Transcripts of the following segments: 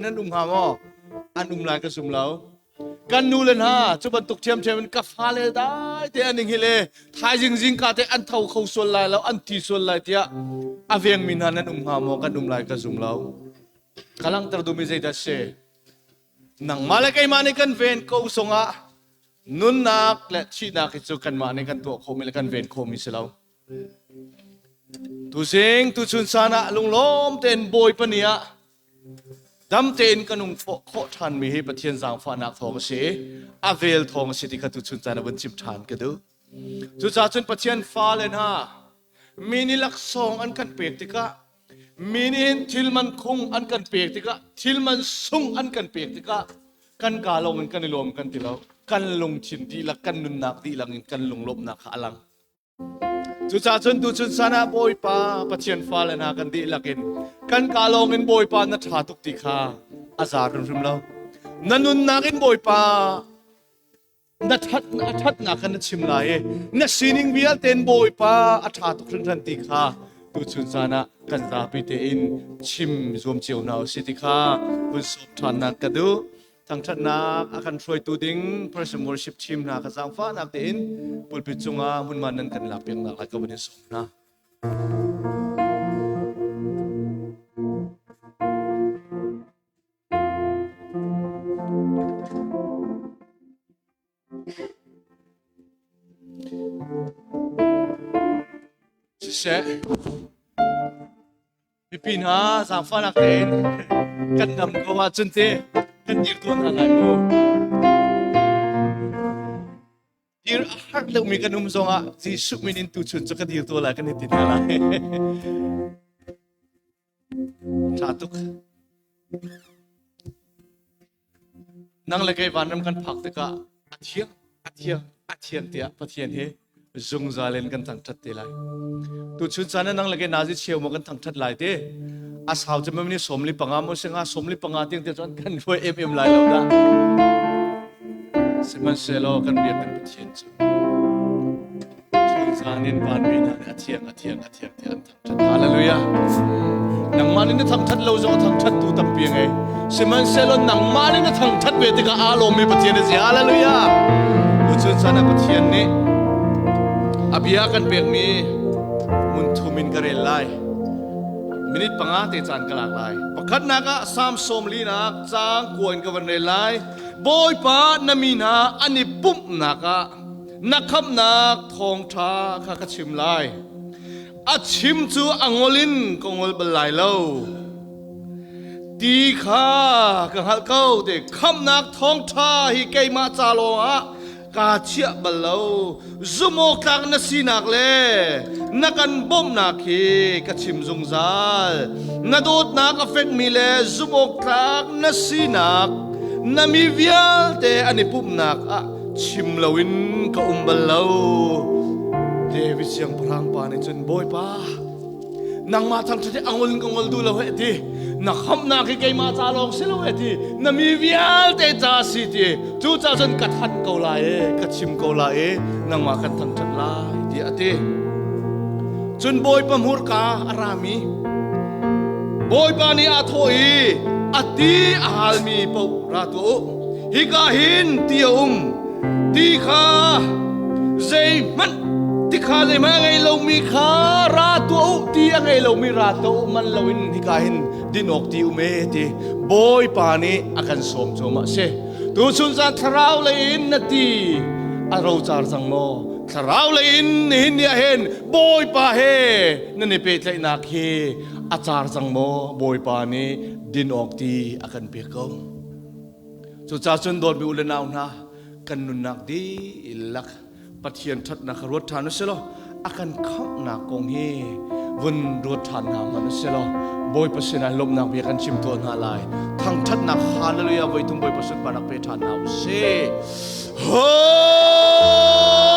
นั่นหามออันลายกระสุมเรากันนูเลนฮะจะบรรทุกเทียมมันกับฟาเลยได้แต่อันนี้เลยท้ายจริงๆก็แต่อันเท่าเขาส่วนลายแล้วอันที่ส่วนลายเทียอาเวียงมินานั่นหามอกันลายกระสุมเรากำลังตระดูมิใจดัชเชนังมาเลกไอมาในกันเวนเขาส่งอะนุนนักและชีนักที่จะกันมาในกันตัวเขาไม่เลกันเวนเขามิเสลาtu sing tu chun sana lung lom ten boy pania dam ten kanung kho than mi he pathian jang fa nak thong se avel thong se ti kha tu chun sana ban chim than ka du chu cha chun pathian fa len ha mini lak song an kan pek ti ka mini thil man khung an kan pek ti ka thil man sung an kan pek ti ka kan ka long an kan lom kan ti lo kan lung chin ti la kan nun nak ti lang kan lung lop nak alangจุจ่าจนดูจุนสานาบอยปาปะเทียนฟ้าและนากันดีลักินกันกาลองอินบอยปานัทหาตุกติคาอาซารุนรุมเรานันนุนนากินบอยปานัทัดนากันนัชิมลายนัสินิงวิลเตนบอยปาอาทาตุกรึงทันติคาดูจุนสานากันตาปิเตอินชิมรวมเจียวนาวสิติคาบุญสมทานนักกระดูทั้งชัดนักอาการช่วยตูดิ้งพระสมุรชิบชิมนักกระสังฟ้านักเดินปุลปิจงอามุนมันนั้นกันหลับยังนักก็วันนี้สมนะเช่มีปีน่าสังฟ้านักเดินกันดำก็ว่าจนเตกันยืดตัวนั่นไงมูยืดหักเลือกมีกันนุ่มทรงอ่ะจีสุมินินตุชุนจะกันยืดตัวอะไรกันติดอะไรชาตุกนั่งเลยไอ้วันนั้นกันพักตะกะอาเทียนเตียปะเทียนเฮจงซาเลนกันทั้งทัดเตลัยตุชุนซานั่งเลยไอ้นาจิเชียวมากันทั้งทัดไหลเตอาสาวจะไม่มีสมลิปังอาโมเสงาสมลิปังอาเตียงเตียจวนกันช่วยเอ็มไลแล้วนะสิมันเซโลกันเบียดกันเป็นเทียนจูช่วงซานินบานวีนาอาเทียงเทียนทำชัดฮาเลลูยาหนังมานี่ทำชัดเราจะทำชัดตูตั้มเปียงไงสิมันเซโลหนังมานี่ทำชัดเวทีกับอารมณ์มีเป็นเทียนสิฮาเลลูยาดูช่วงซานาเป็นเทียนนี้อภิยากันเปียงมีมุนทุมินกระเรลไลมินิตปังอาเตจานกลางลายประคัดนักสามสมลีนักจางกวนกันวันเรลายบอยปานามีนาอันนี้ปุ๊บนักนักขับนักทองท้าข้าชิมลายอาชิมจูอังลินกงลบลายเล่าตีข้ากังหัลเก้าเด็กขับนักทองท้าฮิเกยมาจาโลอะกาเชียบลาวจุโมกักนสีนักเล่นักันบ่มนักเฮกชิมจงซาลนดูดนักเฟกมิเลจุโมกักนสีนักนามีวิลเตอันนี้ปุ่มนักชิมลาวินก็บลาวเดวิสยังพลังปาในจนบอยป้านางมาทำที่อังวลกังวลดูแล้วเอทีนักขับนักที่เกยมาจาลองสิแล้วเอทีนามีวิลเตจ่าสิทีจูจ่าจนกัดหันเกาลายกัดชิมเกาลายนางมากันทั้งจันลายที่เอทีจนบอยปะมุรกาอารามีบอยปานีอาโทอีอตีอาฮัลมีปกราตุฮิกาหินตีตีขาเซมันที่ข้าเลยมาไงเรามีขาราตัวที่ยังไงเรามีราตัวมันเราอินที่ข้าเห็นดินออกที่อุเมติบอยปานีอาการสมโจมาเสตัวชุนสันทราวเลยอินนาทีอาเราจาร์สังโมทราวเลยอินหินเนี่ยเห็นบอยปาเฮนั่นนี่เป็นเลยนักเฮอาจารย์สังโมบอยปานีดินออกที่อาการเปียกงจุดจ้าชุนโดนบิวเลนาวนะกันนุนักดีลักปะเทียนทัดนักรถทานนั่นเสลออาการขับนักกงเฮวันรถทานนามันนั่นเสลอบอยประสิทธิ์ลมนักเบียกันชิมตัวนาลายทางทัดนักฮาเลลูยาไว้ทุ่งบอยประสิทธิ์ปานักเปทานนาเซฮา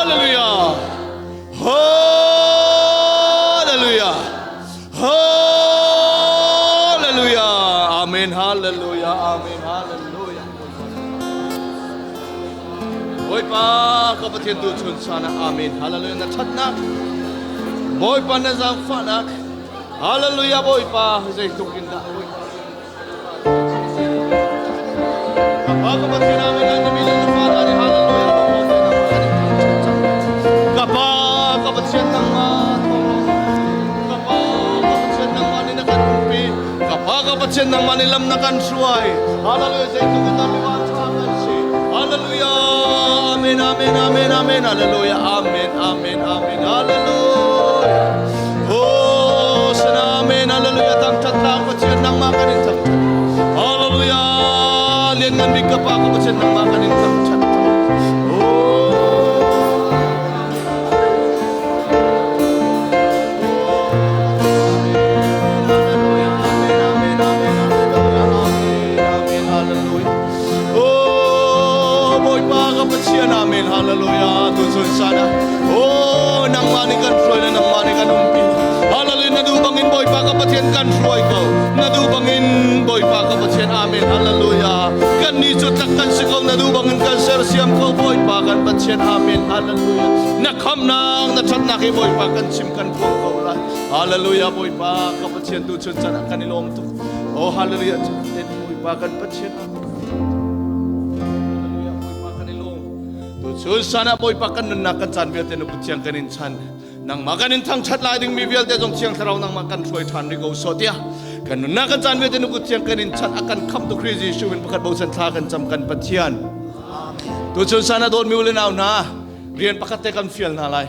เลลูยาฮาเลลูยาฮาเลลูยาอาเมนฮาเลลูยาอาเมนฮาเลลูยาบอยป้าข้าพเจ้าดูชุนชานะอาเมนฮาเลลูยานัดนักบอยป้านะจังฟ้านักฮาเลลูยาบอยป้าใจตุกินดาบอยป้า kapatid namin ang namilang ng Father, hallelujah, kapag kapatid ng kapag kapatid ng maninakanumpi, kapag kapatid ng manilam na kansuay, hallelujah, sa ito kita lumasakan siya, hallelujah, amen, amen, amen, amen, hallelujah, amen, amen, amen, hallelujah, oh, sa namin, hallelujah, tangtat lang kapatid ng makanin tangtat, hallelujah, lian ngan bigka pa kapatid ng makanin tangtat, namin, hallelujah, tusun sana. Oh, nang manikan floy na nang manikan umpi. Hallelujah, nadubangin boy pa kapatid kan floy ko. Nadubangin boy pa kapatid, amin, hallelujah. Kan niso takkan sikaw nadubangin kan sir siyam ko boy pa kan patid, amin, hallelujah. Nakam nang natat naki boy pa kan simkan ko ko lai. Hallelujah, boy pa kapatid tusun sana kanilom tu. Oh, hallelujah, boy pa kan patid. Susana boy pakan nakan san biar tenu kutiang kanin san nang makanin tang chat lai ding mi biar te jong chiang tharau nang makan suai than ri go so dia kan nakan san biar tenu kutiang kanin chat akan come to crazy issue in pakat bausan tha kan cham kan patian tu susana don mi ulen au na rian pakat te kan fiel na lai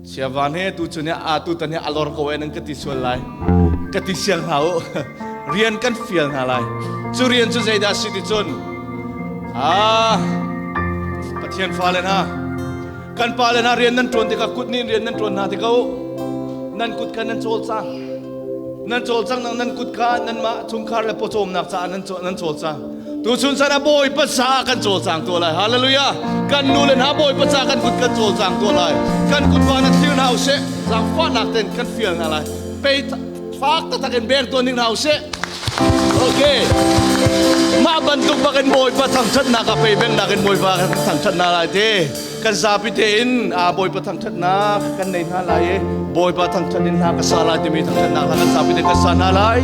siawan he tu chunya a tu tanya alor ko wen ke tisual lai ke tisiang hau rian kan fiel na lai chu rian chu zaida siti chun Pathian falen ha kan palen ha rian nan tron te ka kut ni rian nan tron na te ka nan kut kan nan chol sang nang nan kut ka nan ma chung khar le po chom nak cha nan chol sang tu chun sana boy pa sa kan chol sang to lai hallelujah kan nu len ha boy pa sa kan kut kan chol sang to lai kan kut wa na tir na se sang fa nak ten kan fiel na lai pe fa ta kan ber to ning na se okay ma bantuk bakan boy pa thang chat na ka pe beng na kan boy pa thang chat na lai te kan sapi te in boy pa thang chat na kan nei na lai boy pa thang chat in na ka sala te mi thang chat na kan sapi te ka sana lai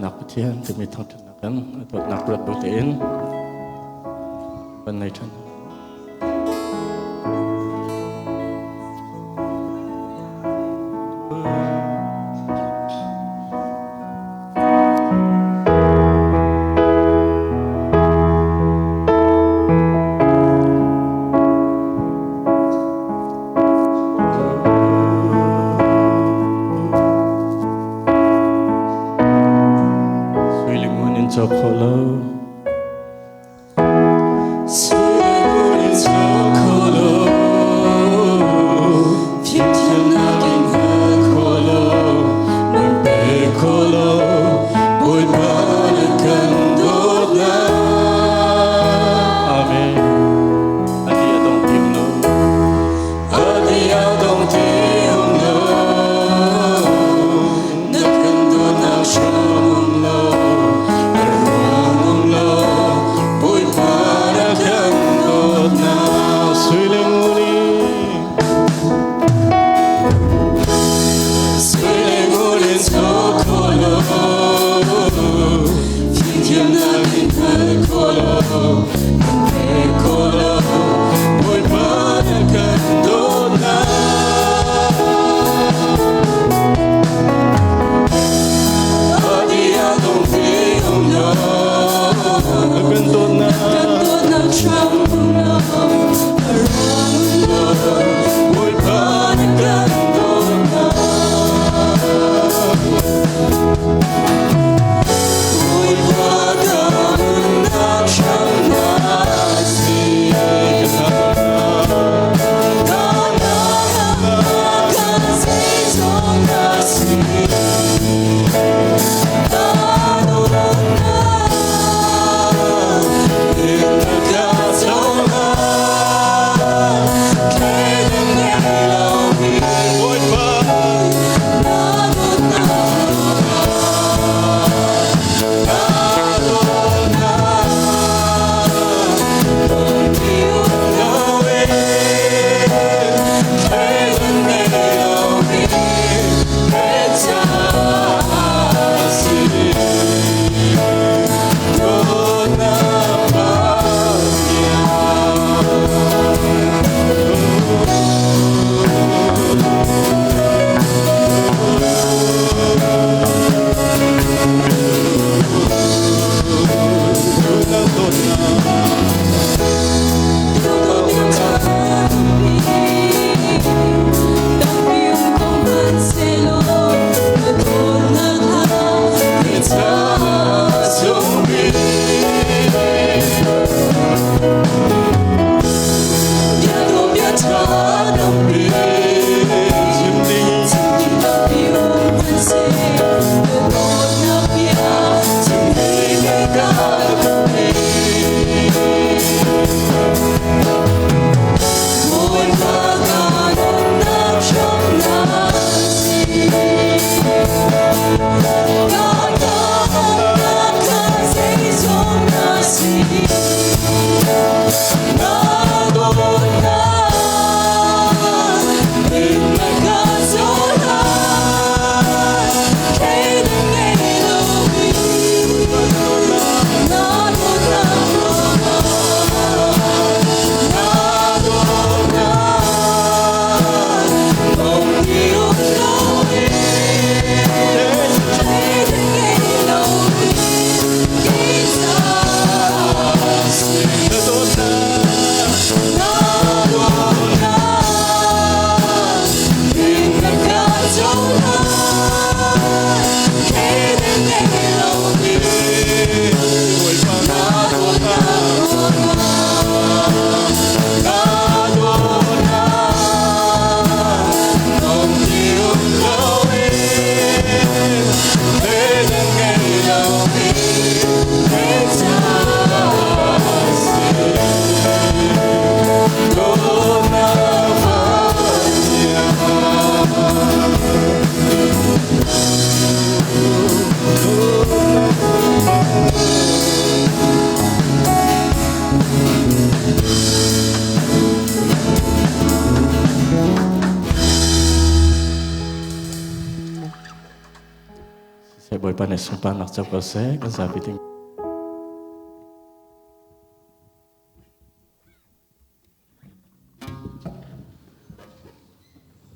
นักเทียนจะมีทองนักกันตัวนักเรือบุตรเองเป็นในท่าน Chocolate. Sweet in chocolate. Fiction nagging her color. When they color. Boy, panican don't know. Amen. Adia don't give no. Adia don't give no. Nakan don't now show no. แต่บ่อยปานในสุปานักจับก็เสกันสาพิติง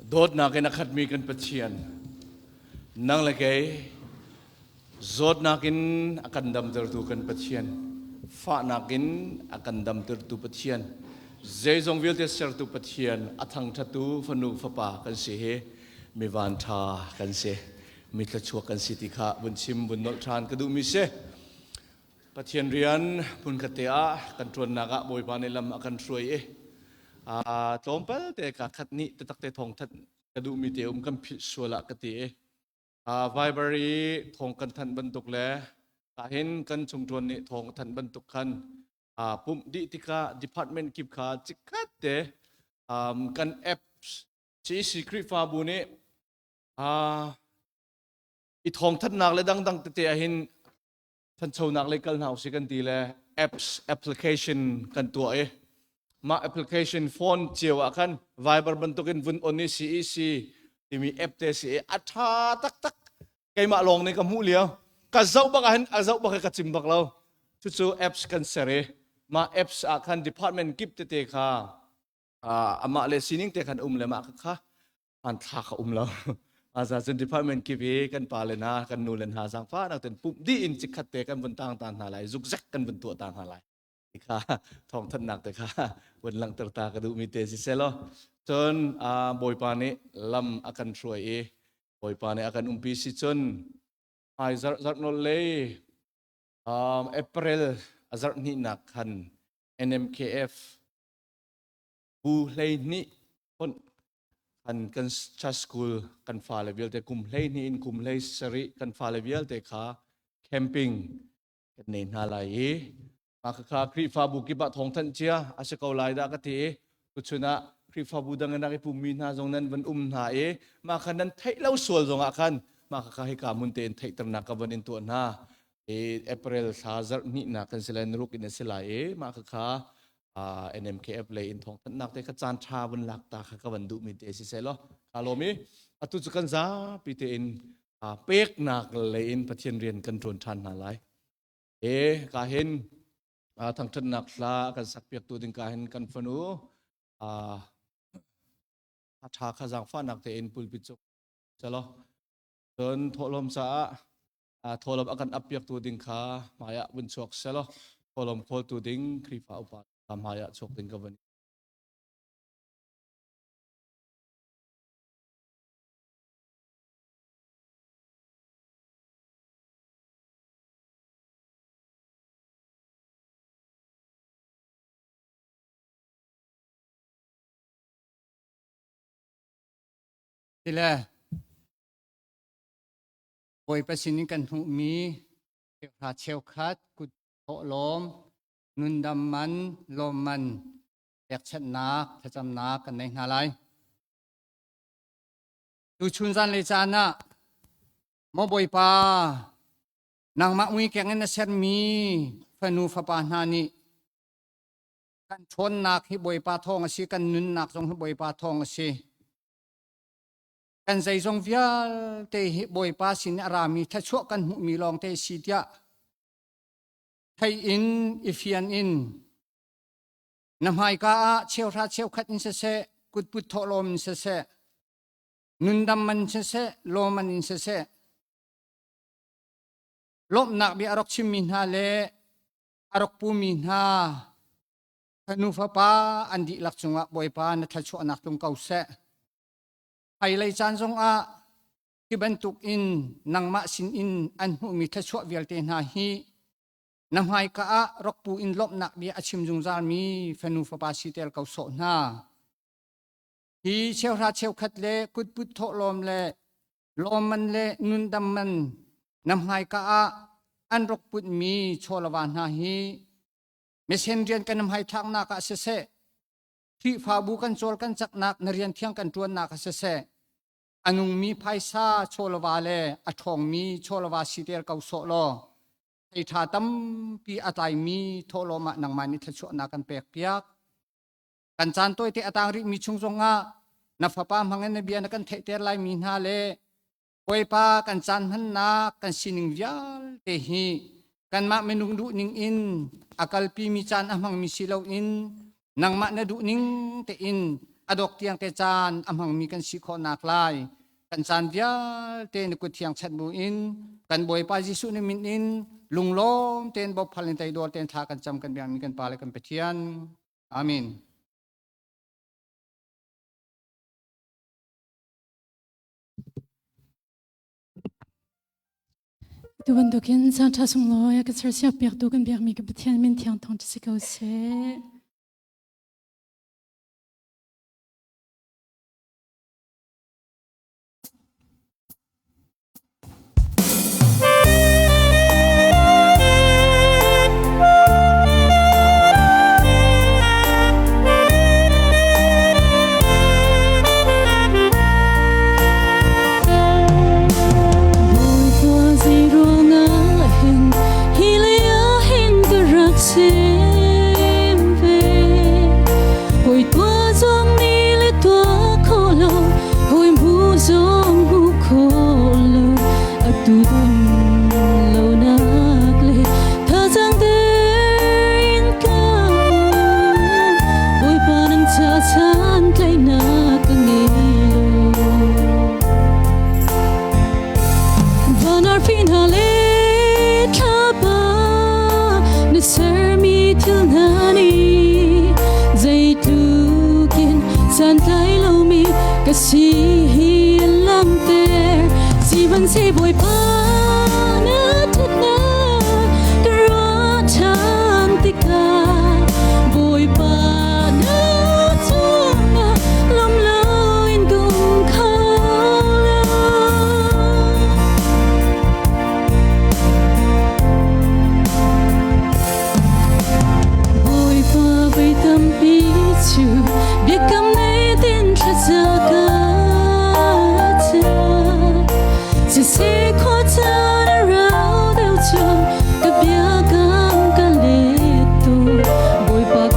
โดดนักนักขัดมีกันปัจเจียนนั่งเลยแกโจดนักินอากันดำเตอร์ตูกันปัจเจียนฟ้านักินอากันดำเตอร์ตูปัจเจียนเจจงวิลเตเซอร์ตูปัจเจียนอัทังทัตูฟนุฟปากันเสียมีวันทากันเสียมีตะชัวกันสิติขาบุญชิมบุญนกทานกระดูมิเสปัจเจียนเรียนบุญคติอากันตรวนนักบอยปานในลำอากันช่วยตอมเปลแต่กขัดนี้แต่ตักแต่ทองทัดกระดูมีเตียกันพิสูละกติไวบารีทองกันทันบรรทุกแล้วเห็นกันชุมชนนี้ทองทันบรรทุกคันปุ่มดิติกา department กิบขาจิกัดเตกันแอปชีสิคริฟาบุนี้อีทองทันนักเลยดังเตะเห็นทันโชว์นักเลยกันหาวสิกันตีเลย apps application กันตัวมาแอปพลิเคชันโฟนเจียวกัน Viber บรรทุกินวุ่นอนิสีที่มีแอปเตสีอัฐาตักไกมาลงในกำหูเลี้ยวก็เจ้าบักหันเจ้าบักกระจิมบักเราจู่ๆแอปกันเสร็จมาแอปอาคัน department กิบเตะค่ะอามาเลสินิงเตะคันเลยมาค่ะอันทักเราอาจารย์ department กิบกันปาเลนะกันนูเลนหาสังฟ้านักเต้นปุ่มดีอินจิคัดเตะกันบนต่างหาไหลจุกแซกกันบนตัวต่างหาไหลค่ะทองทันหนักแต่ค่ะวันหลังตากระดูมีเตสิเซลจนบอยปานี้ลำอากันช่วยบอยปานี้อากันปีสิจนไอจัดนนเลยเอพริลจัดนี่นักขัน NMKF บูเลยนี่คนขันกันชัสกูลกันฟาเลเวลแต่คุมเลยนี่คุมเลยสริกันฟาเลเวลแต่ค่ะแคมปิ้งกันเนินอะไรมาค่ะคริฟาบุกิบะทองทันเชียอาศัยเขาไล่ได้ก็ทีกุศลนะคริฟาบุดังนักภูมินาจงนั้นวันหามาขนั้นไทยเล่าส่วนจงอาคันมาค่ะให้การมุนเตนไทยตระหนักกับวันอินตัวน่าเอพริลสาจัดนี่นักกันเสลนรุกอินเสลายมาค่ะNMKF เลยอินทองทันนักแต่ขจานชาวันหลักตาค่ะกับวันดุมิเตสิเซลคาโลมีอตุจุกันซาปีเตนเป็กนักเลยอินปะเทียนเรียนกันทนทันอะไรกาเห็นทางทันนักลากันสักเปียกตัวดึงกาเห็นกันฟนูอาชาขจังฟ้านักเตอินปุลปิจุเจลเดินทอลมสาทอลมอากันอับเปียกตัวดึงขามายะบุญชกเซลทอลมโคตัวดึงครีฟ้าอุปาทำมายะชกดึงกับวันทีแรกบอยประสิทธิ์กันหูมีเกี่ยวกับเชลคัดกุดโตลมนุนดำมันลมมันแตกชนะถ้าจำนากันในอะไรดูชุนจันเลยจานะมอบอยปานางมาอุยแกงเงินเซนมีฟนูฟปานานีกันชนนักให้บอยปาทองสิกันนุนนักจงให้บอยปาทองสิกันใจทรงวิลเตหิบอยปาสินอารามีถ้าชั่วกันหุมีลองเตสิทยาไทยอินอิฟิยันอินนำหายกาเชียวราเชียวขัดอินเสเสกุดปุถโตลมอินเสเสนุนดำมันเสเสโลมันอินเสเสลบนักบิอารกชิมินฮาเลอารกปูมินฮาธนูฟ้าปาอันดิลักจงะบอยปานัทชั่วนักตรงเก่าเสไฮไลท์จานทรงอาที่บรรทุกอินนังมาสินอินอันหูมีทัชวะเวลเตนาฮีนำให้กะรกปูอินลบนักเบียชิมจุงจารมีฟนูฟปาสิเตลเกาโซนาฮีเชลราเชลขัดเลกุดปุถโตลมเลลมมันเลนุนดำมันนำให้กะอันรกปุดมีโชลวานาฮีเมเซนเรียนกันนำให้ทางนักเสเสที่ฟาบุกันโจลกันจักนักนเรียนเที่ยงกันตัวนักเสเสอนุมีไพซาโชลวาเลอทองมีโชลวาสิเตลเกาโซโลไอทาตัมปีอัตายมีโทโลมานังมานิทชวนักกันเปียกเปียกกันจานตัวที่อัตางริมีชุงจงอานับฟ้ามังเงินเบียนกันเทเตลไลมีนาเล boi pa kan chan han na kan sining vial te hi kan ma menung du ning in akal pi mi chan amang mi silau in nang ma na du ning te in adok tiang te chan amang mi kan si kho nak lai kan chan vial te ni ku thiang chat bu in kan boi pa jisu ni min in lunglom ten bo phalin tai dor ten tha kan cham kan biang mi kan pa le kan pethian amen. Tu vẫn được kiến sang cha sung lo ya cái sự siap biar tu kan biar mi cái betian min tiang thong chỉ câu sẽ si hiền lắm tê si vẫn si bồi pa nỡ thật nỡ cái rõ chan tích ca bồi pa nỡ chung lòng lời cùng khao bồi pa với tâm bí chu biết cầm này tin thật ra chỉ sẽ khó cha đã ráo theo chồng các bia cam cả lệ tu bồi bạc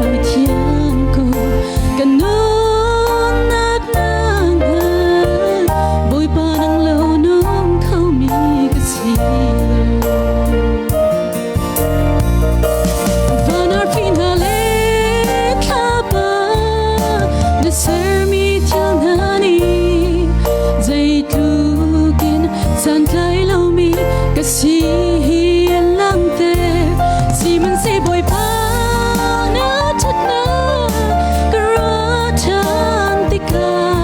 người thiên cầu cả nón nát nang hơi bồi ba đang lâu nón khâu mi cái gì và nار fin hà lệ khá ba để ser mi theo nani dây tu san tay lâu mi cái si hiền lắm tê si mình si bồi pa nỡ thật nỡ cái rõ chan tích ca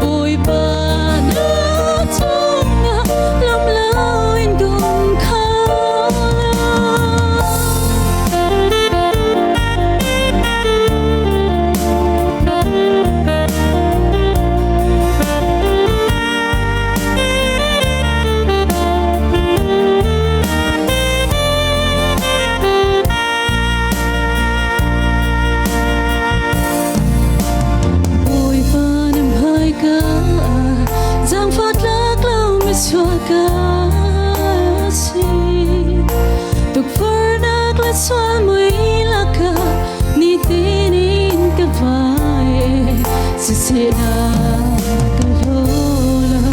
bồi pa nỡ chung lòng lời cùng khao xóa cả si tục phơi nát lá xóa mũi lá cả ni tin in cái vai si se na cái lô la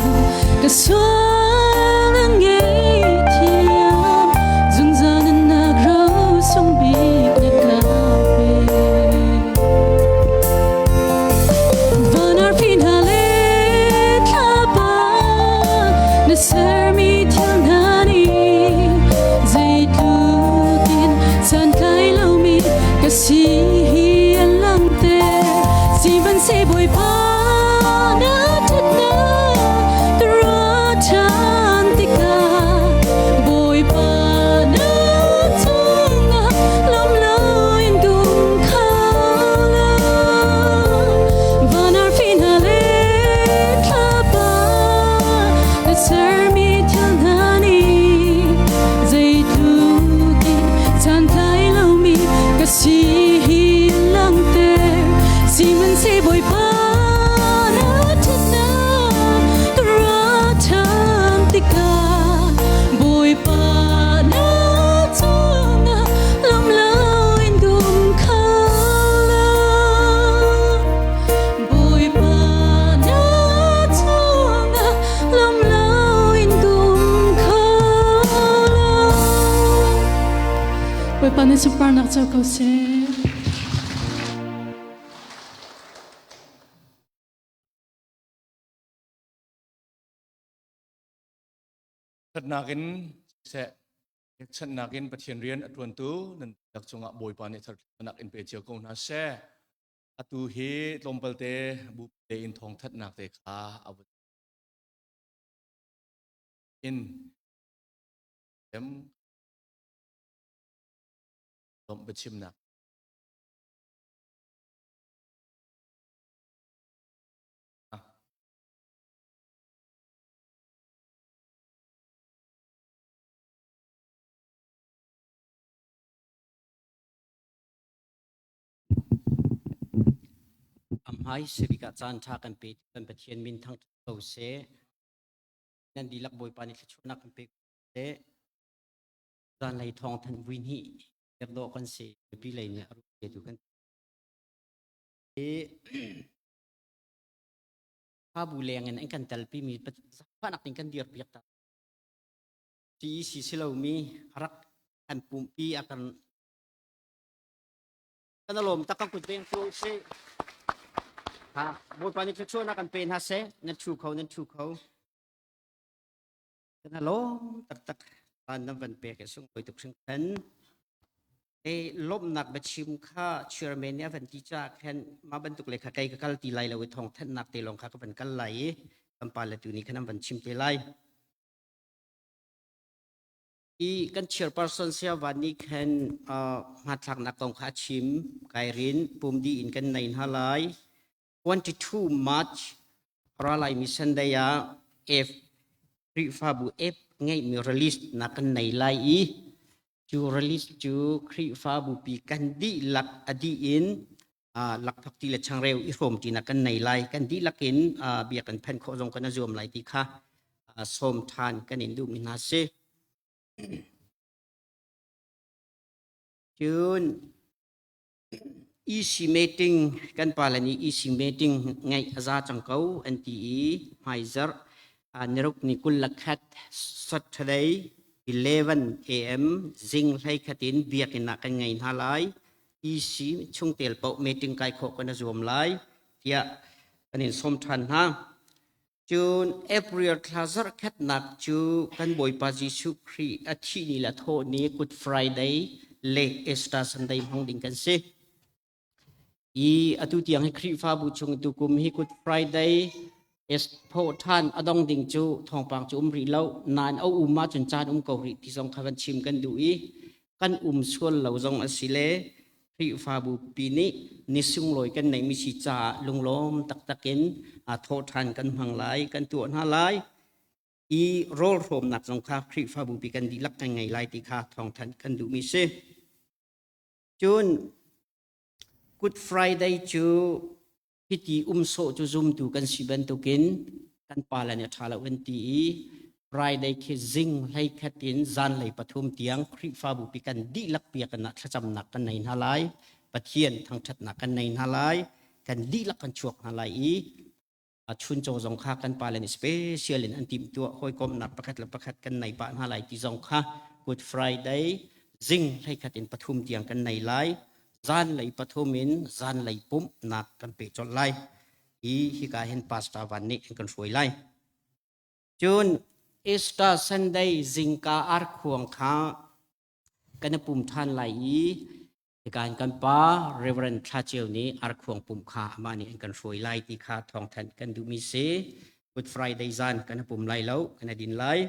cái xóa nang nghe thiam dung ra nên nạc rau sông bi cái cà phê và nار fin hà lệ thả ba ser mi theo nani dây tu tin san tay lâu mi cái si hiền lắm tê si vẫn si bồi pa ne super nak chau ko se thật nakin sẽ chân nakin bắt hiện riêng atuan tu nên đặc trùng ngã bồi pan thật nakin pe chiều công na sẽ atu hi lompal te bu te in thong thật nak te kha abu in em lom bechim nak hai sebika chan tha kan pe thian min thang to se nan dilak boy pani chuna kan pe se dan lai thong than win hi yak do kan se pi lai ne aru ke tu kan e ha bu leng an kan tal pi mi pa nak tin kan dir piak ta ti si silo mi rak kan pum pi akan kan lom takang ku teng tu se ha boy pani chuna kan pe ha se nan chu khau kan lom tak an nan van pe ke sung boy tuk sing kan e lom nak ba chim kha chairman ya van ti cha khen ma ban tuk le kha kai ka kal ti lai lo thong than nak te long kha ka ban kal lai kam pa la tu ni khanam van chim te lai i kan chairperson sia van ni khen ma thak nak tong kha chim kai rin pum di in kan nain ha lai 22 March ra lai mission da ya f pri fa bu f ngay mi release na kan nei lai i chu release chu khri fa bu pi kan di lak adi in lak thak ti la chang reu i rom ti na kan nei lai kan di lakin bia kan phen kho jong kan zoom lai ti kha som than kan in du min na se chun EC meeting kan palani EC meeting ngay aza chang kau anti Pfizer niruk ni kulakhat Saturday 11 AM zing lai khatin biakin na kan ngay halai EC chung tel pau meeting kai kho kan zoom lai tia kanin som than ha chun April clazer khat nak chu kan boy pa Jisu Khri athi ni la tho ni Good Friday le Easter Sunday hong ding kan se i atu tiang hi khri fa bu chung tu kum hi Good Friday es pho than adong ding chu thong pang chu ri lo nan au ma chun chan ko ri ti song khawan chim kan du i kan sual lo jong asile khri fa bu pi ni sung loi kan nei mi si cha lunglom tak takin a tho than kan hang lai kan tu na lai i rol rom nak jong kha khri fa bu pi kan di lak kan ngai lai ti kha thong than kan du mi se chun Good Friday chu hiti so chu zoom tu kan siban tu kin kan pala ne thala wen ti Friday ke zing lai khatin zan lai pathum tiang khri fa bu pi kan di lak pia kan na thacham nak kan nei halai pathian thang that nak kan nei halai kan di lak kan chuak halai i chun cho jong kha kan pala ne special in antim tu hoi kom nak pakhat la pakhat kan nei pa halai ti jong kha Good Friday zing lai khatin pathum tiang kan nei lai zan lai pathumin zan lai pum nak kan pe chol lai i hi ka hen pasta van ni kan foi lai chun Easter Sunday zingka ar khuang kha kan pum than lai i kan pa Reverend Thacheu ni ar khuang pum kha ma ni kan foi lai ti kha thong than kan du mi se Good Friday zan kan pum lai lo kan din lai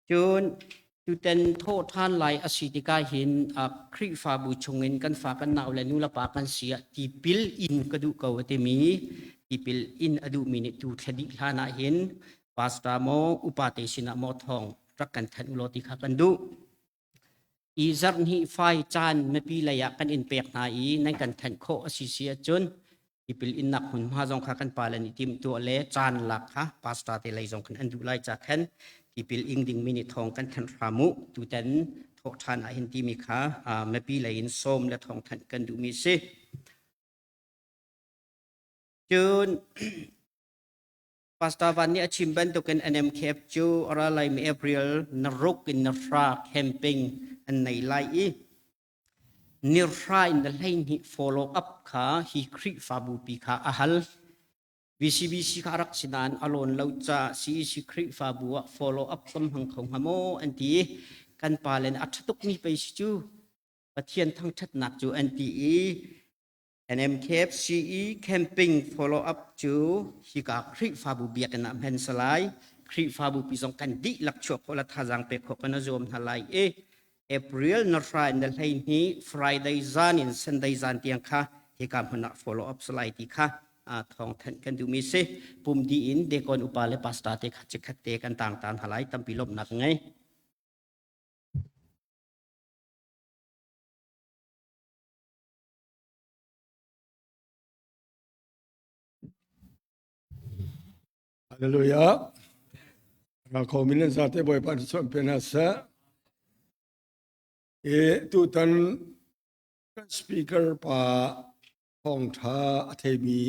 chun tu ten tho than lai asitika hin khri fa bu chungin kan fa kan naw le nu la pa kan sia ti pil in kadu ko te mi ti pil in adu mi ni tu thadi hana hin pasta mo upate sina mo thong trak kan than ulo ti kha kan du i zar ni fai chan me pi la ya kan in pek na i nan kan than kho asisia chun ti pil in nak hun ma jong kha kan pa la ni tim tu le chan lak ha pasta te lai jong kan andu lai cha khan ipil ingding minute thong kan than ramu tu ten tho than a hin ti mi kha me pi la in som le thong than kan du mi se chun Pastor Van ni achimban to kan NMKF chu ora lai mi April naruk in nafra camping an nei lai I nirra in the line hi follow up kha hi kri fabu pi kha ahal VCBC karak sinan alon laucha CEC kri fabu follow up kam hang khong hamo anti kan palen athatuk ni pe chu pathian thang that nak chu anti NMKF CE camping follow up chu hi ka kri fabu biak na ben salai kri fabu pi song kan di lak chok kola thajang pe khok na zom thalai April na Friday na lain hi Friday zan in Sunday zan tiang kha hi kam hana follow up salai ti kha thong than kan du mi se pum di in de kon upale pasta te kha che khat te kan tang tan halai tam pi lop nak ngai Hallelujah.เราขอมิลซาเตบอยปันส่วนเป็นอาสาตุตันสปีกเกอร์ป่าห้องท่าเทมี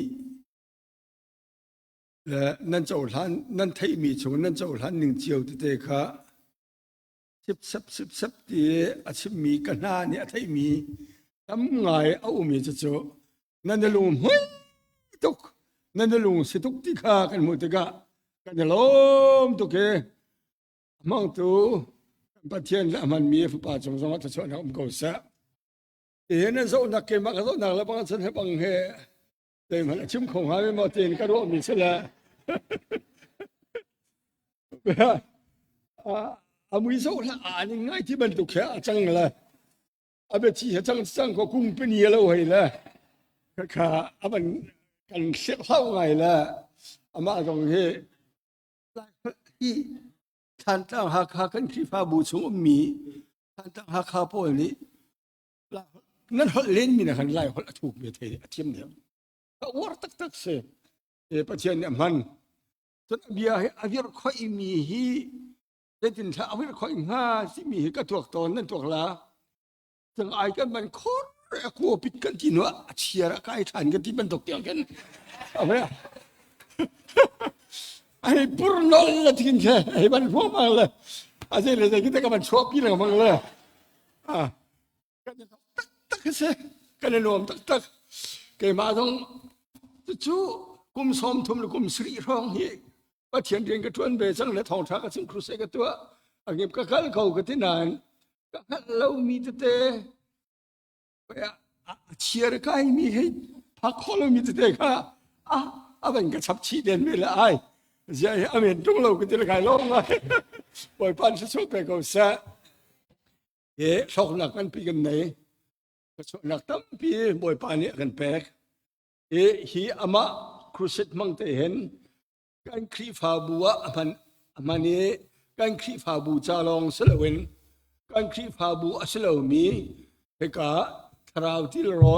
และนั่นเจ้าหลานนั่นเทมีชงนั่นเจ้าหลานหนึ่งเจียวเตะค่ะสิบตีอาชิมีกันหน้าเนี่ยเทมีทำไงเอามีจะโจนั่นจะลงเฮ้ยตุกนั่นจะลงสิตุกที่ข้ากันหมดกะกันจะล้มตุกเกมั่งตูประเทศละมันมีฝ่ายจงจะช่วยนักกุศลนั่นโซนักเกมก็โซนักแล้วบางส่วนให้บางเฮแต่มันชิมของหายมาเตียนก็รู้มีเสละมือโซละนี่ง่ายที่มันตุกแค่จังเลยอาเบจีจังก็คุ้มเป็นเยอะเลยละค่ะมันกันเสียเท่าไงละมาตรงนี้ที่ท่านตั้งหักกันที่ฟ้าบูชงมีท่านตั้งหักพวกนี้นั่นเขาเล่นมีนะคันไล่เขาถูกเบียดเทียมเดียวก็วัดตักเสียประเทศเนี่ยมันจนเบียร์อาวิรค่อยมีฮีได้ยินถ้าอาวิรค่อยง่าที่มีก็ตัวตนนั่นตัวละจังไอ้กันมันโคตรกลัวปิดกันจีนวะเชียร์ใกล้ทันกันที่มันตกเตียงกันเอาไหมไอ้ปุรนอลละทิ้งแค่ไอ้มันพวกมันเลยอาจารย์เลยคิดว่ามันชอบพี่เลยมันเลยกันตักเสียกันรวมตักเกี่ยมาต้องจู่กุมสมทุมหรือกุมสรีร้องเฮว่าเทียนเรียนกระทวนเบสังและทองทักกับซึ่งครูเสกตัวอันนี้ก็ขันเขากันที่นานก็ขันเรามีแต่เชียร์ใครมีให้พักคอเรามีแต่ค่ะเป็นกระชับชีเด่นไม่ละไอ้ใช่อเมนตรงเราก็จะขายลงเลยปล่อยปันสุดไปก็เสียชกหนักกันปีกันไหนก็ชกหนักตั้มปีปล่อยปันเนี่ยกันแปลกฮีอามาครูเซตมังเตเห็นการครีฟาบัวมันนี่การครีฟาบูจาลองสลาวินการครีฟาบูอัสลามีเฮกาทราวที่รอ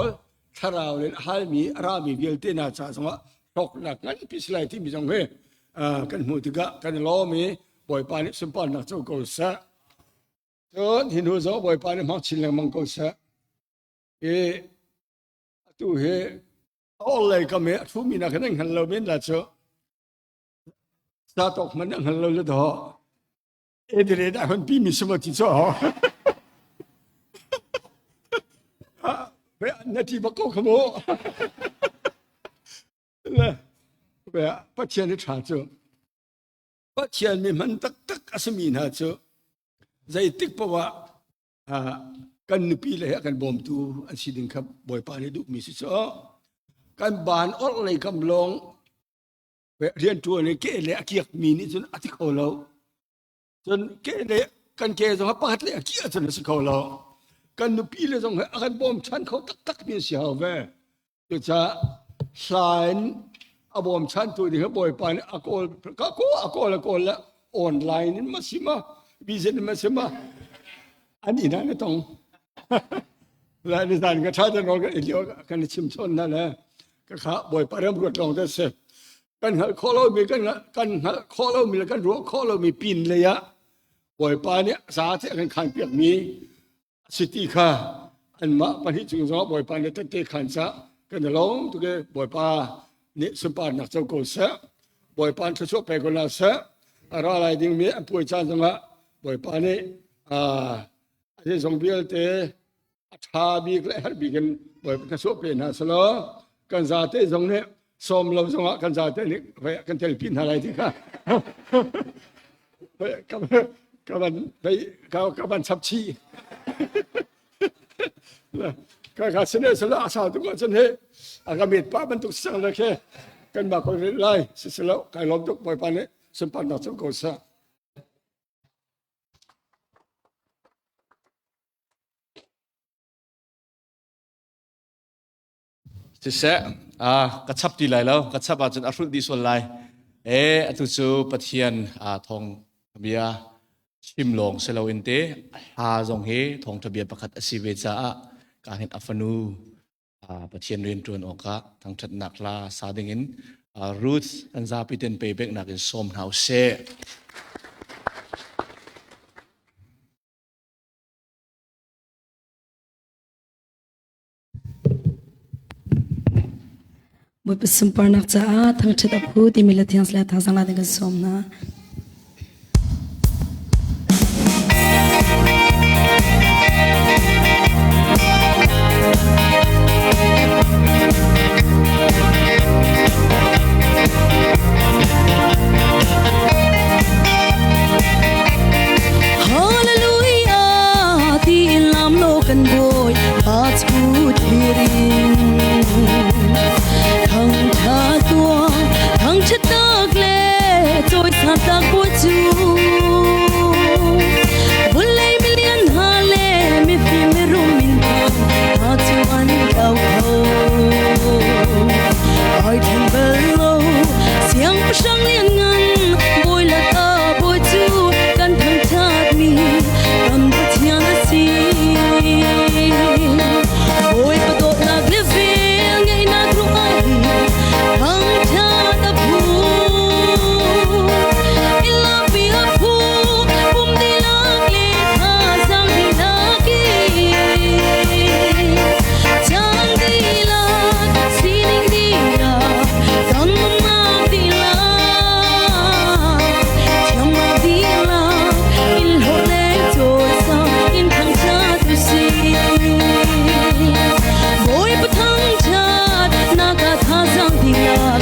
ทราวเลนฮัลมีรามีเวลเตน่าจ้าสงะชกหนักงั้นพิสไลที่มีจังเฮกันมุติกะกันล้อมีบ่อยปานสมปานนักเจ้ากุศลจนหินหัวจ้าบ่อยปานมักชิลมังกุศลตัวเฮเอาเลยก็ไม่ทุมีนักนั่งหันเราเป็นละจ้าซาตกมันนั่งหันเราเลยท้อเดี๋ยวได้คนพี่มีสมาธิจ้าเบะนาทีบักโก้ขโมเลยเบะปัจเจียนชาจ้าปัจเจียนมีมันตักอาสมีนะจ้าใจติ๊กปะวะกันนุปีเลยกันบอมตูอันสิดิงครับบ่อยปานดูมีสิจ้ากันบานอดเลยกำลองเรียนตัวเนี่ยเกเลยเกียกมีนี่จนอธิเขาเราจนเกเลยกันเกจงปัดเลยเกียจนสิเขาเรากันนุปีเลยจงกันบอมฉันเขาตักมีเสียวเว้ยจะสายบอมฉันตัวนี้เขาบ่อยปานอากอลละออนไลน์นี่มาสิมาวิเศษมาสิมาอันนี้นะต้องแล้วในด้านก็ชาติเราก็เดียวกันชิมชนนั่นแหละก็ข้าบ่อยปานรวดลงแต่เสร็จกันขอเรามีกันขอเรามีแล้วกันรัวขอเรามีปีนเลยอะบ่อยปานเนี่ยสาธิตกันขันเปียกมีสิทธิค่ะอันมาปฏิจุงสอบบ่อยปานเนี่ยตั้งแต่ขันซะกันร้องตัวแกบ่อยปาเนี่ยสมปานนักเจ้าโกศะ bồi pan cho số pe con là sẽ ra lại tiếng mi bồi chan rằng á bồi pan này cái dòng bia thế thà bi lại hết bi cái bồi cái số pe na selo kan za te dòng này som lâu dòng á kan za te này phải kan tel pin lại thì cả các bạn sắp chi các sinh sẽ là sao tụi con sinh hết các miệt phá bên tục sang là khi cần bà con lại sẽ là cái lòng tục bồi pan ấy sinh pan nào trong cầu sa chỉ sẽ cắt chắp đi lại lâu cắt chắp chân áp dụng đi xuân lại tu chú bắt hiền thong bia chim long sẽ lâu in tế dòng he thong thập bia bắt khát si về cha cả hiện afanu bắt hiền riêng tuần oka thằng chặt nạc la sa đình in Ruth anh ra piten payback nạc in som hào se Buat pesemparnak caa thang cita pu di milat yang selat thang sangla dengan somna. Hallelujah, di lam lo kan boy, God's good hearing. Thằng cha tua, thằng chết tắc lệ, tôi sát tắc bội chú. Vun lấy million hà lệ, mi phi mi rum min thang, hà chú anh đau khổ. Ai thèm bờ lâu, xiang bờ sang liên ngân, bội là ta bội chú, căn thằng cha mi, cầm bờ thiên là si. Bội bờ độ lạc lệ về, ngày na ru ai. Thằng cha đã phù, ilam bia phù, bum đi lạc lệ tha sang đi lạc đi, chang đi lạc, sining đi lạc, dòng mang đi lạc, chang mang đi lạc, in hồ lệ trôi sang, in thằng cha tu si, vội bắt thằng cha naga tha sang đi lạc.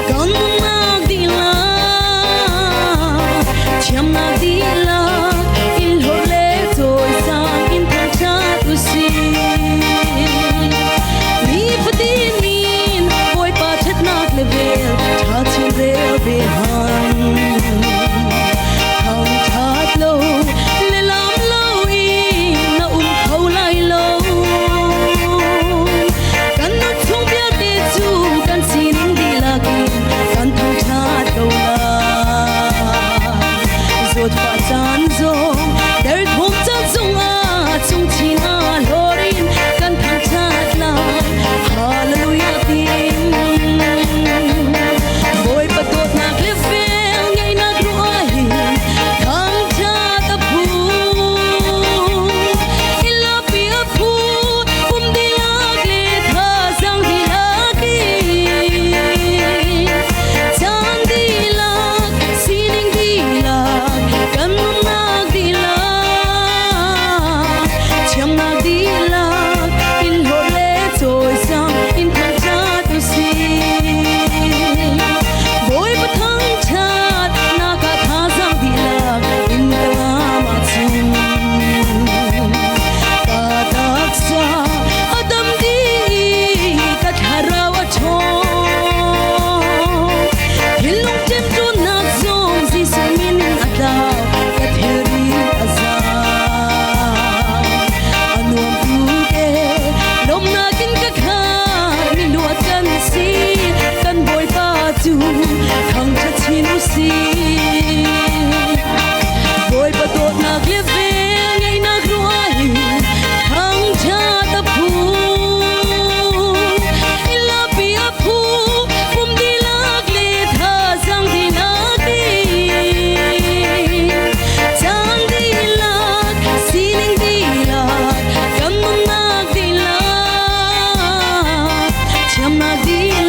Con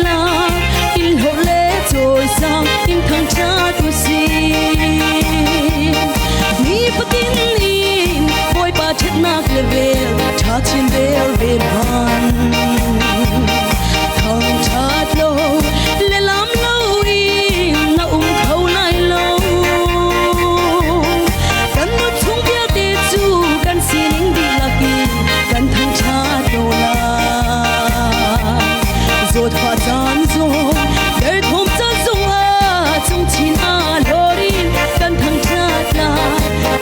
la in ho le trôi sang in thang cha tu si mi patin in boy pa chet nak le vel cha chin vel vel han thang cha lo le lam lo in na khâu lai lo kan no chung pia te chu kan sin di la ki kan thang cha do la zot pha chan zo der thom cha zo a chung chin a lorin kan thang cha la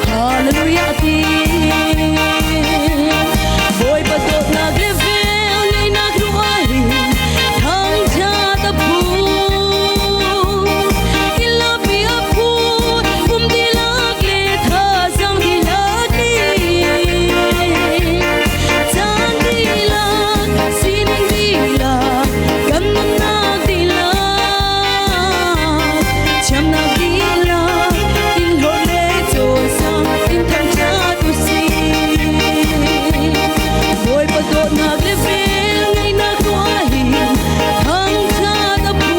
hallelujah ti boy pa to na glevel nei na gru ai thang cha ta pu illa bi a pu um di la gle tha sang di la ki chan di la sin di la kan na di la cham na di la in ho le cho sang in thang cha tu si boy pa to na glevel nei na gru ai thang cha ta pu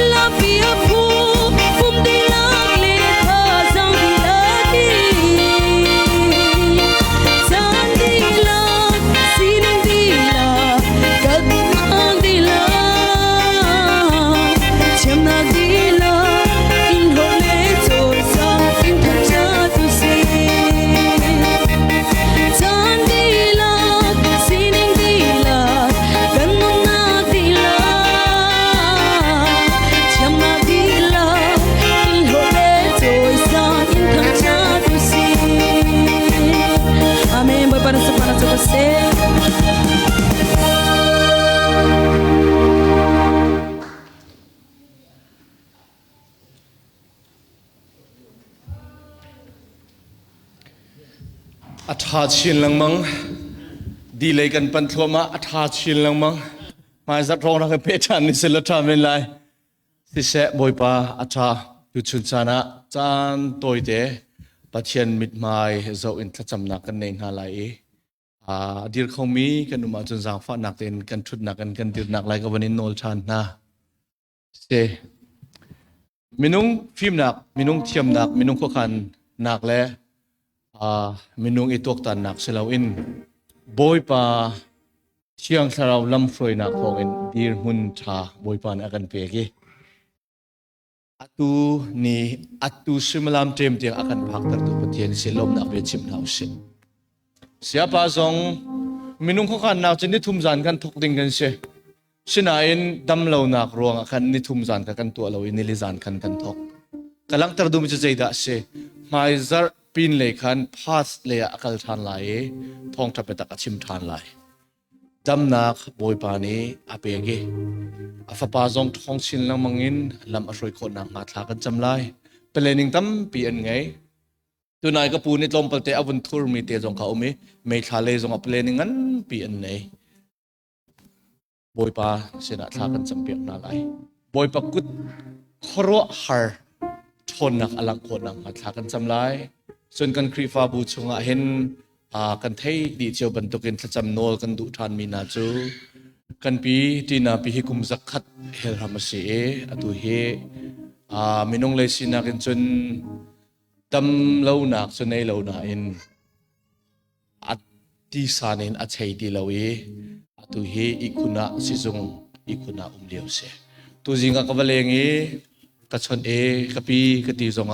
illa bi a pu um di la gle tha sang di la ki chan di la sin di la kan na di la cham na di la in ho le cho sang in thang cha tu si chan di la sin di la kan na di la cham na di la in ho le cho sang in thang cha tu si amen boy para sa você Atha chin lang mang di lei kan pan thoma atha chin lang mang mai zat rong ra pe chan ni sel tha men lai si se boy pa atha tu chun chana chan toi te pathian mit mai zo in thacham na kan nei na lai dir khomi kan uma chun jang fa nak ten kan thut na kan dir nak lai ka wanin nol chan na se minung phim nak minung thiam nak minung kho khan nak le minung itok tan nak selawin boy pa siang sarau lam froi nak khong in dir hun tha boy pan akan pe ki atu ni atu simalam tem te akan phak tar tu pathian silom na pe chim nau se sia pa zong minung kho khan nak chini thum jan kan thok ding kan se sina in dam lo nak ruang akan ni thum jan ka kan tu lo in li jan kan thok kalang tar du mi chei da se mai zar pin le khan phas le akal than lai thong tha pe ta ka chim than lai dam nak boy pa ni apege afa pa zong thong chin lang mangin lam a roi kho nak ma thla kan cham lai planning tam pi an ngai tu nai ka pu ni tlom palte avun thur mi te zong ka umi me thla le zong a planning an pi an nei boy pa sina thla kan cham pek na lai boy pa kut khoro har thon nak alang kho nak ma thla kan cham laiส่วนกันครีฟ้าบูชงเห็นกันเทยดีเจียวบรรทุกินจำนวนกันดุทานมีนาจูกันปีที่นาปีฮิคุมสักขัดเฮลฮามาเสอตุเฮมินงเลยสินากันจนดำเล่าหนักจนในเล่าหนาอินอัดที่สานินอัดใช้ที่เล่าอตุเฮอีกุณะสิจงอีกุณะเลียวเสตุจิงกับวะเลงกัชนกับปีกับตีจง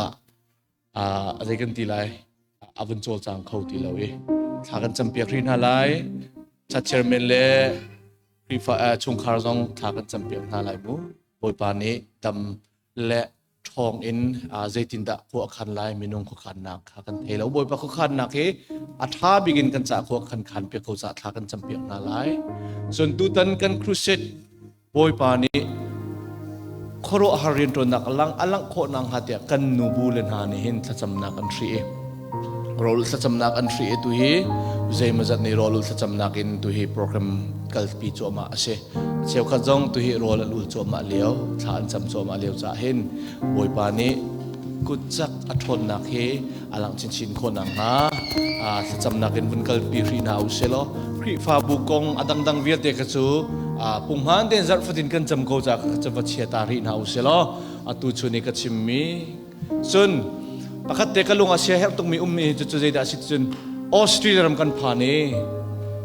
อะไรกันทีไรวันโจจางเขาทีเราถ้ากันจำเปียกรินหาไรชัดเชอร์เมนเล่รีฟ้าชงคาร์ซองถ้ากันจำเปียกหาไรมูบอยปานี้ดำและทองอินเจตินดะพวกขันไรมินงขขันนักถ้ากันเทแล้วบอยปาขขันนักอัฐาบิกินกันจากพวกขันเปียกเขาจะถ้ากันจำเปียกหาไรส่วนตุตันกันครูเซตบอยปานี้ขรหารินตัวนักอลังโคนังหัดยากันนูบูเลนหานี่เห็นสัจจำนักอันทรีรอลสัจจำนักอันทรีตุฮีใจมาจัดในรอลสัจจำนักอินตุฮีโปรแกรมกัลปีโจมาเชลขจงตุฮีรอลลุลโจมาเลี้ยวฐานจำโจมาเลี้ยวจะเห็นบอยปานี้ กุจักอัทนนักเฮอลังชินคนนังฮาจำนักเห็นบุญกัลปีรีนาอุเซโลครีฟาบุกงอดังเวียดเดกจูปุ่งฮันเดนจัดฟัดินกันจำโกจากจำวัดเชียตารีนาอุเซโลตูชุนิกัชิมมีส่วนปกติก็ลงอาเซียเฮต้องมีมีจุดใจได้สิจนออสเตรเลียรำกันผ่านเน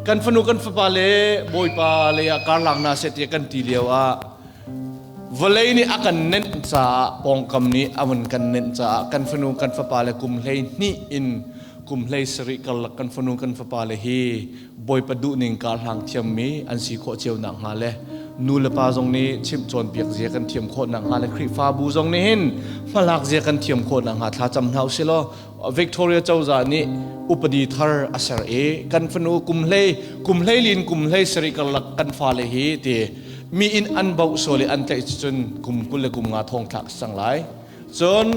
กันฟนุกันฟปาเลบอยปาเลการลังนาเสตีกันทีเดียววันนี้อากันเน้นจ่าปองคำนี้อาวันกันเน้นจ่ากันฟนุกันฟปาเลกุมเลยนี่อินกุมเลยสริกัลกันฟนุกันฟปาเลฮีบอยประดุนิงการลังเทียมมีอันสีโคเจียวหนังฮาเลนูเลปาจงนี้ชิมจวนเปียกเจียกันเทียมโคหนังฮาเลครีฟาบูจงนี้หินมาลักเจียกันเทียมโคหนังฮาท้าจำเท้าสิโลวิกตอเรียเจ้าจานี้อุปดีทาร์อาศัยกันฟนูกุมเลยลินกุมเลยสริกัลกันฟาเลฮีตีมีอินอันเบาโซเลอันเตจนกุมกุลกุมงาทองทักสังไลจน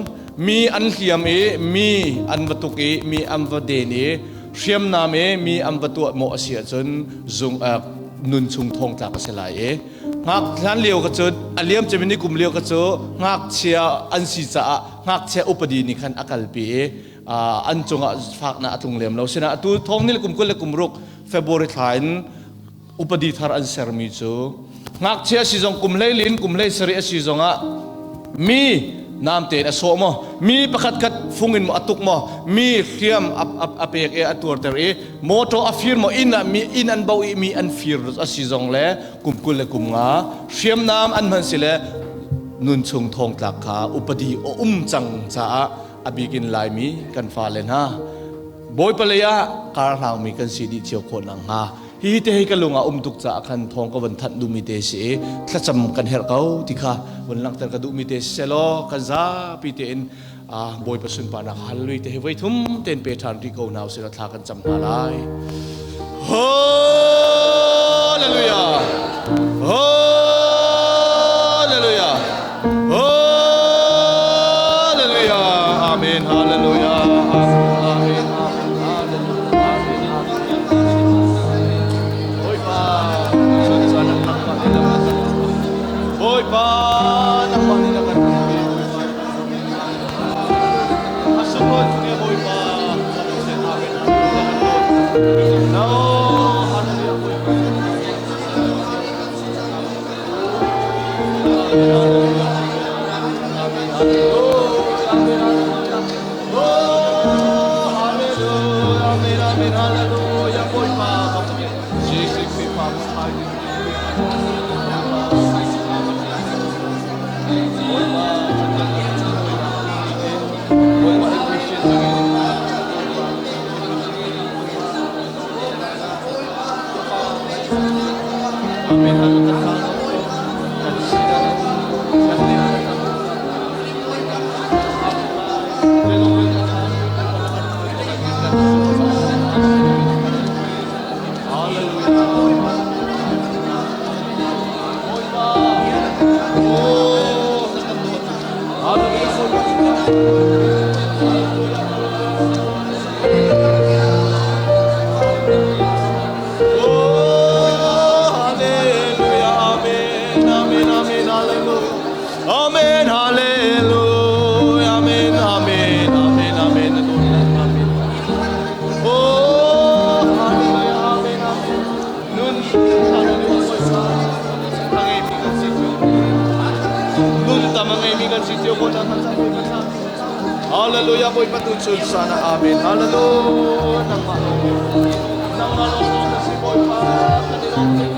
มีอันเขียมมีอันวัตุกมีอันวเดนีเชียมนามมีอันวัตุโมเสียจนจงนุนชุงทองทักเสลายงักท่านเลี้ยวกระจุดอันเลี้ยมจะมีนิกุมเลี้ยวกระจุดงักเชียอันสีจ้างักเชียอุปดีนิคันอักลปีอันจงฝากนาตุงเลี้ยมเราเสนาตูทองนี่กุมกุลกุมรุกเฟบรุษายนอุปดีทาร์อันเซอร์มิจูงักเชียสิจงกุมเลยลินกุมเลยสริสิจงมีน้ำเตนอโศมมีประคัดคัดฟุงอินมอตุกมมีเขียมอัปเอกอตัวเตอร์โมโตอฟิร์มอินมีอินอันเบามีอันฟิร์อสิจงเล่กุมกุลกุมงาเขียมน้ำอันมันสิเลนุนชงทองตากขาอุปดีจังจ้าอบิกินลายมีกันฟ้าเลนะบอยเปลยาการหางมีกันสีดีเชียวคนนังฮาฮีเตฮิกันลงตุกจ้าคันทองก็วันทันดูมีเตสีถ้าจำกันเฮร์เขาที่ข้าวันหลังแต่ก็ดูมีเตเซโลกันซาปีเตนบอยประสุนปานักฮัลลุยเตฮิไว้ทุ่มเตนเปทันที่เขาหนาวเสียทากันจำอะไรฮาเลลูยาฮาเลลูยาฮาเลลูยาอาเมนฮาเลลูยาอาเมนBoy pa nak manilakan asukot niya boy pa sa amin no hallelujah boy pa amen hallelujah boy pa Jesus we pa Amen, hallelujah, amen, amen, amen, amen, amen. Oh, hallelujah, amen, amen. Nun, tamang kaibigan si Diyo ko naman sa buhay sa hallelujah, boy patutsod sana, amen, hallelujah. Nang malong si boy pa, amen.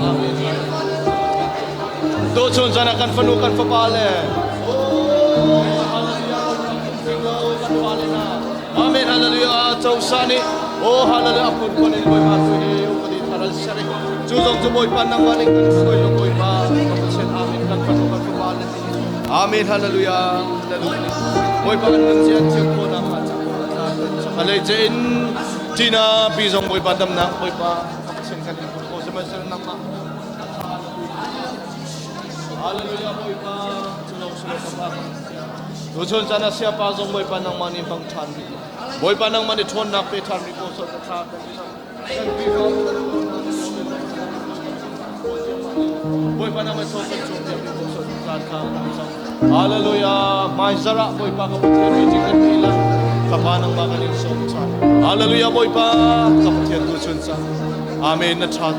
Doon sana kan fanukan papale. Oh, hallelujah. Amen, hallelujah. Tausani. Oh, hallelujah. Apun ko ni boy matuhi. Upadi taral sari. Juzong tuboy panang waling kan boy boy pa. Kapatid amen kan fanukan papale. Amen, hallelujah. Boy pa kan siya tiyo ko na mata. Alay jain Tina pisong boy pa damnang boy pa. Kapatid kan ko sa masal nang ma. Hallelujah boy pa, sulong-sulong ka pa. Doon sana siya pasong boy pa ng mani pang tanri. Boy pa ng mani tuwan na pe tanri ko sa tatatan. boy pa naman so kan so dia ko so san ka hallelujah mai zara boy pa kapatid ni jikan nila kapanang bakanin so sa hallelujah boy pa kapatid tu sun sa amen na chat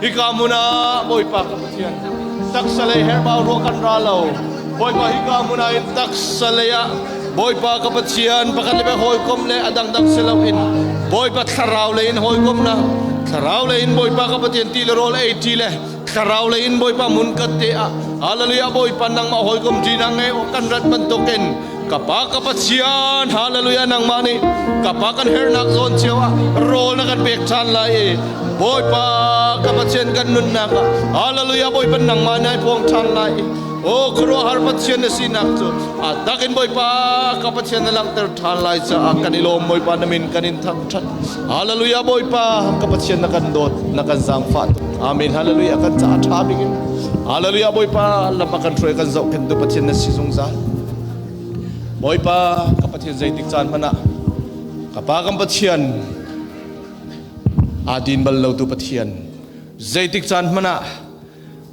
hikamuna boy pa kapatid tak salay herba ro kan ralo boy pa hikamuna in tak salaya boy pa kapatid pakalibe hoy kom le adang dang silawin boy pa tharaw le in hoy kom na tharaw le in boy pa kapatid tilero le tile tharaw le in boy pa mun katte hallelujah boy pa nang ma hoy kom jinang e o kan rat bantoken kapakapatid hallelujah nang mani kapakan hernak zon chewa rol na kan pek chan lai boy pa kapatid kan nun na ka hallelujah boy pa nang manay pong chan lai o kuro har patien na sinak to atakin boy pa kapatid na lang ter than lai sa kanilom boy pa namin kanin thak chat hallelujah boy pa kapatid na kan dot na kan sang fat amen hallelujah kan sa athabingin hallelujah boy pa lapakan troy kan zau kan do patien na si sungza boy pa kapatid zai tik chan mana kapakam patien adin bal lo tu patien zai tik chan mana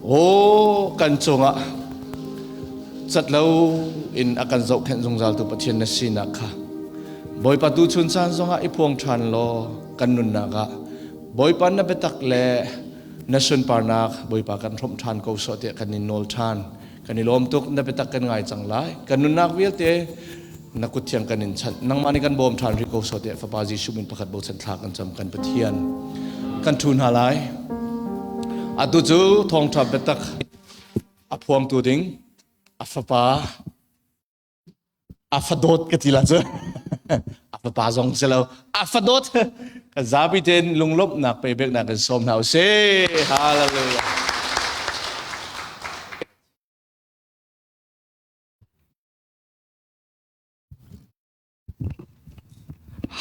o kan chonga sat lo in akan zau khen zungzal tu patien na sina kha boy pa tu chun san zonga ipong than lo kan nun na ga boy pa na betak le nasun parnak boy pa kan thom than ko so te kan in nol than kan ilom tuk na betak kan ngai changlai kan nun nak wil te nakut thiang kan in chan nang mani kan bom than ri ko so te fa pa ji shumin pakhat bo chan thla kan cham kan pathian kan thun halai atu chu thong tha betak aphuam tu ding afapa afadot katila chu afapa zong selo afadot ka zabi ten lunglop nak pe bek nak som nau se hallelujah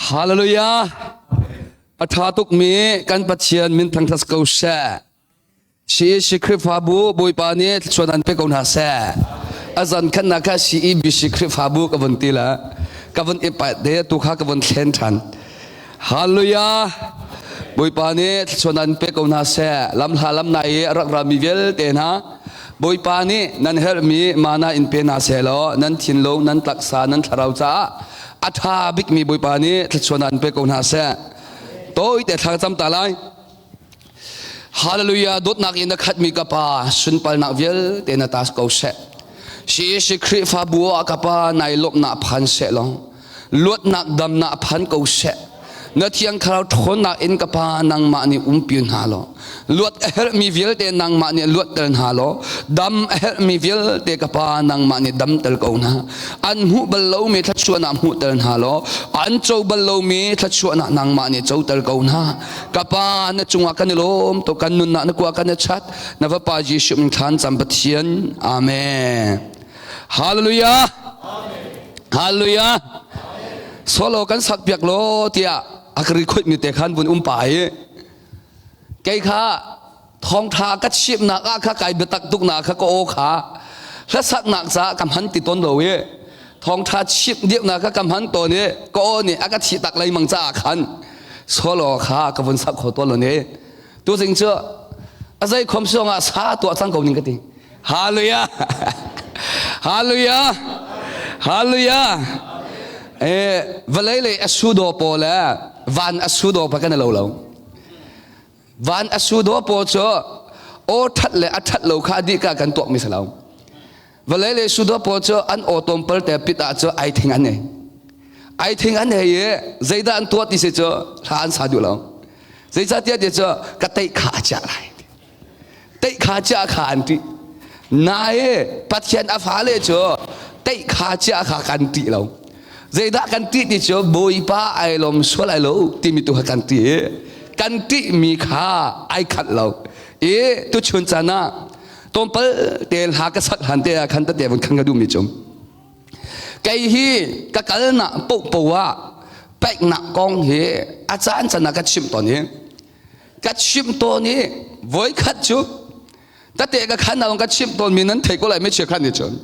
Hallelujah. Athatuk mi kan pathian min thang thas ko sa. Si sikhrip habu boy pani chuan pe ko na sa. Azan kan na ka si bi sikhrip habu ka vantila. Ka van e pa de tu kha ka van thlen than. Hallelujah. Boy pani chuan pe ko na sa. Lam halam nai rak rami vel te na. Boy pani nan her mi mana in pe na se lo nan thin lo nan taksa nan tharau cha. Atha bik mi boy pani chuan pe ko na sa. Tôi để thằng chăm ta lại hallelujah đốt nạc in khat mi kapa sun pal nak vel te na tas ko se si sikri fa bua kapa nai lop na phan se long luat nak dam na phan ko se na thiang kharau thon na in kapa nang ma ni piun ha lo luat her mi vel te nang ma ni luat tel ha lo dam her mi vel te kapa nang ma ni dam tel ko na an hu bal lo mi that chuan am hu tel ha lo an chou bal lo mi that chuan nang ma ni chou tel ko na kapa na chunga kan lom to kan nun na kwa kan chat na va pa ji shum than cham pathian amen hallelujah amen hallelujah solo kan sak piak lo tia akri khoi mi te khan bun pai cái kha thong tha cắt ship na kha kai betak tuk na kha ko kha la sak nak sa kam han ti ton lo ye thong tha ship diep na kha kam han to ne ko ni aka thi tak lai mang cha khan solo kha ka bun sak kho to lo ne tu jing che azai khom songa sa to chang ko ning ka ti hallelujah hallelujah hallelujah valele asudo pola van asudo pa kan lo lo van asudo po cho o that le athat lo kha di ka kan to mi salaw valele sudo po cho an otom per te pita cho I think an ne ye zaida an to ti se cho han sa du lo zaida ti de cho ka tai kha cha lai tai kha cha kha an ti na ye pathian afale cho tai kha cha kha kan ti lo zaida kan ti ti cho boi pa ai lom swal ai lo ti mi tu kan ti kan ti mi kha ai khat lo tu chun chana tom pal tel ha ka sak han te khan ta te ban khang ga du mi chom kai hi ka kal na po po wa pek na kong he a chan chana ka chim to ni ka chim to ni voi khat chu ta te ka khan na ka chim to mi nan thei ko lai me che khan ni chon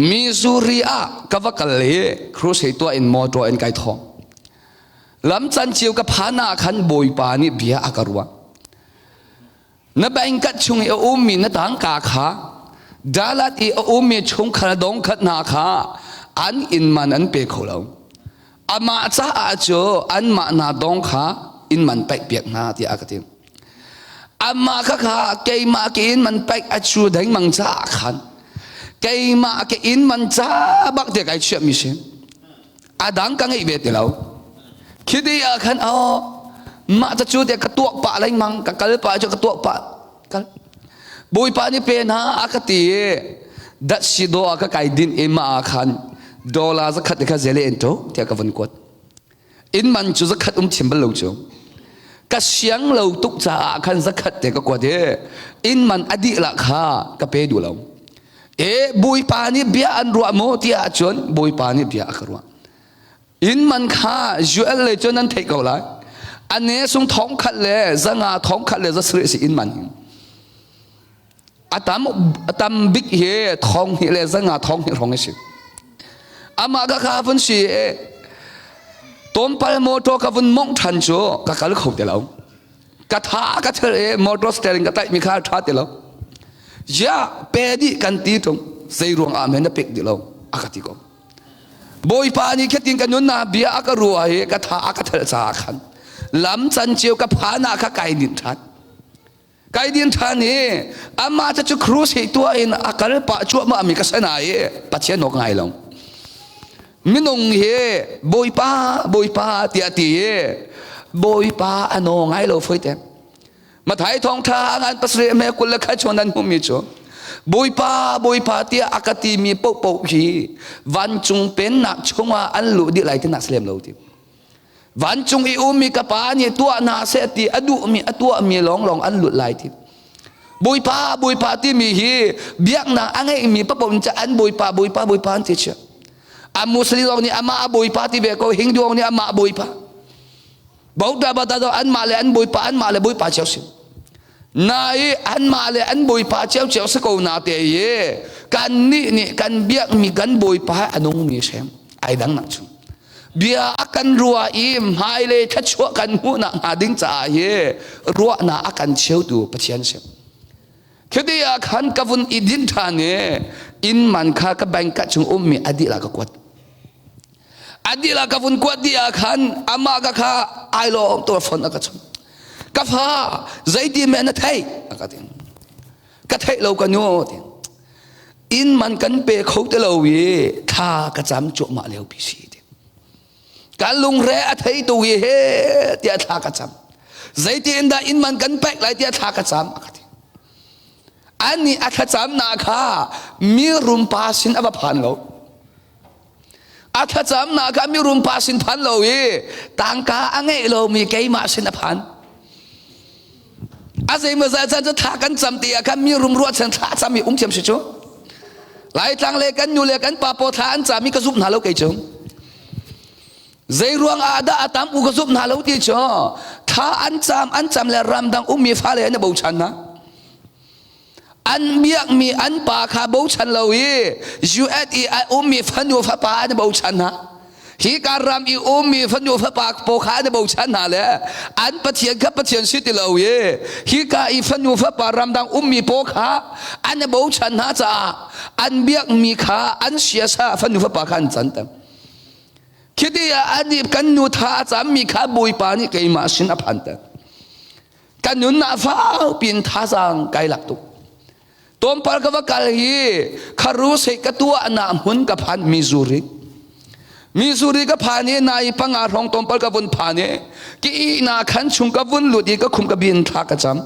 Missouri a kavakale cruise hetua in moto en kai thong lam chan chiu ka phana khan boi pa ni bia akarwa na bangkat chung e umi na tang ka kha dalat e umi chung khar dong khat na kha an in man an pe kholo ama cha a cho an ma na dong kha in man pai piak na ti akatim ama kha kha ke ma ke in man pai a chu dang mang cha khan ke ma ke in man cha bak de kai chhe mi sem adang ka ngai ve te lo khidi a khan o ma cha chu de ka tuak pa lai mang ka kal pa cho ka tuak pa kal boi pa ni pe na akati dat si do ka kai din e ma khan dola za khat ka zele ento te ka van kot in man chu za khat thim bal lo chu ka siang lo tuk cha khan za khat te ka ko de in man adi la kha ka pe du lo e boi pa ni bia an ro mo ti a chon boi pa ni bia ka ro in man kha jual le chon an thei ko la ane sung thong khat le zanga thong khat le za sri si in man atam big he thong hi le zanga thong hi rong si ama ka kha fun si tom pal moto ka fun mong than cho ka kal khop te lo ka tha ka thre motor steering ka tai mi kha tha te lo ya pe di kan ti tong sei ruang a men na pek di lo akati ko boi pa ni khetin kan nun na bia ka ruwa he ka tha ka thal cha khan lam chan chiu ka phana ka kai din that kai din than he ama cha chu cruise he tua in akal pa chu ma mi ka sana he pa chen nok ngai long minong he boi pa tia ti he boi pa ano ngai lo foi te ma thai thong tha ngan pasre me kul la kha chonan hu mi cho boi pa tia akati mi po hi van chung pen na chunga an lu di lai te na slem lo ti van chung i umi ka pa ni tua na se ti adu mi atua mi long an lut lai ti boi pa ti mi hi biak na angai mi pa pom cha an boi pa an ti cha a muslim long ni ama boi pa ti ve ko hindu long ni ama boi pa bauta ba ta do an ma le an boi pa chau sim nai an ma le an boi pa chau sa ko na te ye kan ni kan biak mi kan boi pa anong mi sem ai dang na chu bia akan ruwa im hai le tha chua kan hu na ha ding cha ye ruwa na akan cheu tu pachian se khedi a khan kavun idin thane in man kha ka bank ka chung mi adi la ka kwat adi la kavun kwat dia khan ama ka kha ai lo to phone ka chung ka pha zaidi me na thai ka tin ka thai lo ka nyo in man kan pe khou te lo wi tha ka cham chu ma leo pi si kan lung re a thei tu wi he tia tha ka cham zaidi inda in man kan pek lai tia tha ka cham ani a kha cham na kha mi rum pa sin aba phan lo a kha cham na kha mi rum pa sin phan lo wi tang ka angai lo mi kei ma sin a phan a zai ma za cha tha kan cham tia kha mi rum ro chan tha cham mi chem si chu lai tang le kan nu le kan pa po tha an cha mi ka zup na lo kai chung zai ruang ada atam u ka zup na lo ti cho tha an cham le ram dang mi pha le na bo chan na an biak mi an pa kha bo chan lo yi u at i mi phan yu pha pa na bo chan na hi ka ram i mi phan yu pha pa po kha na bo chan na le an pathian si ti lo yi hi ka i phan yu pha pa ram dang mi po kha an na bo chan na cha an biak mi kha an sia sa phan yu pha pa khan chan ta khidi ya ani kan nu tha cham mi kha boi pa ni kai ma sin a phan ta kan nu na fa pin tha sang kai lak tu tom par ka kal hi kharu se ka tua na hun ka phan Missouri ka phane nai panga rong tom par ka bun phane ki na khan chung ka bun lu di ka khum ka bin tha ka cham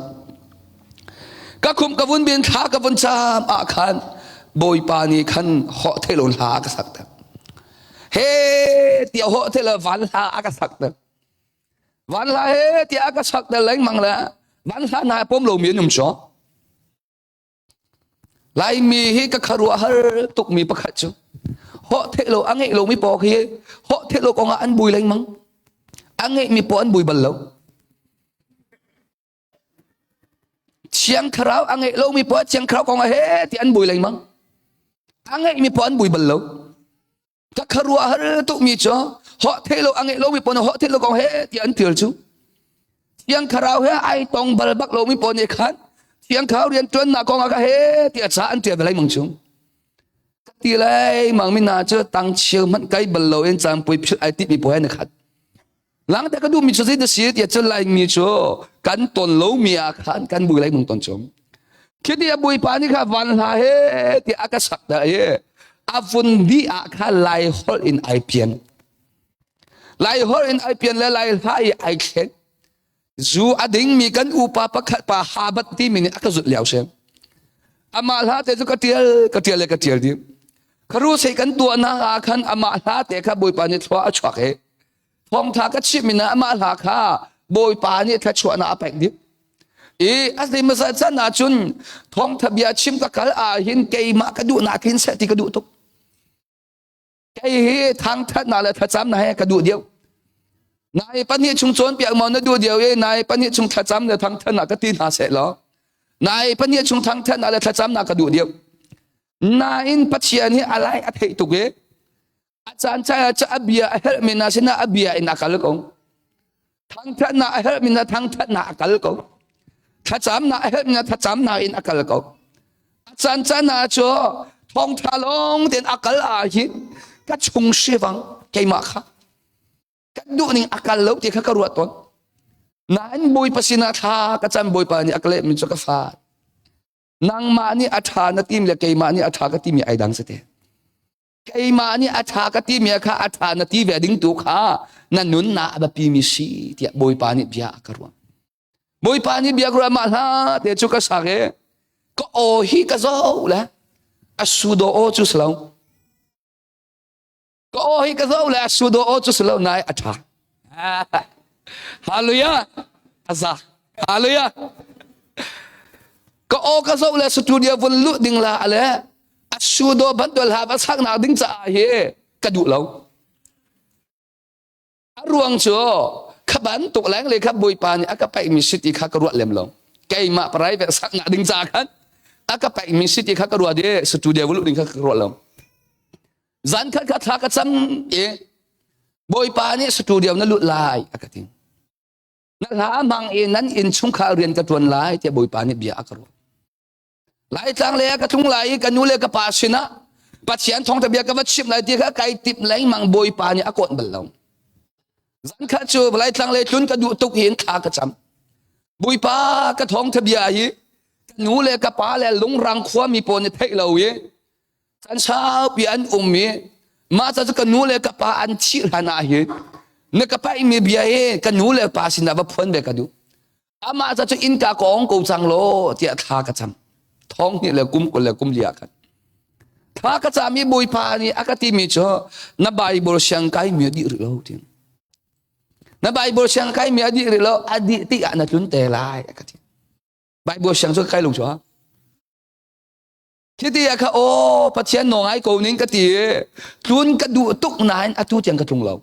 ka khum ka bun bin tha ka bun cham a khan boi pa ni khan ho thelon ha ka sakta he tia ho thela van ha ka sakta van la he tia ka sakta leng mang la van ha na pom lo mi num cho lai mi hi ka kharu har tuk mi pakhat chu ho thelo angai lo mi po khi ho thelo ko nga an bui leng mang angai mi po an bui bal lo chiang kharau angai lo mi po chiang kharau ko nga he ti an bui leng mang angai mi po an bui bal lo ka kharu har tuk mi cho ho thelo angai lo mi po no ho thelo ko he ti an til chu chiang kharau he ai tong bal bak lo mi po ne khan เที่ยงเขาเรียนจนหนักกองอากาเฮที่อาจารย์เตียไปไรมังชงที่ไรมังมินาเจอตังเชียวมันไกลบลโลเอ็นจามปุยพิไอติมีปุยนักขัดหลังแต่ก็ดูมีชุดที่เสียที่จะไล่มีโจกันตนโลมีอาคารกันบุยไรมังตนจงคิดที่บุยปานี่ค่ะวันลาเฮที่อากาศสักได้เฮอาฟุนดีอาคารไล่ฮอลอินไอเพียนไล่ฮอลอินไอเพียนและไล่ไล่ไอเคน dù ading mi kan upa pakhat pa habat ti min akazut liao sem amal ha te ka tiel di kharu sei kan tu na khan amal ha te kha boi pa ni thwa achwa ke phong tha ka chi min amal ha kha boi pa ni tha chwa na apek di e asli masa chan na chun thong thabia chim ka kal a hin ke ma ka du na kin se ti ka du tuk ke hi thang that na la tha cham na he ka du dioนายปนิชุงชนเปียกมอนดูเดียวเอ้นายปนิชุงทัดจำเนี่ยทั้งท่านนักตีนาเสร็จแล้วนายปนิชุงทั้งท่านอะไรทัดจำนักดูเดียวนายปัจเจียนี่อะไรอัฐิตุกเออาจารย์จะอับเบียเฮลมินาสินะอับเบียอินักลกงทั้งท่านนะเฮลมินาทั้งท่านนักลกงทัดจำนะเฮลมินาทัดจำนะอินักลกงอาจารย์จะน่าจ่อท้องทะลงเดินอักลอาหิก็ชงเชวังเกี่ยมาค่ะกันดูนี่อักลแล้วที่เขากระวดต้นนั้นบอยปัสนาธาก็จำบอยปานี่อักเลมิจกฟ้านางมานี่อัฐานทีมเลยเกยมานี่อัฐากทีมไอดังเสด็จเกยมานี่อัฐากทีมข้าอัฐานทีเวดิ้งตุข้านั่นนุนนาแบบปีมิสีที่บอยปานี่เบียกระวบอยปานี่เบียกระวมาฮะเดี๋ยวจุกสักเอก็โอฮิกะโซ่ละอัสุโดโอจุสลาวก็โอฮิกะโซ่ละอัสุโดโอจุสลาวนายอัฐาฮาเลลูยาอาซาฮาเลลูยาก็โอกาสเลยสตูดิโอวันลุดิ่งละอะไรอัศวดบันตัวลาบัสักนาดิ่งจะเฮกระดูเรารวงโจขบันตุกแรงเลยครับบุยปานี่อากาไปมิสิติข้ากระรวดเล็มลงแกมาปลายแบบสักนาดิ่งจะกันอากาไปมิสิติข้ากระรวดเดสตูดิโอวันลุดิ่งข้ากระรวดลงจันขัดขัดทักจำบุยปานี่สตูดิโอนั่นลุลายอากาทิ้งนั่นละมังนั้นอินชุมข้าเรียนกระตวนลายที่บุยปานี่เบียกระรวดหลายจังเลยกระทุงไหลกันนู้เลยกระปาสินะปัจเจียนทองทะเบียนกระวัดชิมไหลที่ข้าไก่ติบไหลมังบอยปานี่อากอนบัลลงจันข้าจูหลายจังเลยจุนกระดูตุกเห็นขากระจำบอยปากระทองทะเบียนยี่นู้เลยกระปาเลยลุงรังขวามีปนในเทเรายี่จันเช้าเปลี่ยนมีมาจากกันนู้เลยกระปาอันชิรานายี่นึกกระปาอิมีเบียกันนู้เลยปาสินะว่าพ้นเบกระดูอามาจากอินกากองกูจังโลที่ขากระจำท้องนี่แหละกุมคนแหละกุมเลียกันถ้าก็จะมีบุยพานี่อากาศมีจ่อนบายบริชังไกมีอดีหรือเราทีนบายบริชังไกมีอดีหรือเราอดีที่อันนั้นจุนเตลายอากาศบายบริชังจ่อไกลงจ่อคิดที่อะค่ะโอ้ปัจเจียนน้องไอ้กูนิ่งกะตีจุนกระดูตุกนายอตุจังกระทุงเรา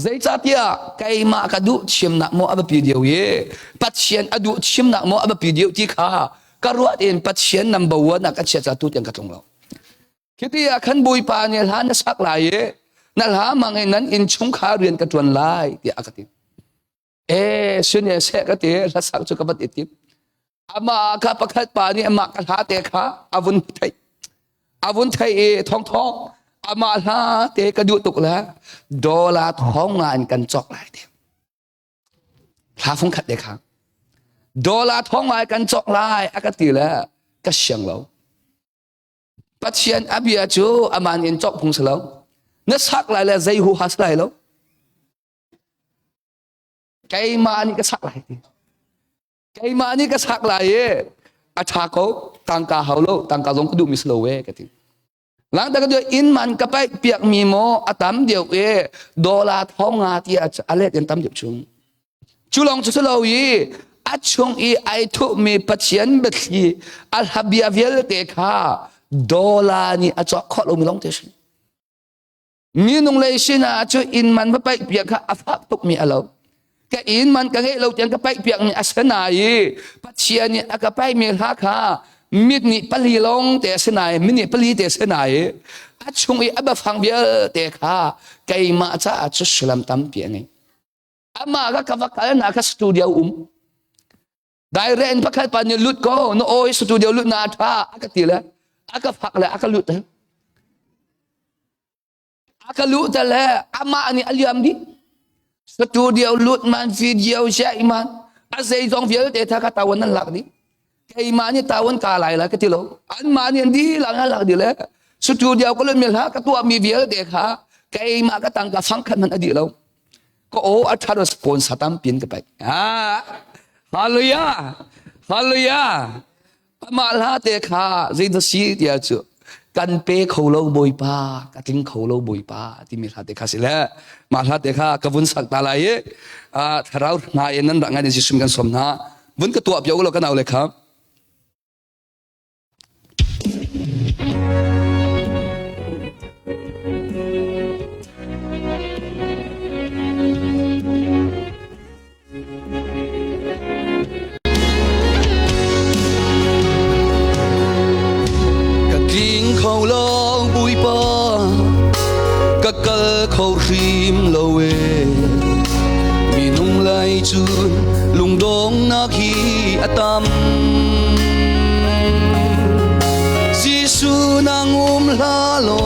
ใจจัดยาไกมากระดูชิมนักโมอับปีเดียวปัจเจียนอดูชิมนักโมอับปีเดียวที่ข้ากระวดเองปัจเจียนนัมเบอร์วันนักเชียร์จัตุยังกระทงเราคิดที่ขันบุยปาเนี่ยหานักสักหลายนั่นหามังเองนั้นอินชุงขาเรียนกระทวนลายที่อากาศส่วนใหญ่เสกติรักษาสุขภาพติดอามาข้าประคัดปานี่อามากระหาเตะขาอาวุธไทยทองอามาหาเตะกระดูตุกแล้วดอลลาร์ทองงานกันจอกหลายเดียวหาฟงขัดเด็กขาดอลลาร์ท้องลายกันจอกลายอากาศแล้วก็เสียงเราปัจเจียนอเบียจูอามันอินจอกพงศเราเนื้อสักลายแล้วใจหูฮัสลายแล้วไก่มานี่ก็สักลายไก่มานี่ก็สักลายอาชาเขาตังกาเขาโลตังกาลงก็ดูมิสโลเวกันทีหลังจากนั้นอินมันก็ไปเปียกมีโมอาตามเดียวดอลลาร์ท้องงาที่อะไรกันตามเดียวชุงจุลองจุสโลวีอัจฉริไอทุมีปัจเจียนแบบที่อัลฮับยาเวลเตค่าดอลลาร์นี่อาจจะข้อลงมีลงเทชมีนุ่งเลยสินะอาจจะอินมันไปเปียกข้าอัฟฮับตุกมีอะไรแกอินมันก็เงี้ยเราจะไปเปียกมีอัศนัยปัจเจียนนี่ก็ไปมีราคามิดนี่ปลีลงเตสนัยมิดนี่ปลีเตสนัยอัจฉริอับฟังเวลเตค่าแกมาจะอาจจะสลัมตั้มเปียงอามาก็กวักกันนักสตูดิโอ đại ren bắt khai pan như lút có nó ôi studio lút na tha aka tila aka phak le aka lút aka lút le ama ani aliam di studio lút man video chạy man azay dòng video để tha katawan nan lak di kay mani tawan kalay la katilo an mani di lang lak di le studio ko le mil ha katua mi video để ha kay ma ka tang ka phang khan man adi lo ko o atharo sponsor tam pin ka pai hallelujah hallelujah mà la te kha zai da si dia chu kan pe khâu lâu bồi pa ka ting khâu lâu bồi pa ti mi la te kha sila ma la te kha ka vun sak ta lai tharau na en nan ranga ni sum kan som na vun ka tua pyo lo ka naw le kha khâu lâu bụi ba các cơ khâu rim lâu vì nung lại chun lung đông na khi atam Giêsu nang la lo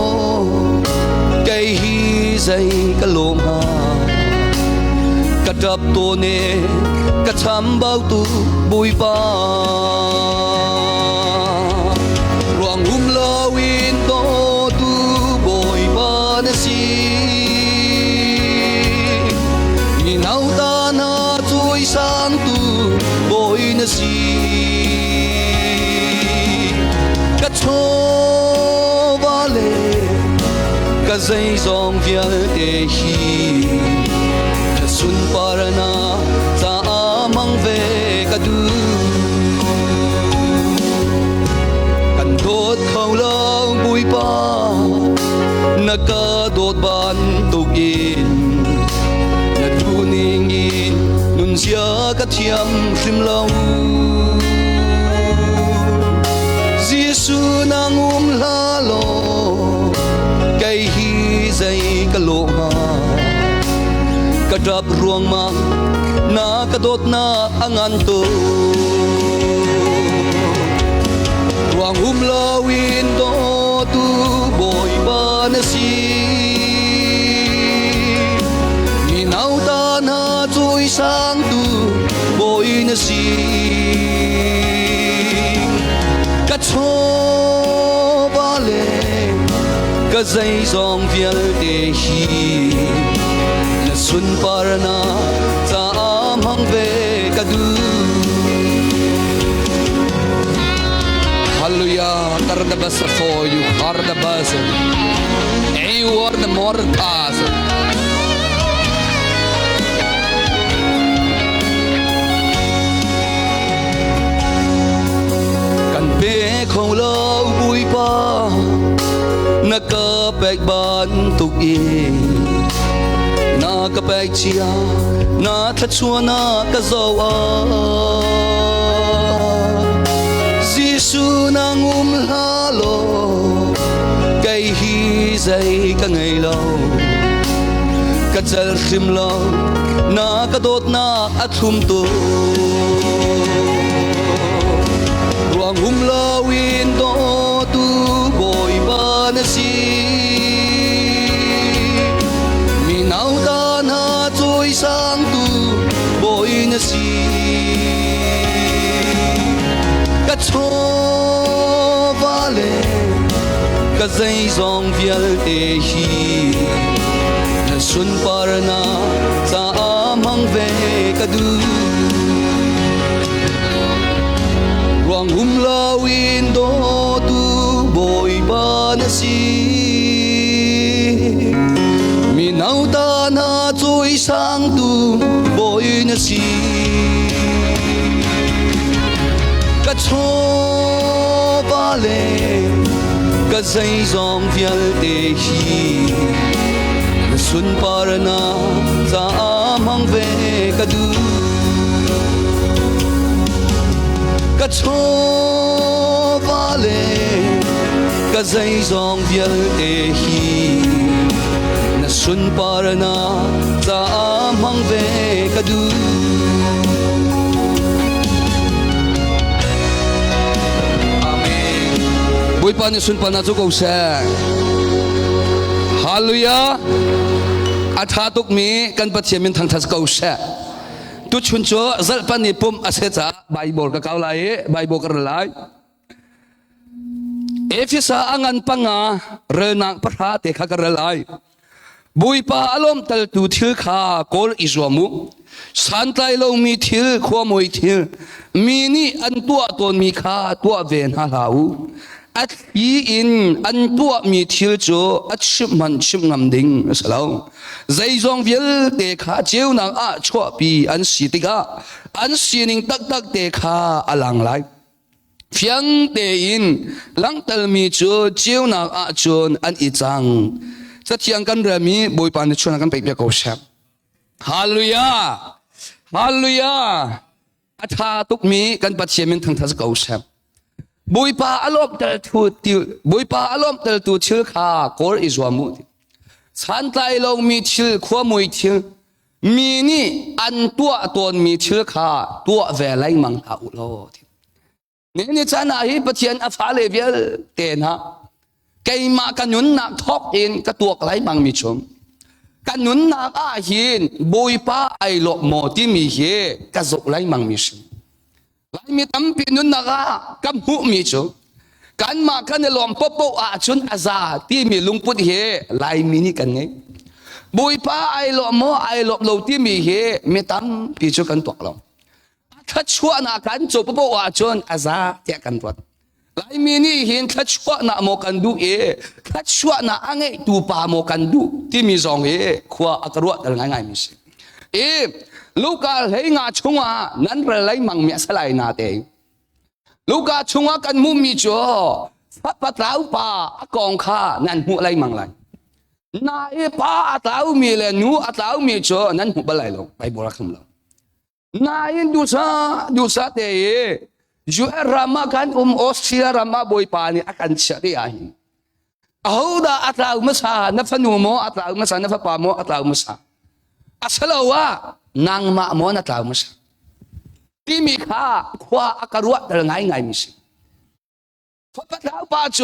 cây hi dây cả lom ha cả đập tô nè cả chăm bao tu bụi ba ruang lo in to tu boy ba na si mi nau ta na chui sang tu boy na si ka cho ba le ka zai zong via te hi ka sun parana ta amang ve ka du đốt khâu lâu bụi ba na ca đốt ban tục in na thu ninh in nun xia ca thiam phim lâu Giêsu nang la lo cây hi dây ca lộ ha ca đập ruộng mang na ca đốt na angan to ruang lo in do tu boy ba na si ni nau ta na chui sang tu boy na si ka cho ba le ka zai zong vial de hi na sun parana ta amang ve ka du Hallelujah, Tardabas for you, Tardabas. And you are the mortas. Kan pe khâu lâu bụi pa, na ka pek ban tuk i, na ka pek chia, na thắt chua na ka zau a. Giêsu nang la lo cây hi dây cả ngày lâu cả chân khim lâu na cả đốt na at hum tu ruang lo in do tu boy ba na si mi nau ta na trôi sang tu boy na si ka cho ba le ka zai zong vial te hi na sun parana sa amang ve ka du ruang lo in do tu boy ba na si mi nau ta na chui sang tu boy na si ka cho ba le ka zai zong vial te hi na sun parana sa amang ve ka du ka cho ba le ka zai zong vial te hi na sun parana sa amang ve ka du บุยปานี่สุนปานาจุกเอาเสฮาลูยาอาทาตุกมีกันปัจเจมินทางทัศกเอาเสตุชุนโจจัลปานิปุ่มอาเซจ่าไบเบิลกับเขาไล่ไบเบิลกันไล่เอฟิสาอังันปังอาเรนักพระเตขกันไล่บุยปาอารมณ์ตัลตุทิลข้ากอลอิจวามุสันไตโลมีทิลขวามวยทิลมีนี่อันตัวตนมีข้าตัวเวนฮาลาอูอัดยีอินอันตัวมีทิลโจอัดชิมมันชิมงำดิ่งสลาวใจจงเวลเตข้าเจ้านางอาชัวปีอันสีติกาอันสีนิงตักตักเตข้าอลังไลเฟียงเตอินหลังตัลมีโจเจ้านางอาจนอันอิจังจะเที่ยงกันเรื่องมีบุยปานิชวนกันไปเบียกเอาเชฟฮาลูยาฮาลูยาอาทาตุกมีกันปัจเจมินทางทัศกเอาเชฟบุยปาอารมณ์เตลตูติบุยปาอารมณ์เตลตูชิลข้ากอลอิจวามุสันไตโลมีชิลขวามวยชิลมีนี่อันตัวตนมีชิลข้าตัวเวลัยมังอาอุโลนี่จะน่าฮิปัจเจนอาฟาเลเวลเตนะไก่มากันยุนนักทอกอินกระตัวไหลมังมิชมกันยุนนักอาหินบุยป้าไอโลโมที่มีเฮกระจกไหลมังมิชมไหลมีตั้มปีนุนนักกำหุมิชมกันมากันลมปปอาชุนอาซาที่มีลุงพุทธเฮไหลมินี่กันไงบุยป้าไอโลโมไอโลโลที่มีเฮมีตั้มปีชุกันตัวลงถ้าชัวนักกันจบปปอาชุนอาซาเจกันตัวไลมินี่เห็นทัชวะนะโมกันดูทัชวะนะอังเอตูปาโมกันดูที่มีสองขวาอักรวดอะไรง่ายมิสิลูกาเฮงาชงวานั้นเรื่องไรมังเมียสลายนาเตลูกาชงวากันมุมมีจ่อพัดปัตลาวปาอักองข้านั้นหัวไรมังไรนาปาอัตลาวมีเลนูอัตลาวมีจ่อนั้นหัวบลายลงไปบรักคำลงนาดูซาเตยูรามากันออสเตรเลียรามาบอยปานี่อาการเสียดีอาหินเอาด่าอัตลาวมัสานับนูโมอัตลาวมัสานับปาโมอัตลาวมัสาอัสลาวะนางมาโมอัตลาวมัสาที่มีข้าขวาอักรวะแต่ง่ายง่ายมิสิฟัดลาวปาโจ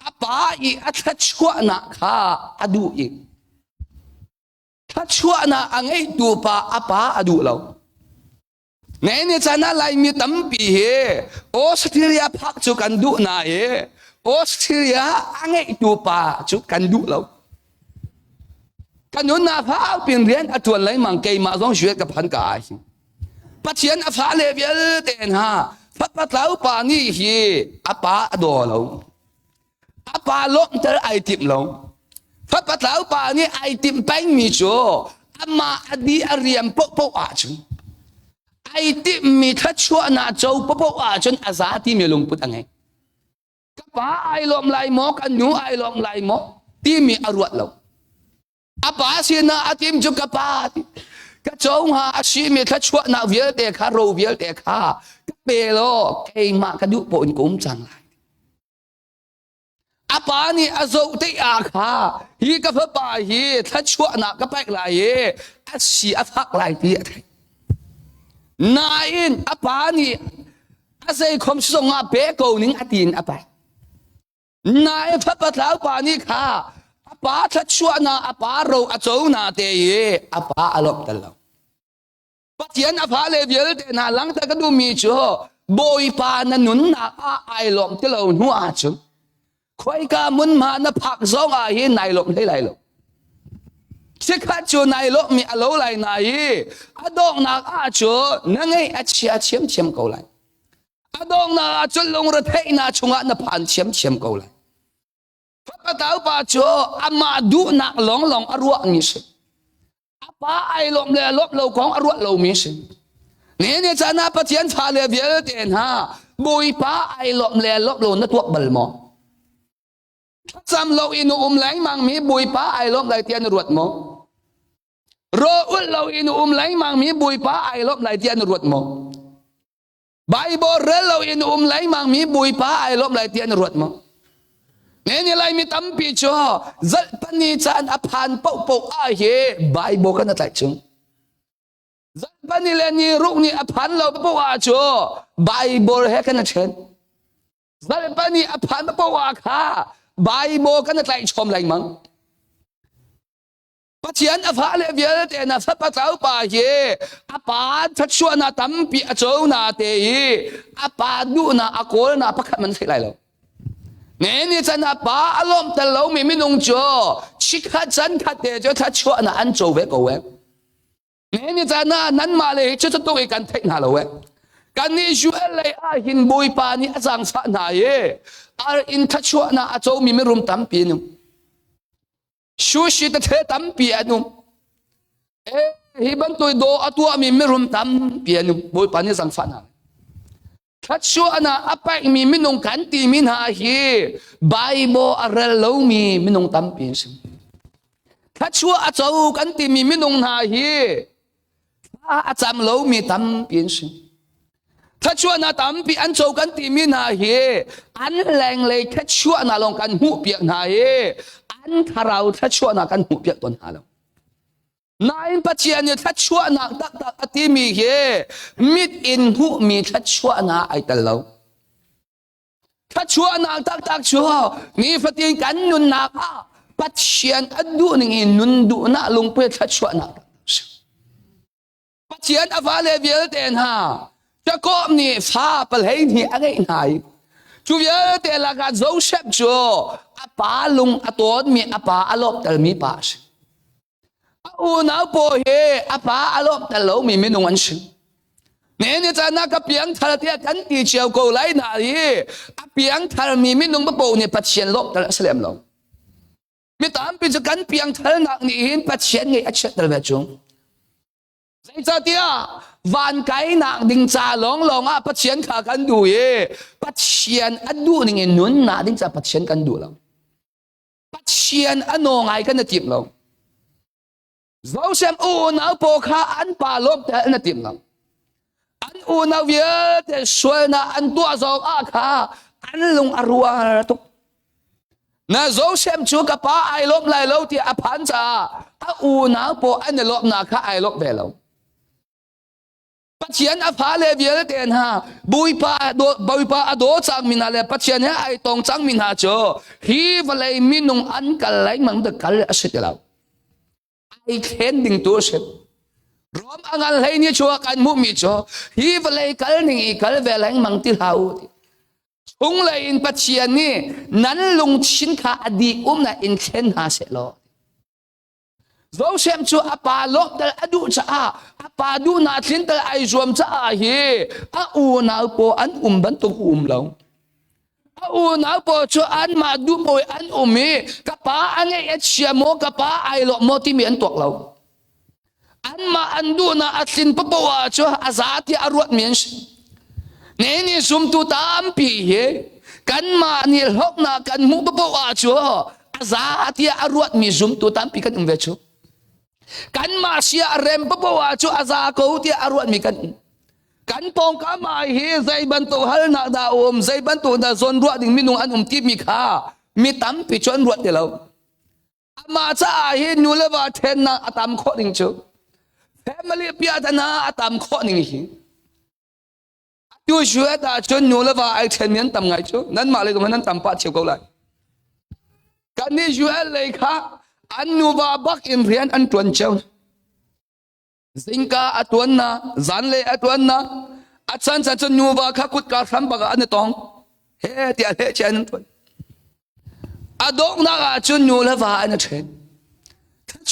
อาปาอีอัตชัวนักข้าอดูอีทัชชัวนักอังไอดูปาอาปาอดูเราเนี่ยจะน่าไล่มีตั้มปีเฮออสเตรเลียพักจุกันดูนาเฮออสเตรเลียอังเอตูปาจุกันดูเรากันยุนนาพาเอาเป็นเรียนอัตวันไรมังเกยมาต้องช่วยกับพันกายปัจเจียนอาฟาเลเวลเตนฮะพัดปัดเล้าปานี่เฮอาปาดอเราอาปาล้มเจอไอติมเราพัดปัดเล้าปานี่ไอติมแป้งมีโจอามาอดีอาเรียมปกอาจุไอติมีทัชชัวนาโจปปอาจนอาซาที่มีลงพุทธังไงกป้าไอลมไหลหมอกันหนูไอลมไหลหมอที่มีอรวดเราอาป้าเสียนาอาติมจุกป้าที่กระจงหาอาชีมีทัชชัวนาเวียเตคาโรเวียเตคากเปโลเกมากระดุปนกุมจังไรอาป้านี่อาโจติอาคาฮีกับพระป่าฮีทัชชัวนากระแปกไหลอาชีอาพักไหลที่อะไรนายอินอาปานี่อาศัยคมสงอาเบโกนิงอดีนอาปานายพระปัตลาวปานี่ค่ะอาปาทัชวนาอาปาโรอาโจนาเตยอาปาอารมณ์ตลอดปัจเจียนอาปาเลเวลเตนาหลังแต่ก็ดูมีจ่อโบยปานันุนนาไอลมตลอดหัวอาจุคอยกามุนมานะผักซองอาเฮนายลมได้ไรลมเช็คขัดจูนายโลมีอโลไลนายอดองนักอาจูนั่งไงอาเชียเชียมเกาไลอดองนักอาจูลงรถเฮนาชงอันผ่านเชียมเกาไลพระปตาวปาจูอามาดูนักลองอรวมิสอาป้าไอลมเลลบเราของอรวเรามิสเนี่ยจะน่าปะเทียนฟาเลเวียเตนฮะบุยป้าไอลมเลลบเรานัตัวบัลมอจำเราอินุแหลงมังมีบุยป้าไอลมไหลเทียนรวดมอรออุลเราอินุไหลมังมีบุยป้าไอลมไหลเทียนรวดมอไบเบิลเราอินุไหลมังมีบุยป้าไอลมไหลเทียนรวดมอเนี่ยไรมีตั้มปีจ่อจัลปนีจานอภันปกอาเฮไบเบิลกันนั่นแหละจึงจัลปนีเลนีรุกนี่อภันเราปกอาจ่อไบเบิลเฮกันนั่นเช่น Zalem pani apan pa wa kha bai mo kan tlai chom lai mang Pathian afa le vial te na fa patau pa ye apa that chua na tampi a chou na te hi apa du na akol na pakhat man lai lo ne ni chan apa alom tel lo mi minung cho chikha chan khat te cho that chua na an chou ve ko we ne ni chan na nan ma le cho cho to kan thek na lo we kan ni ju le a hin bui pa ni a jang sa na ye ar in that chua na a chou mi mi rum tampi nu Shu shi ta the tam pianu. Hi ban tôi do atua mi mirum tam pianu boy pani sang fana. Khat shu ana apa mi minung kan ti min ha hi Bible arel lo mi minung tam pian sim. Khat shu a chau kan ti mi minung ha hi a cham lo mi tam pian sim. Khat shu ana tam pi an chau kan ti min ha hi an leng le khat shu ana long kan hu piak na hi an tharau thắt chua na kan hu piak ton halo nain pachian ni thắt chua na tak tak ati mi he mit in hu mi thắt chua na ai tal lo thắt chua na tak tak chua ni fatin kan nun na ka pachian adu ning in nun du na lung pe thắt chua na pachian avale vial ten ha ta ko ni fa pal hei ni angai nai chu vial te la ga Joseph cho apa lung aton mi apa alop tal mi pa u na po he apa alop tal lo mi minung an shin ne ni cha na ka piang thal te kan ti chiao ko lai na hi a piang thal mi minung ba po ni pathian lop tal aslem lo mi tam pi cha kan piang thal na ni hin pathian ngai a chet tal ve chung zai cha tia van kai na ding cha long long a pathian kha kan du ye pathian adu ning in nun na ding cha pathian kan du lo Pathian ano ngai kan natip lo Joseph u na po kha an pa lop te natip lo an u na via te sual na an tua zo a kha an lung arua tu na Joseph chu ka pa ai lop lai lo ti a phan cha a u na po an lop na kha ai lop ve lo Pathian a pha le vial ten ha bui pa ado chang min le pathian he ai tong chang min ha cho hi valai minung an kal lai mang de kal asit lao ai khen ding tu set rom angal lai ni cho kan mu mi cho hi valai kal ning I kal ve lai mang ti hau chung lai in pathian ni nan lung chin kha adi na in khen ha se lo Joseph chu apa lop dal adu cha apa du na thin dal ai zuam cha hi a u na po an ban tu lo a u na po chu an ma du boy an mi ka pa an e chia mo ka pa ai lo mo ti mi an tok lo an ma an du na athin pa po wa chu azati arwat mien ne ni sum tu tam pi he kan ma ni hok na kan mu pa po wa chu azati arwat mi zum tu tam pi kan ve chu kan ma sia rem pa po wa chu aza ko ti arwat mi kan pong ka ma hi zai ban to hal na da zai ban to da zon ruat ding minung an ti mi kha mi tam pi chon ruat de lo ama cha hi nu le wa then na atam kho ding chu family pia da na atam kho ning hi tu shue da chon nu le wa ai then mian tam ngai chu nan ma le ko nan tam pa chiu ko lai kan ni shue le kha an nu ba bak in rian an tuan cheu Zinka atuan na zanle atuan na atsan san nu ba kha kut ka tham ba an tong he ti a le chen tuan adok na ga chun nu la va an chen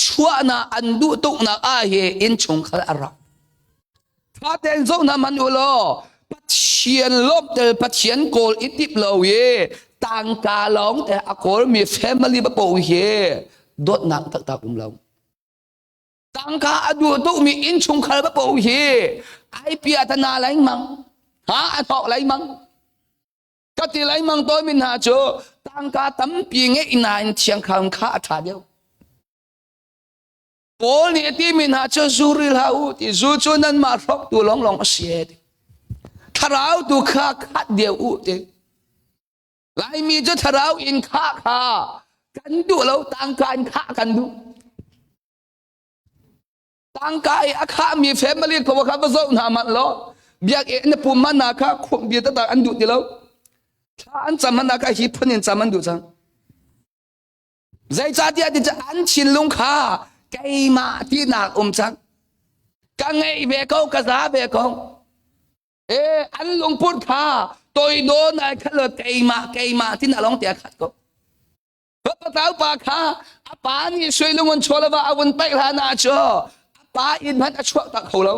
chua na an du tu na a he in chung khal ara tha ten zo na man ulo pathian lop tel pathian kol itip lo ye tang ka long te akol mi family ba po he dot nak tak tak lo tangka adu tu mi in chung khal ba po hi ai pia ta na lai mang ha a thok lai mang ka ti lai mang toi min ha cho tangka tam pi nge ina in thiang kham kha tha deu pol ni ti min ha cho zuril ha u ti zu chu nan ma thok tu long long sie tharau tu kha khat deu u te lai mi cho tharau in kha kha kan du lo tangka in kha kan du tangkai akha mi family ko ka ba zo na man lo biak e na pu man na kha khum bi ta andu ti lo อันจำมันนักฮิพุนินจำมันดูจังใจจ่าเดียดิจะอันชินลุงข้าไก่มาที่นักจังกังไงเบกเอากระซาเบกเอาอันลุงพูดข้าตัวโดนไอ้ขัดเลยไก่มาที่นักลงเตียขัดก็เพราะเท้าปากข้าอาปานี่ช่วยลุงมันชัวร์แล้วว่าอาวันไปหาหน้าจออาปาอินพัดช่วยตักเขาแล้ว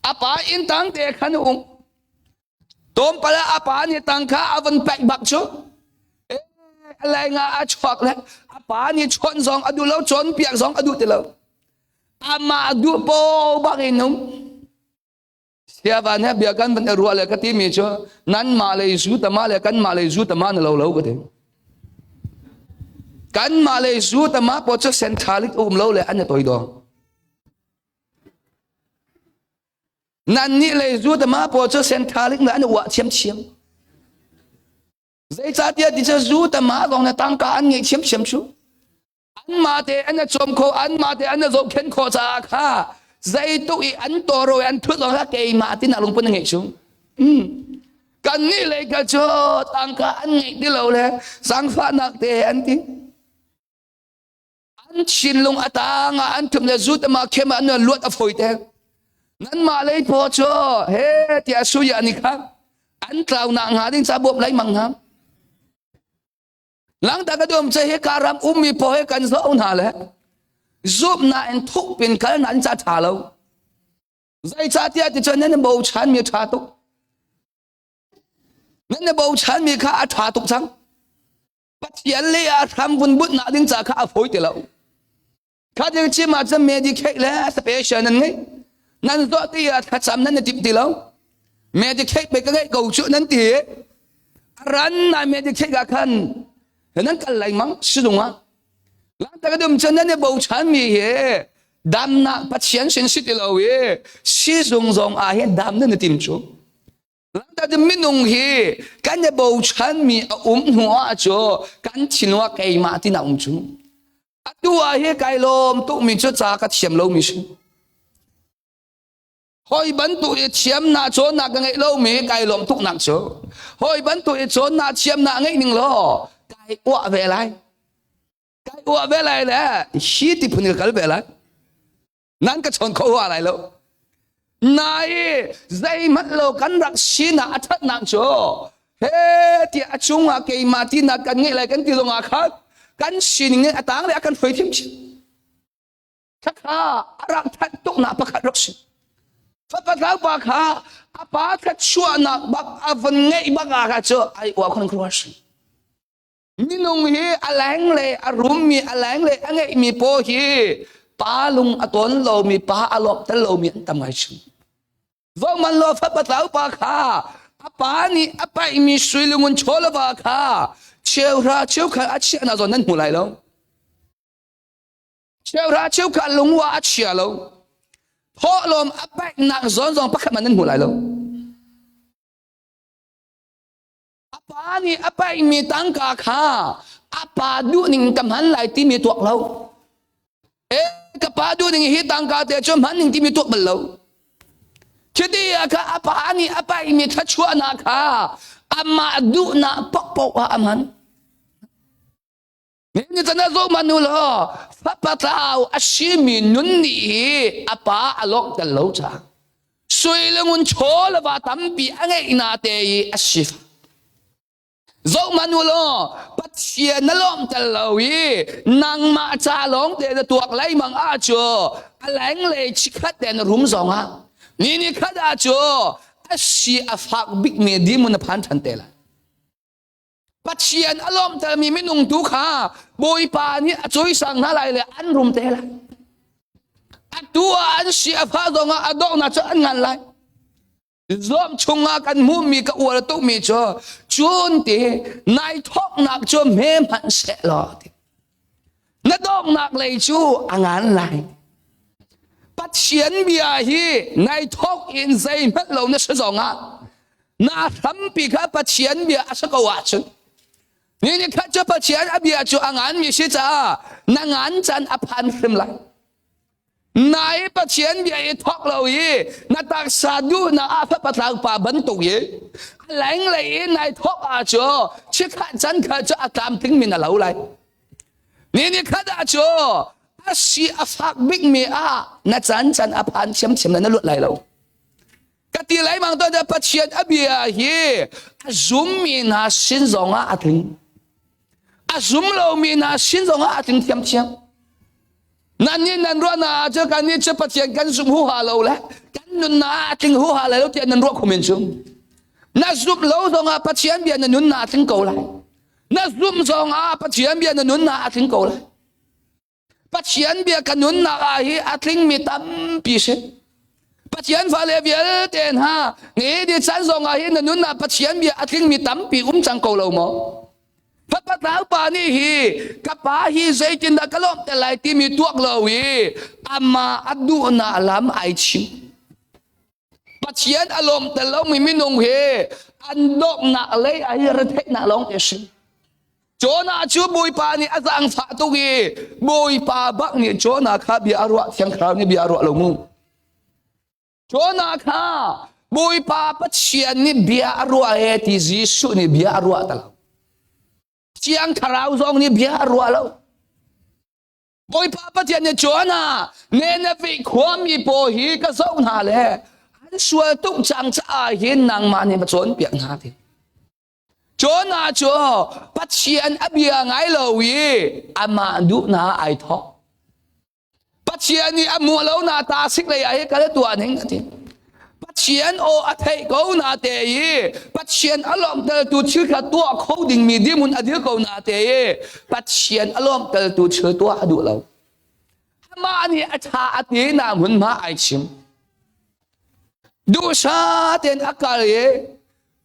อาปาอินตั้งเตะขันองตัวปลาอาปานี่ตั้งข้าอาวันไปบักชัวอะไรงาชวกแล้วอาปานี่ชนสองอดูแล้วชนเปียกสองอดูเตแล้วอามาดูโปบักอินุ่มเสียวันนี้เบียกันเป็นรัวเลยก็ที่มีชัวนั้นมาเลยสู้แต่มาเลยกันมาเลยสู้แต่มาเนี่ยเราก็เถอะกันมาเลยสู้แต่มาพอจะเส้นทางลิกเราเลยอันนี้ตัวอีดองนั่นนี่เลยสู้แต่มาพอจะเส้นทางลิกเนี่ยอันนี้ว่าเฉียมใจจ่าเดียดิจะรู้แต่มาตรงนั้นตั้งการเงี้ยเฉียมชูอันมาเตอันนั้นจมโคอันมาเตอันนั้นจมเข็นโคจากข้าใจตุยอันโตโรอันทุกตรงนั้นเกยมาที่น่าลงปุ่นเงี้ยชูกันนี่เลยก็จะตั้งการเงี้ยที่เราเลยสังฟ้านักเตอันที่อันชินลงอัตางอันทุ่มเลยรู้แต่มาเข้มอันนั้นลวดอภัยเตนั้นมาเลยพอจ้าเฮ้ที่อาสุยานี่ครับอันกล่าวนางหาดิ้งซาบบไรมังครับหลังจากกระดมใจให้การรำมีพอให้กันสอนหาเลยรูปน่าอันทุกเป็นกันนั้นจะถ่าเราใจชาติที่จะนั้นบูชามีถ่าตุกนั้นบูชามีข้าถ่าตุกจังปัจจัยเลยทำบุญบุญน่าดิ้งจากข้าฝอยเตเราข้าจึงชิมาจะเมดิเคทแล้วสเปเชียลนั่นไงนั่นตัวที่ถ้าจำนั้นติดตีเราเมดิเคทไปก็ไงกูชุนั้นตีรันน่ะเมดิเคทกันนั้นกันไรมั้งสิตรงอ่ะหลังจากนั้นฉันนั้นบูชามีเหดำนะปัจจัยฉันสิที่เราสิตรงเหดำนั้นติมจูหลังจากนั้นไม่นุ่งเหกันบูชามีหัวจูกันชินว่าไก่มาที่น่าจูตัวไก่ลมตุมีจุดจากเทียมเรามีสิหอยบรรทุกเทียมน่าโจนักไงเรามีไก่ลมทุกนักจูหอยบรรทุกโจน่าเทียมน่าไงหนึ่งล้อไก่อ้วเวลัยไก่อ้วเวลัยแหละชีติพุนิกลเวลัยนั่นก็ชนเขาอะไรแล้วนายใจมันโลกันรักชีน่าอัฐนักโจเฮ้ที่อาจุงอาเกยมาที่นักกันไงอะไรกันที่ลงอาคัดกันชีนี่อัตังเลยอากันไฟทิมชิถ้าข้ารักทัดตุกนับประคัดรักชีฟัดปัดแล้วปากข้าอาปาคัดชัวนักบักอาฟันไงบักอาคัดโจไอ้อ้วคนครัวชีมีนุ่งฮีอะไรเลยอารมณ์มีอะไรเลยอะไรมีโพฮีป้าลุงอตนเรามีป้าอารมณ์แต่เรามีอันตรายชิว่ามันเราฟัดปัดแล้วปากข้าอาป้านี่อาป้ามีสุยลุงชโลปากข้าเชี่ยวราเชี่ยวข้าอาเชียน่าจะนั่นหัวไหลแล้วเชี่ยวราเชี่ยวข้าลุงว่าอาเชียแล้วพอลมอาป้าหนักซอนปักมันนั่นหัวไหลแล้วอาป้านี่อาป้ามีตังกาข้าอาป้าดูนิ่งกำหันไหลที่มีตัวเรากับป้าดูนิ่งฮิตังกาแต่จมหันนิ่งที่มีตัวมันเราคิดดีอะค่ะอาป้านี่อาป้ามีทัชชัวนาข้าอามาดูน่ะปกป้องอามันนี่จะน่ารู้มันนู่นเหรอฟ้าปะตาวอาชีมีนุนนี่อาป้าอลอกกันแล้วจ้าสวยเลยมุนโชลว่าตั้มปีอะไรน่าเตยอาชีฟรู้มันนู่นเหรอปัจเจียนล้อมกันเลยนางมาจ้าลงเตยตัวอะไรมังอาจูอะไรเลยชิคัดเดนรุมสองอ่ะนี่ขัดอาจูอาชีอาฟักบิ๊กเมดีมุนพันทันเตละปัจเจียนอารมณ์แต่มีไม่นุ่งตุขาบอยปานี่ช่วยสั่งอะไรเลยอันรุมเตละตัวอันชีอาฟักตรงอ่ะดอกน่าจะอันงานไรรวมชงอากันมุมีกับอวดตุมีจ้าจุนเตนายทอกนักจ้าเมมันเสลอดนัดดอกนักเลยจูอ่างงานไรปัจเจียนเบียฮีในทอกอินใจมันเราเนี่ยสองอ่ะน่าทำปีข้าปัจเจียนเบียอาศักว่าชนนี่ข้าจะปัจเจียนเบียจูอ่างานมีสิจ้านางานจันอภันฟิมไล นายปะเชียนเบียร์ทอกเราอีนาตักสาดูนาอาพระปะทางป่าบรรทุกยีแหลงเลยนายทอกอาโจชิขัดจันขัดจะอาตามถึงมินาเหลาไรนี่ขัดอาโจอาชีอาฟักบิ๊กมีอานาจันอาพันเฉียมนั่นลุดไรเรากติไหลบางตัวจะปะเชียนอเบียร์ฮีอาซุมมีนาสินสองอาถึงอาซุมเรามีนาสินสองอาถึงเฉียมนั่นนี่นั่นรัวนาเจอกันนี่จะปะเทียนกันสุมหัวเราแหละกันนุนนาถึงหัวเราเทียนนั่นรัวคอมเมนต์ซุมนั่นซุมเราตรงอาปะเทียนเบียนนุนนาถึงเก่าเลยนั่นซุมตรงอาปะเทียนเบียนนุนนาถึงเก่าเลยปะเทียนเบียกันนุนนาฮีอาถึงมีตั้มปีเสปะเทียนฟ้าเลเบียเต็นฮะนี่ดิฉันตรงอาฮีนุนนาปะเทียนเบียอาถึงมีตั้มปีจังเก่าเราหมอพระปฐานปานี่ฮีกับปาฮีใจจินดากลมแต่ไหลที่มีตัวเราอีอามาอัดดูนาลามไอชิมปัจเจียนอารมณ์แต่เราไม่นงเฮอันดอกนาเลยไอระเทนาลองเอชิโจนาชูบุยปานี่อาจารย์ฝาตุกีบุยปาบักนี่โจนาข้าเบียร์รัวเสียงคราวนี่เบียร์รัวเรามูโจนาข้าบุยปาปัจเจียนนี่เบียร์รัวเฮติจิสุนี่เบียร์รัวตลอดเชียงคราวซองนี่เบียร์รัวแล้วบอยป้าปะเจียนเนี่ยจวนอ่ะเนนวิความมีโปฮีก็ส่งหาเลยอันส่วนตุ้งจังจะอาเห็นนางมาเนี่ยมาจวนเปียกหาทีจวนอ่ะจวปะเจียนอเบียงไงเราวีอามาดูนาไอทอปะเจียนนี่อามัวเราหน้าตาสิกเลยไอ้กันตัวนึงทีปัจเจียนโออัฐิเขาหน้าเตยปัจเจียนอารมณ์เตลตัวชื่อตัวเขาดิ่งมีดิมุนอดีตเขาหน้าเตยปัจเจียนอารมณ์เตลตัวชื่อตัวดูเรามาเนี่ยอาชาอดีนามุนมาไอชิมดูชาเต็นอากาศ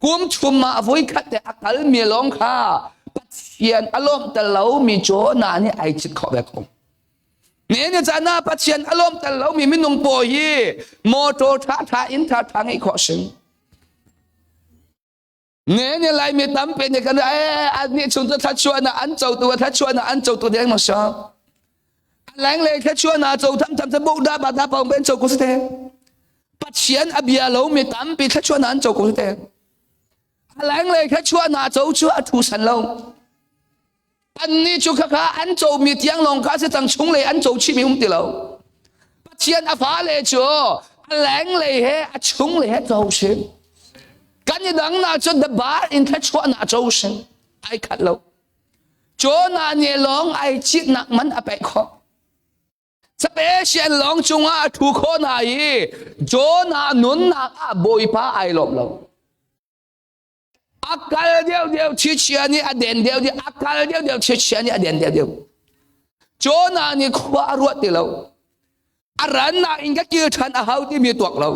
กุมชุมมาฟุยขัดแต่อากาศมีลงค่าปัจเจียนอารมณ์เตลเรามีโจนาเนี่ยไอจิตขอแบบของเนี่ยจะน่าปัจเจียนอารมณ์แต่เรามีมินงโปยีโมโตท่าอินท่าทางไอ้ข้อซึ่งเนี่ยไรมีตั้มเป็นอย่างกันอันนี้ชุนตัวทัดชวนอันเจ้าตัวทัดชวนอันเจ้าตัวเดียงมาชอบแรงเลยทัดชวนเจ้าทำจะบุกดาบาดาปองเป็นเจ้ากุศลปัจเจียนอเบียเรามีตั้มเป็นทัดชวนอันเจ้ากุศลแรงเลยทัดชวนเจ้าชัวทูสันเราอันนี้ชุกข้าอันโจมีเตียงลงข้าจะตั้งชงเลยอันโจชิมิอุมติเราปัจเจียนอาฟ้าเลยจ้ะแหลงเลยเฮอชงเลยเฮโจชิมกันยังดังน่าจะดับบาร์อินทัชวน่าโจชิมไอ้ขัดเราโจน่าเนี่ยลองไอ้จิตนักมันอภัยขอสเปเชียลลองจงอาถูกคนไหนโจน่านุนนักอาบอยป้าไอ้ลบเราอากาศเดียวชิเชียนี่อเด่นเดียวอากาศเดียวชิเชียนี่อเด่นเดียวโจนานี่ขวารวดเราอารันน่ะอิงก็เกี่ยวชันอาหาวที่มีตัวเรา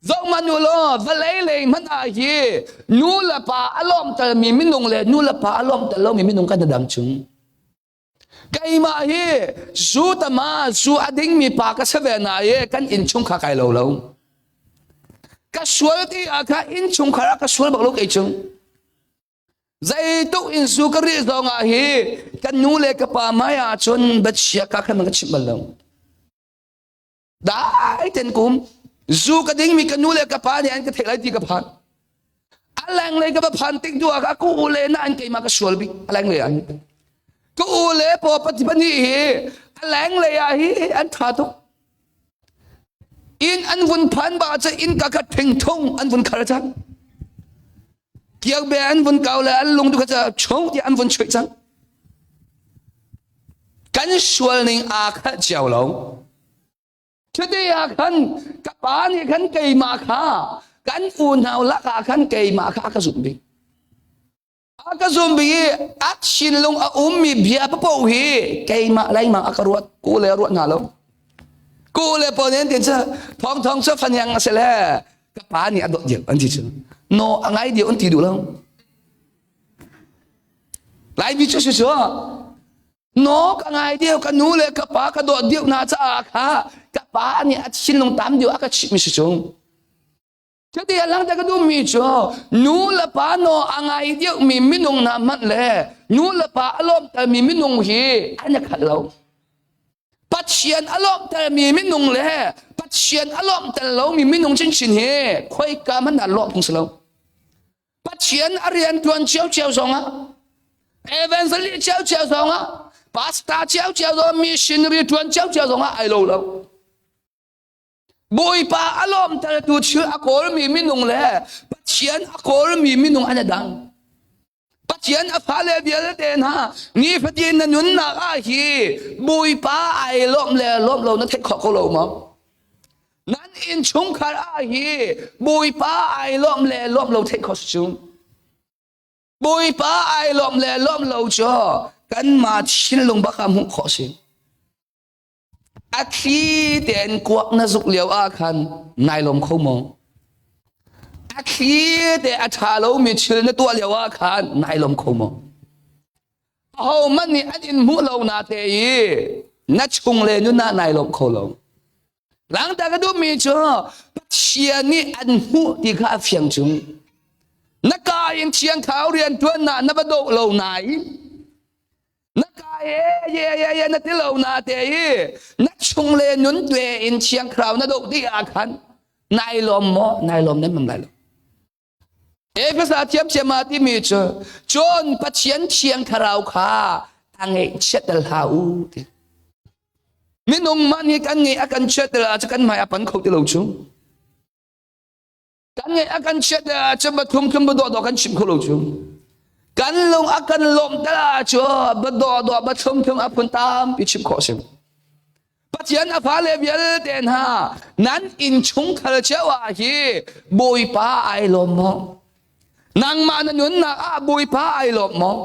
จงมันอยู่ล้อวเลยมันอาเยนูละป้าอารมณ์แต่มีมินงเลยนูละป้าอารมณ์แต่เรามีมินงกันดังจุงไกมาเฮจูตมาจูอดิ้งมีป้าก็เสวนาเยกันอินชุงข้าไกเราก็สวยที่อาคาอินชุงขรักก็สวยบักลูกไอชุงใจตุอินสุกรีดองอาเฮกันนูเลกับปามายาชนบัดเชียกักมันก็ชิบลงได้เต็นกุมจูกดิ้งมีกันนูเลกับปาเนี่ยอันก็เทไรตีกับพันอะไรเลยกับพันติ๊กดูอากูเลน่าอันเกี่ยมาก็สวยบิอะไรเลยอันกูเลพอปฏิบัติเฮอะไรเลยอาเฮอันท่าตุอินอันวุ่นพันบาจะอินกักถึงทงอันวุ่นขารจังเกี่ยวเบอันวุ่นเก่าเลยอันลงดูก็จะชงที่อันวุ่นช่วยจังกันชวนในอาคาเจ้าเราชุดที่อาคันกับปานี่ขันเกยมาค่ากันอุ่นเอาละอาคันเกยมาค่ากระสุนบีอากระสุนบีอักชินลงอุ้มมีเบียปะโป้เฮเกยมาอะไรมาอากรวดกูเลยรวดงาเรากูเลยพอเนี่ยเดี๋ยวจะทองเสื้อฟันยังเสร็จแล้วกับป้านี่อดเดียวอันที่สุดโนอะไรเดียวอันที่ดูแล้วหลายวิจุชัวโนอะไรเดียวกันนู้เลยกับป้ากระโดดเดียวน่าจะอาคากับป้านี่อัดชินลงตามเดียวอากาศมิชงจะเดี๋ยวหลังจากก็ดูมีชัวนู้ละป้าโนอะไรเดียวมีมินงนามันเลยนู้ละป้าอารมณ์แต่มีมินงเฮอันนี้ขัดเราป ปัจเจียนอารมณ์แต่มีมินุงเลยปัจเจียนอารมณ์แต่เรามีมินุงจริงๆเฮค่อยกามันอารมณ์พงศเราปัจเจียนอริยันตวนเจ้าเจ้าสองเอเวนซ์ลีเจ้าเจ้าสองพาสต้าเจ้าเจ้าสองมิชชันนารีตวนเจ้าเจ้าสองไอ้เราบุยป้าอารมณ์แต่ตัวชื่ออโกรมีมินุงเลยปัจเจียนอโกรมีมินุงอันดังปัจเจียนอภาเลเบียเลเดนฮะนี่พอดีนั่นนุนนักอาฮีบุยป้าไอ้ลมเลยลมเรานั่นเทคขอเขาเรามั้งนั่นอินชุงคาอาฮีบุยป้าไอ้ลมเลยลมเราเทคขอชุงบุยป้าไอ้ลมเลยลมเราจ่อกันมาชินลงบักคำหุขอสิอาคีเด่นกวกน่าสุกเหลียวอาคันนายลมเขามองอาคีเดอาชาโลมีชื่อในตัวเหลียวอาคันนายลมเขามองเอามันนี่อันอินมูเรานาเตยนัดชงเลยนู่นนายลมเขาลงหลังจากก็ดูมีจ่อเชียนี่อันหูที่ข้าเฟียงจุงนักกายเชียงขาวเรียนทวนน่ะนับดูเราไหนนักกายนักที่เราหน้าเตยนักชงเลนุนตัวอินเชียงคราวนักดูที่อาคันนายลมนายลมนั้นมันไรลมภาษาเทียมเชียมาที่มีเจอจนปัจเจียนเชียงคราวข้าอังเอเชตลาอูมินุงมันนี่กันไงอากันเชตลาจะกันไม่อปันเขาที่เราจุกันไงอากันเชตลาจะมาทุ่มขึ้นมาดอกันชิมเขาเราจุกันลงอากันลมตลาจ่อบดอบัดทุ่มอาปุนตามปิชิมขอสิปัจจัยอภาเลเบียลเดนฮานั้นอินชุงคาร์เชวาฮีบุยป้าไอลมมองนางมานุนนักอาบุยป้าไอลมมอง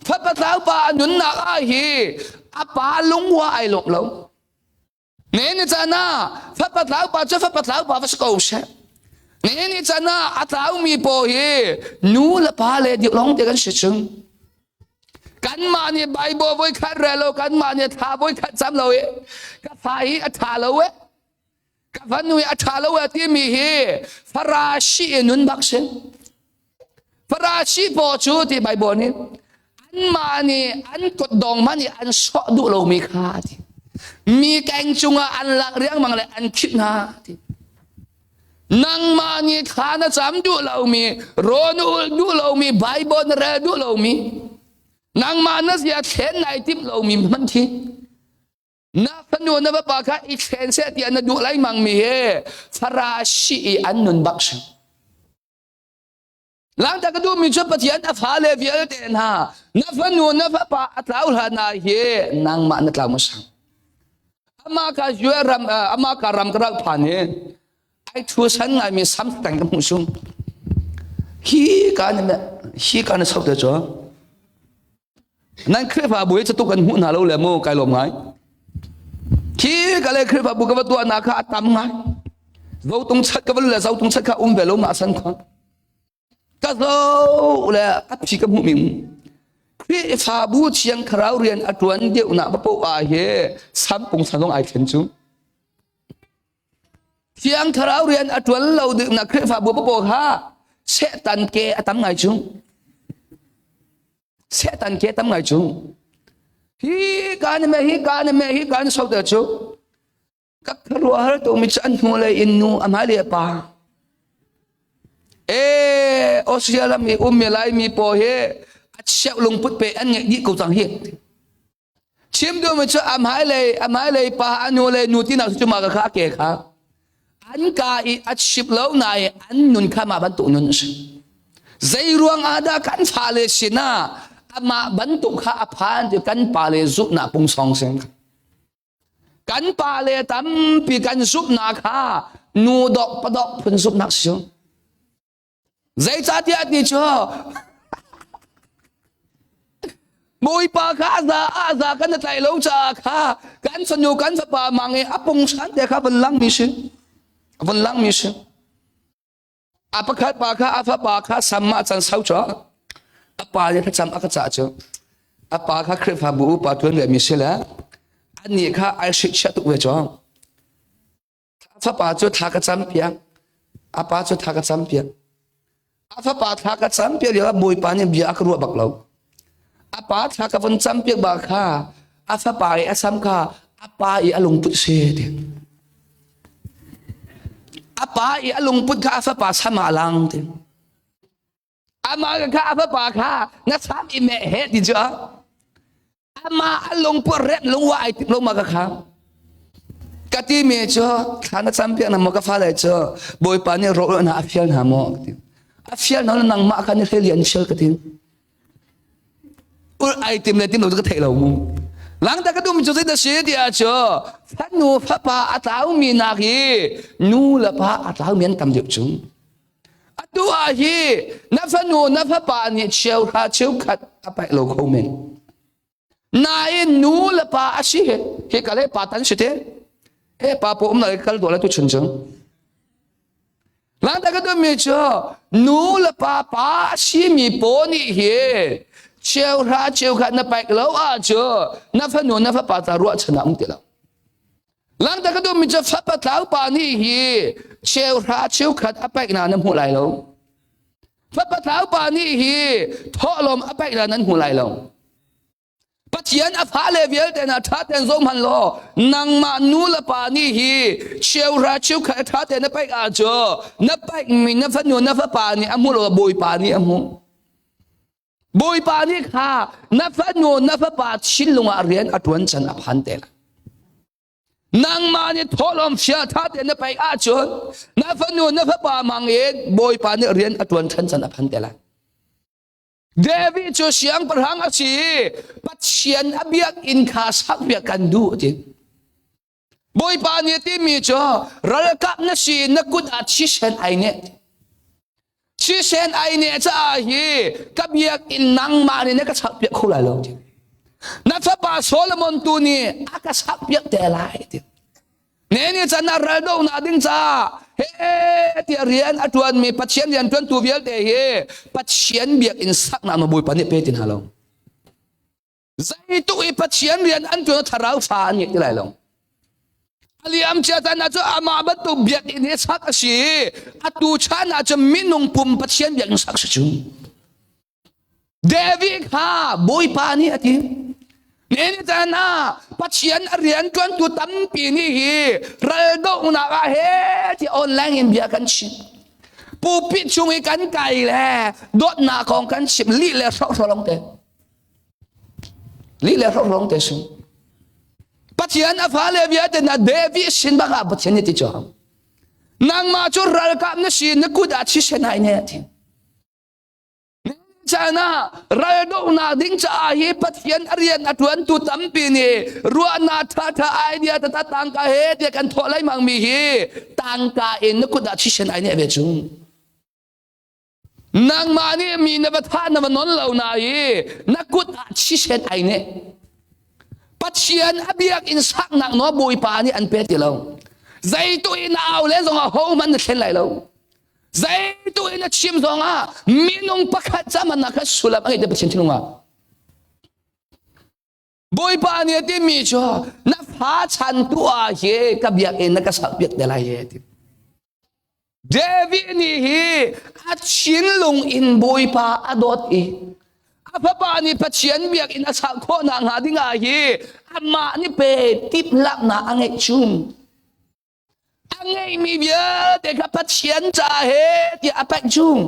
พระปะสาวป้านุนนักอาฮีอาป้าลุงว่าไอลมลงเนี่ยจ้านะพระปะสาวป้าจะพระปะสาวป้าวัสกุเชนี่จ้านะอาตาวมีโปเฮนูละพาเลดิลองเด็กันเฉยๆกันมาเนี่ยใบบัวไว้ขัดเรลกันมาเนี่ยทาไว้ขัดซ้ำเราเองก็ฟาฮีอัฐาเราเองก็ฟันนุยอัฐาเราเองที่มีเฮฟราชีนุนบักเชฟราชีโปจูที่ใบบัวนี่อันมาเนี่ยอันกดดองมันเนี่ยอันชอบดูเรามีค่าที่มีแกงจุงอันหลักเรียงมังเลยอันคิดนาที่นางมานี่ข้านะจำดูเรามีโรนูดูเรามีไบเบิลเรดูเรามีนางมานะเสียเข็นไหนทิมเรามีมันทีนับพนูนับปากอีเข็นเสียที่อันดูไรมังมีเฮฟราชีอันนุนบักชหลังจากก็ดูมีชุดปฏิญาณฟ้าเลวีเอเดนฮานับพนูนับปาอัตลาอุลานาเฮนางมานัตลามุสังอามาคาจวยรำอามาการำกระพันเฮไอ้ทัวฉันไงมีซ้ำแต่งกับมุสุงฮีการเนี่ยฮีการเนี่ยชอบเดือดจ้ะนั่นคือพระบุญจะตุกันหุ่นหาเราเลยโม่ไกลลมไงฮีกันเลยคือพระบุญกับตัวนาคาตั้มไงเราต้องชัดกับเราเราต้องชัดกับเบลมาสันขันก็เราเลยอัดชีกับมุมิงคือพระบุญเชียงคราวเรียนอัตวันเดียวน่ะพระปู่อาเฮซ้ำปงสันต้องไอเข็นจุเชียงคราวเรียนอัตวันเราดึกนักคือพระบุญพระปู่ฮะเสตันเกอตั้มไงจุเสตันเกตั้มไงจุฮีการเนี่ยชอบเดือดจุก็ครัวฮะตัวมิจันหัวเลยอินนูอามาเลียปาออสเตรเลียมีมีไลมีโปเฮอัดเชลลงพุทธเปอันเงี้ยยิ่งกูจังเฮชิมดูมิจันอามาเลยปาอันหัวเลยนูที่น่าสุดมากข้าเกะข้าอันกายอัดชิบเหล่าไหนอันนุนข้ามาบรรทุกนุนสิใจรวงอาดากันฟาเลสินะอามาบรรทุกข้าผ่านจะกันปาเลซุปนาปุงสองเซงกันปาเลตั้มปีกันซุปนาข้านูดอกปะดอกพุนซุปนักสิใจจัดยัดนี่จ้าบุยปาข้าอาซากันจะใจเหล่าจ้าข้ากันสนุกกันสปามังเออปุงสันเดข้าเป็นลังมิสิวันหลังมีสิ่งอาปะคัดปากข้าอาฟ้าปากข้าสัมมาจันเสาจ้าอาปาเลยถ้าจำอาก็จะจ้าอาปาข้าเครียดฟ้าบูปาตัวเนี่ยมีสิ่งละอันนี้ข้าไอชิดชัดตัวจ้าอาฟ้าปาจ้าทากจำเพียงอาปาจ้าทากจำเพียงอาฟ้าปาทากจำเพียงเดี๋ยวบุยปาเนี่ยเบียกรัวบักเราอาปาทากวันจำเพียงบักข้า afa pa e asam ka apa i alung put se te apa i alung put ka afa pa sama lang te ama ka afa pa ka nga sam i me he ti jo ama alung put ret lung wa ai lung ma ka kha kati me cho khana champion na mo ka fa lai cho boy pa ni ro na afial na mo afial na nang ma ka ni helian shel ka tin ur item na tin lo ka thai lo mu lang ta ka dum cho sai da she dia cho phan nu pha pa atau mi na ki nu la pa atau mian tam diu chung atu a hi na phan nu na pha pa ni cheu ha cheu khat apai lo kho men na e nu la pa a shi he ka le pa tan shi te e pa po na kal do la tu chen chang lang ta ka dum mi cho nu la pa pa shi mi po ni he chiều ra chiều khát na bạch lâu à chưa na phân nhuận na phát bà ta ruột chân nóng tiền lâu lăng ta cái đồ mình cho phát bà tao bà ni hi chiều ra chiều khát áp bạch na nằm hụt lại lâu phát bà tao bà ni hi thọ lom áp bạch na nằm hụt lại lâu bắt chiến áp phá lệ việt để na thắt tiền giống hắn lo năng mà nu là bà ni hi chiều ra chiều khát thắt tiền na bạch à chưa na bạch mình na phân nhuận na phát bà ni ám hụt là bồi bà ni ám hụt bồi bà ni kha na phát nhuận na phát bà xin lùng à riêng à tuấn chân áp hắn tiền nang ma ni tholom sia tha te na pai a chon na phanu na pha pa mang e boy pa ni rian atwan than chan aphan te la devi cho siang parhang a chi pat sian abiak in kha sak bia kan du ti boy pa ni ti mi cho ral kap na si na kut a chi sen ai ne chi sen ai ne cha hi kabiak in nang ma ni na ka sak bia khulai lo ti na pha pa Solomon tu ni aka sak biak te lai ti ne ni chana raldo na ding cha he ti rian atuan mi pathian rian tuan tu vial te he pathian biak in sak na no boi pa ni pe tin halong zai tu i pathian rian an tu tharau sa ni ti lai long aliam cha ta na cho ama ba tu biak in he sak asi atu cha na cho minung pum pathian biak in sak su David ha boi pa ni ati neni tana pathian arian tuan tu tampi ni hi raldo na ga he ti online in bia kan chi pu pi chung i kan kai le dot na kong kan chim li le so long te li le so long te su pathian a fa le bia te na David sin ba ga pathian ni ti cho nang ma chu ral kap na si na ku da chi se nai ne ti chana raldo na ding cha hi pathian arian atuan tu tampi ni ruwa na tha tha idea ta tangka he de kan tholai mang mi hi tangka in ku da chi sen ai ne be chung nang ma ni mi na ba tha na non lo na hi na ku da chi sen ai ne pathian abiak in sak nak no boi pa ni an pe ti lo zai tu in aw le zong a ho man sen lai lo zai tu ina chim zonga minung pakhat zaman na ka sulam ang ite pathin tinunga boy pa ni ti mi cho na pha chan tu a he ka bia en na ka sak biak de la he ti David ni hi a chin lung in boy pa adot e apa pa ni pathian biak in a sak kho na nga dinga hi ama ni pe tip lap na angai chum angai mi bia te ka pathian cha he ti apak chung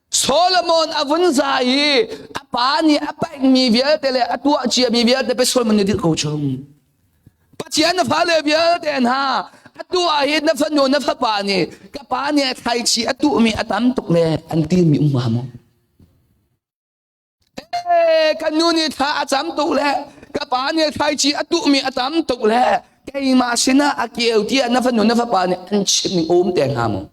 Solomon avun zai apa ni apak mi bia te le atua chia mi bia te pe Solomon ni dir ko chung pathian na fa le bia te na atua he na fa no na fa pa ni ka pa ni khai chi atu mi atam tuk le an ti mi umma mo kanu ni tha acham tuk le ka pa ni khai chi atu mi atam tuk le cái mà xin á kêu tia nó phân nó phát bà này anh chim mình ôm tiền hàm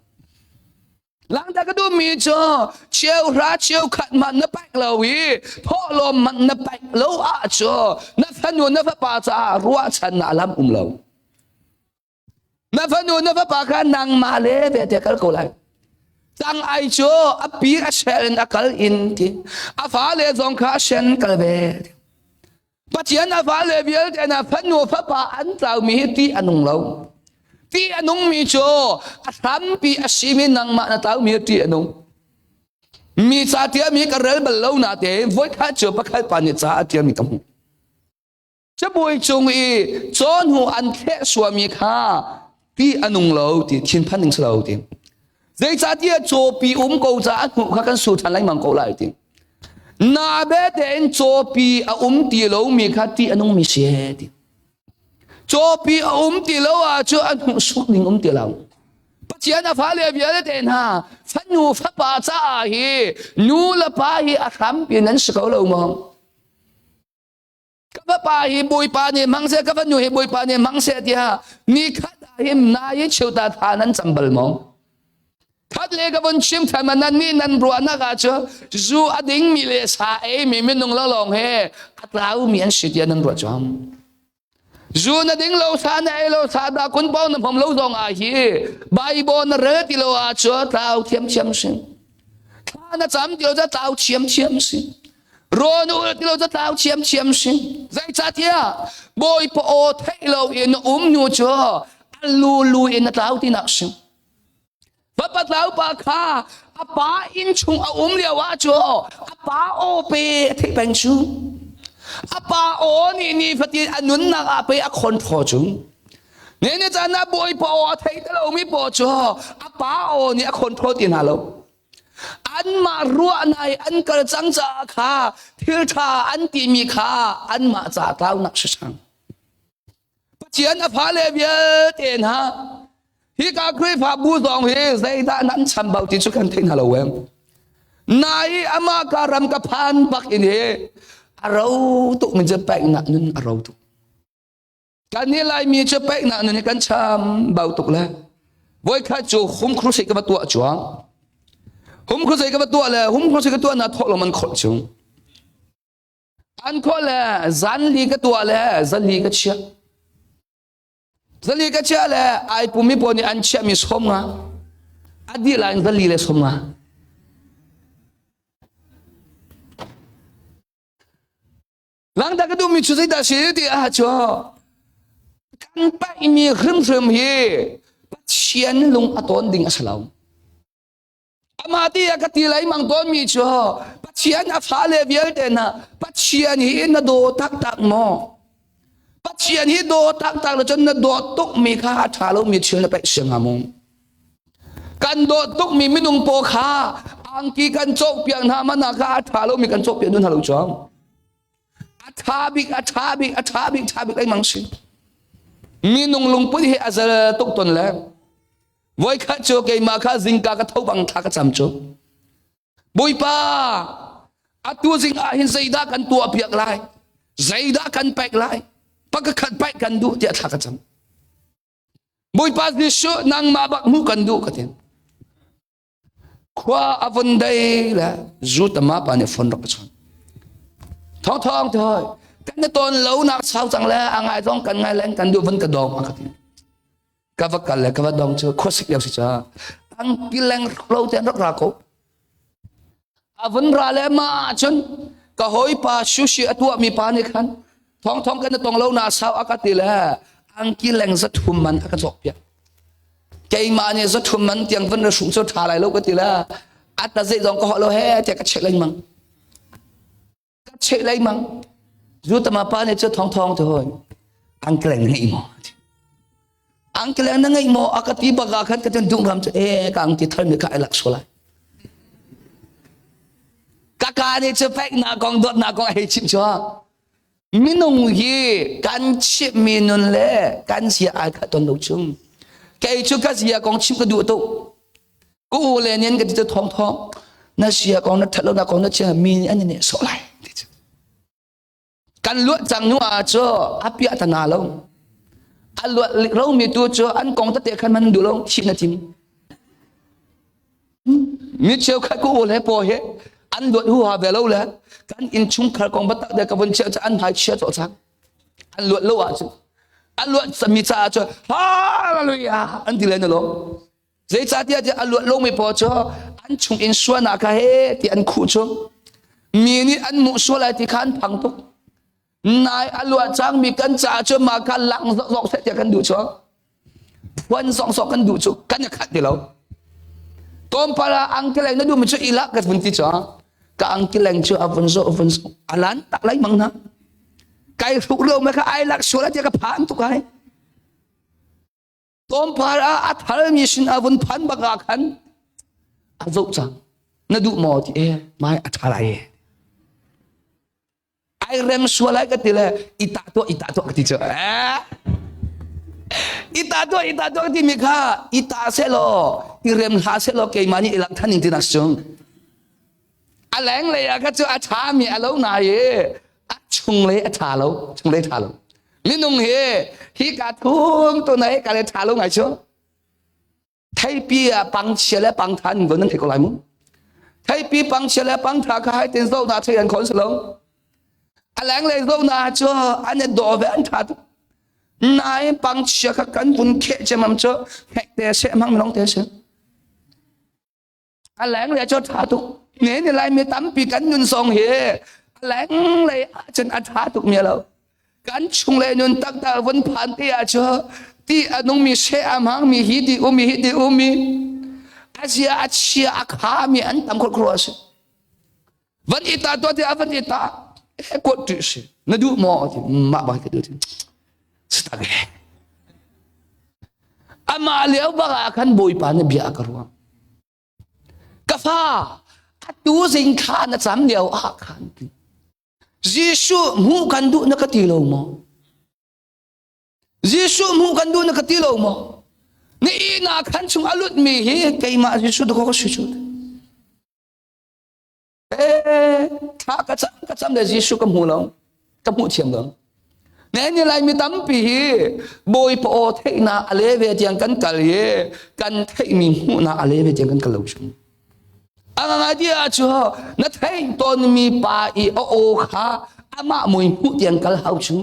lang ta cái đồ mi cho chiều ra chiều khát mà nó bạch lâu ý thọ lom mà nó bạch lâu à cho nó phân nó phát bà cha ruột chân là làm lâu nó phân nó phát bà cái nàng mà lẽ về thì cái câu lại tăng ai cho à pi cái sen à cái in thì à phá lẽ dòng cái sen cái về pathian a va le bial te na phanu pha pa an tlau mi ti anung lo ti anung mi cho a tham pi a simi nang ma na tlau mi ti anung mi cha tia mi ka rel bal lo na te voi kha cho pa kha pa ni cha tia mi kam จะบวยจงอีจอนหูอันเทสวามีค่าที่อนุงเหลาที่ทิ้งพันหนึ่งเหลาที่ใจจัดที่โจปีกูจะอันหูข้ากันสุดทันไรมังกูไล่ที่นาเบเดนโจปีตีเหลามีค่าที่อนุงมีเสียที่โจปีตีเหลาจะอันหูสุกนิ่งตีเหลาปัจจัยนั้นฟ้าเลียบเยอะเด่นฮะฟันนูฟ้าป่าจ้าฮีนูละป่าฮีอาคำเป็นนั้นสกาวเหลามองกับป่าฮีบุยป่าเนี่ยมังเสกับนูฮีบุยป่าเนี่ยมังเสที่ฮะนี่ขัดหิมนายเชื่อตาทานั้นจำเบลมองขัดเล็กกับวันชิมทำมันนั้นนี่นั่นรัวนักอาจจะจูอดิ่งมีเลสามีไม่นุ่งละลองเฮอัตรามีอันสิทธิ์นั้นรัวจอมจูนดิ่งเราสานเราสาดาคนเป้านั้นผมเราจงอาฮีใบบนเรือที่เราอาจจะเท้าเทียมสิข้าน่ะจำที่เราจะเท้าเทียมสิรอนูที่เราจะเท้าเทียมสิใจจัดยาบอยพอเทเราเอ็นนูจ้าลูเอ็นเท้าที่นักสิพระปัตตาปาคาอาป้าอินชุงเลียวจ้าอาป้าโอเปที่เป็นชุงอาป้าโอนี่ฟัดอันนั้นนักอาเปอคนพอจุงเนี่ยจะนับบอยพอเทเราไม่พอจ้าอาป้าโอนี่คนพอที่นั่นเราอันมารัวในอันกระจังจ้าข้าทิลชาอันตีมีข้าอันมาจากเรานักช่างปัจจัยนั้นฟ้าเลียบเยอะเต็นฮะที่การคุยพาบูสองเฮใส่ด้านนั้นฉันเบาที่สุดกันเท่านั้นเราเองนายอามาการำกับพันปักอินเฮเราตุมันจะแปลกหนักนั่นเราตุการนี้ลายมีจะแปลกหนักนั่นกันฉันเบาตุแล้วไว้ข้าจูหุ่มครุสิกับตัวจวงหุ่มครุสิกับตัวเลยหุ่มครุสิกับตัวน่ะทอลมันขดจงอันข้อเลยจันลีกับตัวเลยจันลีกับเชี่ยzali ka cha le ai pumi poni an cha mi somnga adi la zali le somnga lang da ka du mi chu sai da shi ti a cho kan pa mi khrim hi pathian lung aton ding aslaw amati ka ti lai mang ton mi cho pathian a fa le vial te na pathian hi na do tak moปัจจัยนี้โดตักๆแล้วจนโดตุกมีข้าชาแล้วมีเชื้อไปเสียงามงกันโดตุกมีไม่นุ่งโปขาอังกีกันโจกเปียงนามันนาข้าชาแล้วมีกันโจกเปียงนู่นฮัลโหลจอมอัฐาบิกไอ้มังสิมีนุ่งลุงปุ่นให้อาจจะตุกตนแล้วไว้ข้าโจกไอ้มาข้าจิงกากระเท่าบังทากระจำโจบุยป้าอัตัวจิงอาหินใจด้ากันตัวเปียกลายใจด้ากันแปลกลายปากขัดไปกันดูที่ทักจำบุยปัสดิชุนางมาบักมูกันดูกันเองขวาอวันใดละจุดมาปานฝนรักชนท้องเถอะกันตอนเหล่านักสาวจังแล้วอ่างไอ้ต้องกันไงแรงกันดูวันกระดองมากันเองกวักกันเลยกวักดองเจอขวสิกเดียวสิจ้าอังกิแรงเราเจนรักรักเขาอวันราเลมาจนก็หอยปาชูชีอตัวมีปานี่ขันท้องกันตรงเราหน้าสาวอากาศดีแล้วอังกิแรงสัตว์หุ่มมันอากาศจบเนี่ยใจมาเนี่ยสัตว์หุ่มมันเตียงวันเราสูงสุดทาอะไรเราก็ดีแล้วอัตราเสียงก็họเราแห่จะกระเชลัยมังกระเชลัยมังรู้แต่มาป้าเนี่ยจะท้องเถอะอังกิแรงไงหมออังกิแรงนั่งไงหมออากาศที่บางขันก็จะดุ้งทำจะกังที่ท่านเนี่ยก็ไอ้หลักโซลายกากาเนี่ยจะแฝงหน้ากองดดหน้ากองไอ้ชิมชัวมินงยีกันชิบมินุนเล่กันเสียอากาศตอนดูชุ่มแกชุกเสียกองชิมก็ดูตุกูเลเนียนก็จะท้องน่าเสียกองน่าทะเลาะน่ากองน่าเชื่อมีอันนี้สลายกันลวดจังนัวเจ้าอภิอัตนาลงอันลวดเรามีตัวเจ้าอันกองตะเตะขันมันดูลงชิบนาทีมีเชี่ยวขัดกูเลยพอเหอันลวดหัวเบลล์เลยกันอินชุงขากองบัตรเด็กกับวันเชื่อจะอันหายเชื่อตัวจังอันลวดโลอาจุอันลวดสมิจาจุฮาเลลูยาอันที่เลนโลใจจัดที่จะอันลวดโลไม่พอจุอันชุงอินส่วนนักเฮที่อันคู่จุมีนี่อันมุสวาที่ขันพังตุกนายอันลวดจังมีกันจ่าจุมากันหลังสอกเสร็จกันดูจุวันสองกันดูจุกันจะขัดเดียวตอนพาราอังเกลนั่นดูมันจะอิลักกันวันที่จุกางกิแรงเชื่ออวันโซอาลันตักไล่มังนะ cái rục rêu mà cái ai lạc số là cái phán tụ cái tôm para at thal mi sin avun phan baga khan azok chang na du mo ti e mai athalai ai rem sualai ka tile ita to ka ti cho ita to ti mi kha ita se lo ti rem ha se lo ke mani ilak thanin ti nak sung aleng le ya ka cho atha mi alo na ye chung le atha lo li nung he hi ka thum to nai ka le tha lo ngai cho thai pi pang che le pang than go nang thai ko lai mu thai pi pang che le pang tha ka hai ten zo na thai an kon se lo aleng le zo na cho an do ve an tha nai pang che ka kan bun khe che mam cho hek te se mang long te se aleng le cho tha tu ne ni lai mi tam pi kan nun song he aleng le chen a tha tu mi lo kan chung le nun tak ta vun phan ti a cho ti anong mi se amang mi hi di umi asia achia akha mi an tam khol khro se van ita to ti avan ita ko ti se na du mo ti ma ba ke du ti stage ama leo ba kan boi pa na bia ka ruang ka fa atu zing kha na cham leo a khan ti Giêsu mu kan du na ka ti lo mo Giêsu mu kan du na ka ti lo mo ni ina khan chung alut mi hi kai ma Giêsu do ko ko chu tha ka cham de Giêsu ka mu lo ka mu thiam lo ne ni lai mi tam pi hi boi po thei na ale ve tiang kan kal ye kan thei mi mu na ale ve tiang kan kal lo chung ang dia cho na thei ton mi pa i o kha ama mui mu tiang kal hau chung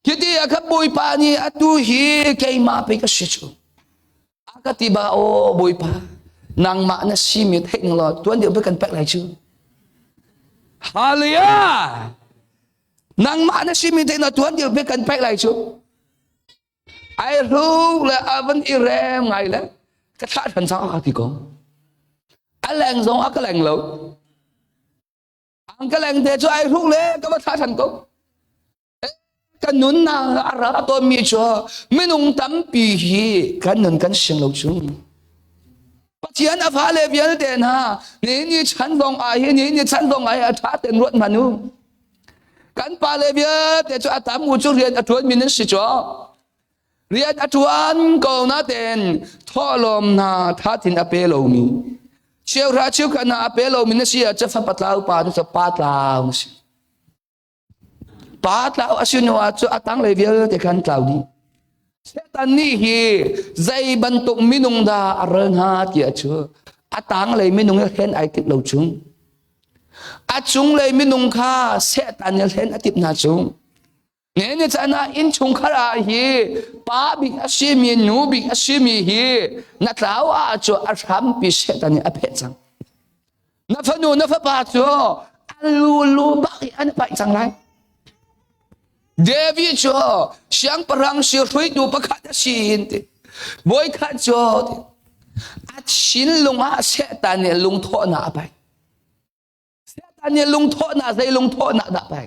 kiti akap boi pa ni atu hi kai ma pe ka shi chu akati ba o boi pa nang ma na si mi thei lo tuan dia pe kan pek lai chu hallelujah nang ma na si mi thei na tuan dia pe kan pek lai chu ai ru la avan i rem ngai la ka tha than sa ka ti ko aleng zong akaleng lo ang kaleng te cho ai ru le ka ba tha than ko kan nun na ara to mi cho minung tam pi hi kan nun kan sing lo chung pachian a pha le vial te na ni chan dong a hi ni chan dong ai a tha ten ruat manu kan pa le vial te cho atam u chu rian a thuan min si cho rian a thuan ko na ten tho lom na tha tin a pe lo mi chiêu ra chiêu kan na a pe lo min si a cha fa patlau pa tu sa patlau si pat lao asino at atang level te kan cloud ni setan ni hi zai bantuk minung da arang ha ti achu atang le minung hen ai tip lo chung achung le minung kha setan ne hen atip na chung ne ne chana in chung khara hi pa bing asimi nu bing asimi hi na tlaw a chu a tham pi setan ni a phe chang na fa nu na fa pa chu lu ba an pa chang lai David cho siyang parang siya rui du pakat sin boy khat cho at sin lunga setan ne lung tho na apai setan ne lung tho na zai lung tho na da pai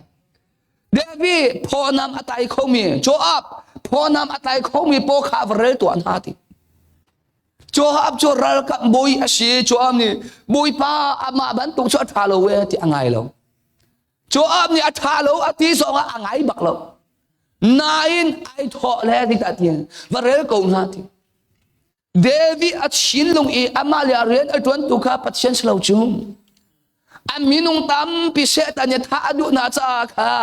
David pho nam atai khomi Joab pho nam atai khomi po kha vrel tu an hati Joab cho ral ka boy asi Joab ni boy pa ama ban tu cho thalo we ti angai lo Joab ni athalo ati so nga angai bak lo nain ai tho le ti ta tien varel ko na ti David at shin long e amalia ren atwan tu kha patien slo chung aminung tam pi se ta ne tha adu na cha kha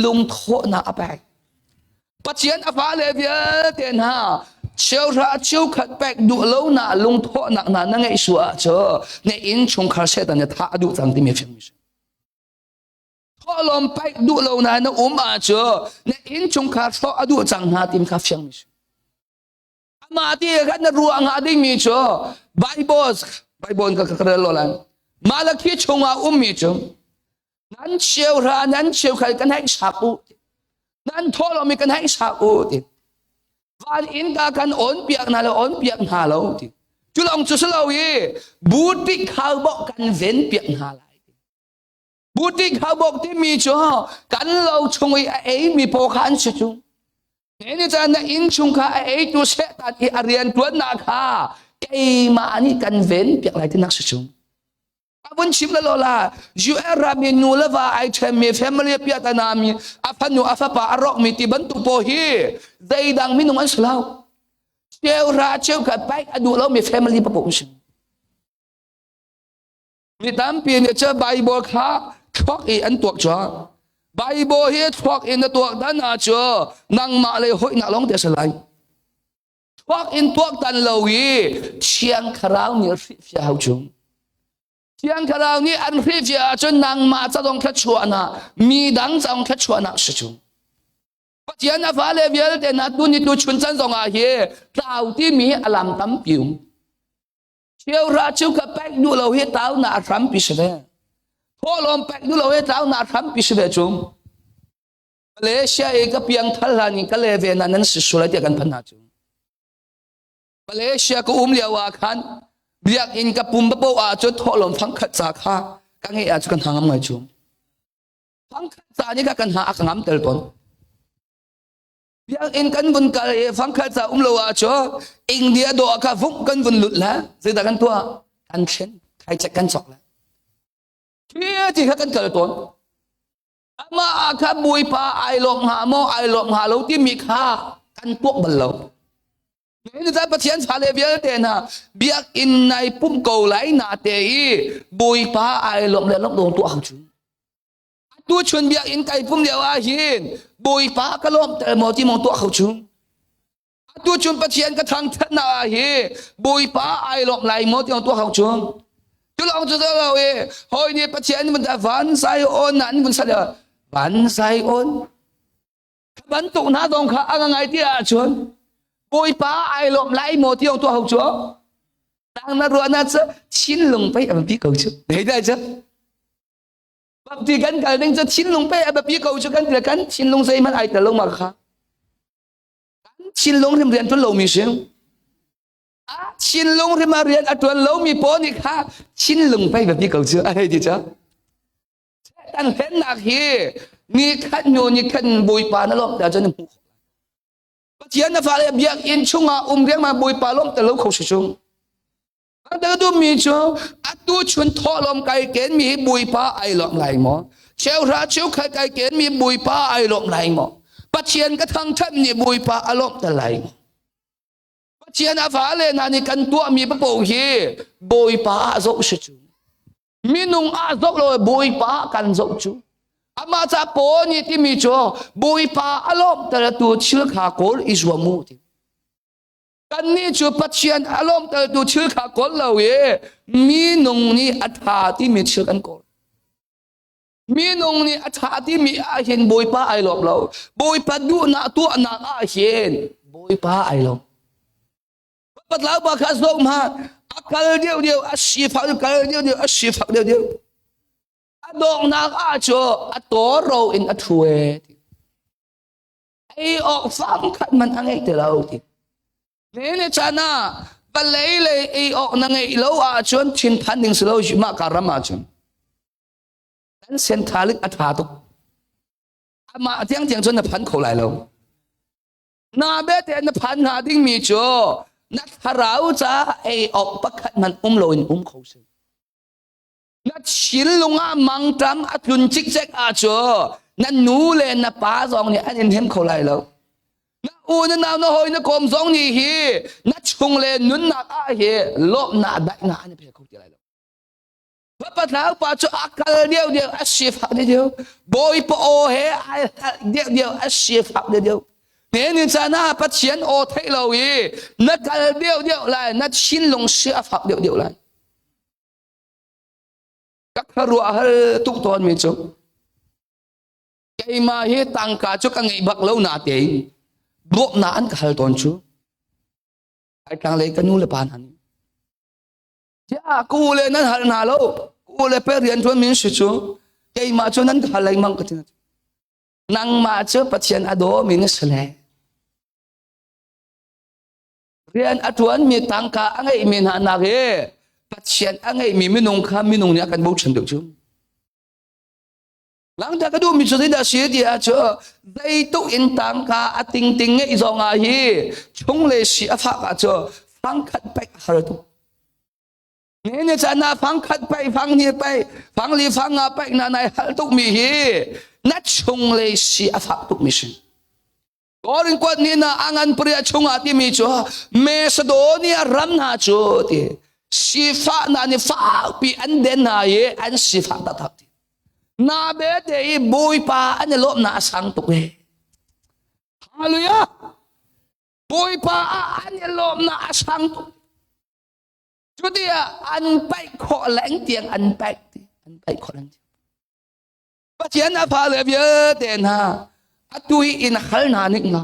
lung tho na apai patien afa le via ten ha chiêu ra chiêu khat pek du lo na lung tho na na ngai suwa cho ne in chung khar se ta ne tha adu chang ti me phim Tho lom pai du lo na na a cho ne in chung kha tho adu chang ha tim kha fyang mi ama ti ga na ruang ha ding mi cho Bible ka lo lan Malachi chung a mi cho nan chiêu ra nan chiêu khai kan hai sa ku nan tho lo mi kan hai sa ku ti van in ka kan on piak na lo ti chu long chu lo yi bu ti khao bo kan ven piak na บุตรเขาบอกที่มีจ้ากันเราชงไอ้มีพอขันสิจุเนี่ยจะน่าอินชงข้าไอ้ตัวเสตัดที่เรียนตัวนักข้าไอ้มานี่กันเว้นเปียกอะไรที่นักสิจุวันชิมละโลลาจูเอรามีนูเลว่าไอเทมมีแฟมิลี่เปียตานามีอาฟันนูอาฟปาอารอกมีที่บันตุโปฮีใจดังมีนุ่งอันสลาวเจ้าราเจ้ากับไปอดูเรามีแฟมิลี่ปะปุ๊บมีตามเปลี่ยนเจ้าไบเบิลค่ะทอกอีอันตัวจ้าไบเบิลฮีทอกอินตัวด้านอาเจ้านางมาเลยหอยนักลงเดสไลทอกอินตัวด้านเลวีเชียงคราวนี่ริฟยาวจงเชียงคราวนี้อันริฟยาจนนางมาจะต้องคัดชัวนะมีดังจะต้องคัดชัวนะสิจงปัจจัยนั้นฟ้าเลวีเดนัดดูนี่ดูชุนจันทร์สองอาเฮคราวที่มีอลัมตั้มปิวเชี่ยวราชิวกับแป๊กดูเราเฮต้าวนาทรัมปิสเวพอลมแป๊กดูเราเฮต้าวนาทรัมปิสเวจงมาเลเซียเองก็เพียงทัลลานี่ก็เลวีนั้นสิสุราเดียกันพันนาจงมาเลเซียก็เลียวาคันเบียกอินกับปุ่มบ่อาจจะทอลมฟังขัดจากข้ากังเฮียอาจจะกันหางไงจงฟังขัดจากนี่ก็กันหาอักงามเตลตนเบียกอินกันบุญกันฟังขัดจากเราอาจจะอินเดียโดอาคาฟุกกันบุญหลุดแล้วสิ่งต่างๆตัวกันเช่นใครจะกันจอกแล้วเที่ยที่เขากันเกิดตัวมาอาคาบุยพาไอหลงหาโมไอหลงหาเราที่มีค่ากันพวกบัลลังนี่จะประเทศชาเลเบียเตนะเบียกอินในปุ่มเกาไหลนาเตยบุยพาไอหลงและลงดวงตัวเขาจุตัวชนเบียกอินไก่ปุ่มเดียวอาหินบุยพากระลมแต่หมอที่มองตัวเขาจุตัวชนประเทศกระทังทันาหิบุยพาไอหลงไหลหมอที่มองตัวเขาจุจุลองจุดเราเฮ้ยนี่ประเทศมันจะวันไซโอนนั้นมันเสด็จวันไซโอนบันตุนาตรงข้าอะไรไงที่อาชนบุยป้าไอหลบไล่โมที่องตัวหกชัวดังนั้นรัวนั่นจะชิ้นลงไปแบบพี่เขาชัวเห็นได้จ้ะบางทีกันกันนึงจะชิ้นลงไปแบบพี่เขาชัวกันเดี๋ยวกันชิ้นลงใส่มันไอแต่ลงมาค่ะชิ้นลงที่เรียนทุนเรามีเสียงชิ้นลงที่มาเรียนทุนเรามีโปนี่ค่ะชิ้นลงไปแบบพี่เขาชัวอะไรดีจ้ะแต่เห็นหนักเฮนี่ขันโยนี่ขันบุยป้านั่นหรอกเดี๋ยวจะนึกปัจจัยนั้นฟ้าเลยเบียกอินช่วงเรียกมาบุยปลาลมแต่เราเขาชงแต่ก็ดูมีจ้าอัดดูชนทอลมไก่เกณฑ์มีบุยปลาไอหลอมไหลหมอเชลราเชลไข่ไก่เกณฑ์มีบุยปลาไอหลอมไหลหมอปัจจัยก็ทั้งท่านนี่บุยปลาอารมณ์แต่ไหลปัจจัยนั้นฟ้าเลยนั่นนี่กันตัวมีประโปงเฮบุยปลาโจชจูมีนุ่งอาโจเลยบุยปลากันโจจูอามาจากโปนี่ที่มีจ้าบุยปาอารมณ์แต่ตัวเชื่อขากลอิสวามูติกันนี่จูปัจจัยอารมณ์แต่ตัวเชื่อขากลเรามีนงนี่อัฐาที่มีเชื่อกันกลมีนงนี่อัฐาที่มีอาเห็นบุยปาไอหลบเราบุยปาดูนาตัวนาอาเห็นบุยปาไอหลบปัจจุบันข้าส่งมาอักลเดียวอาชีพอักลเดียวอาชีพเดียวดองนักอาโจอัตโตเราอินอัตถวยไอออกฟังขันมันอังไงเตเราทีเนี่ยชนะบัลเลยไอออกนังไงเราอาจนชินพันดิงสโลจิมาการมาจนนั้นเซนทาลิกอัฐาตุกมาเที่ยงจนพันเขาไหลเรานาเบเตนพันหาดิ้งมีโจนักฮาราอุจ้าไอออกปักขันมันเราอินเขาเสนัดชิลลงอามังตรำอัตุนจิกเจกอาโจนั่นนูเลนนับป้าซองนี่อันเห็นเขาไหลแล้วนักอูนั่นเอาหน้าหอยนักคมซองนี่ฮีนัดชงเลนนุนนักอาเฮลบนัดได้งานนี่เป็นเขาที่ไหลแล้วพระประธานป้าโจอักเดียวอาชีพเดียวบอยปโอเฮเดียวอาชีพเดียวเนี่ยนี่จะน่าปัจเจียนโอเทเราอีนักเดียวเลยนัดชิลลงเสียฝักเดียวเลยก็ครัวทุกตอนมีจุกไอ้มาเฮตังกาจุกไงบักเล่าหน้าเตยบวกหน้าอันก็ฮัลตอนจุไอ้ตังเลยกันนู่นเลยปานหันจ้ากูเลยนั่นฮัลนาโลกูเลยไปเรียนทวนมินสุจุไอ้มาจุนั้นก็ฮัลเลยมั่งก็ที่นั่นนางมาจุปัจจัยอโดมินสเลเรียนอทวนมีตังกาไงมินหานาเกปัจจัยอันไงมีมินงข้ามินงเนี่ยกันบุกฉันเดือดจุ lang ta ka du mi chu da si dia cho dei tu in tang ka a ting ting nge zo nga hi chung le si a pha ka cho phang khat pai har tu nghe ne cha na phang khat pai phang ni pai phang li phang nga pai na nai hal tu mi hi na chung le si a pha tu mi sin Korin kwat ni na angan priya chung ati mi cho Macedonia ram na cho ti si pha na ni pha pi an den na ye an si pha ta thak ti na be te boy pa an lop na sang tu ke hallelujah boy pa an lop na sang tu chu dia an pai kho leng tiang an pai kho leng pa chian a pha le bia te na atui in hal na nik na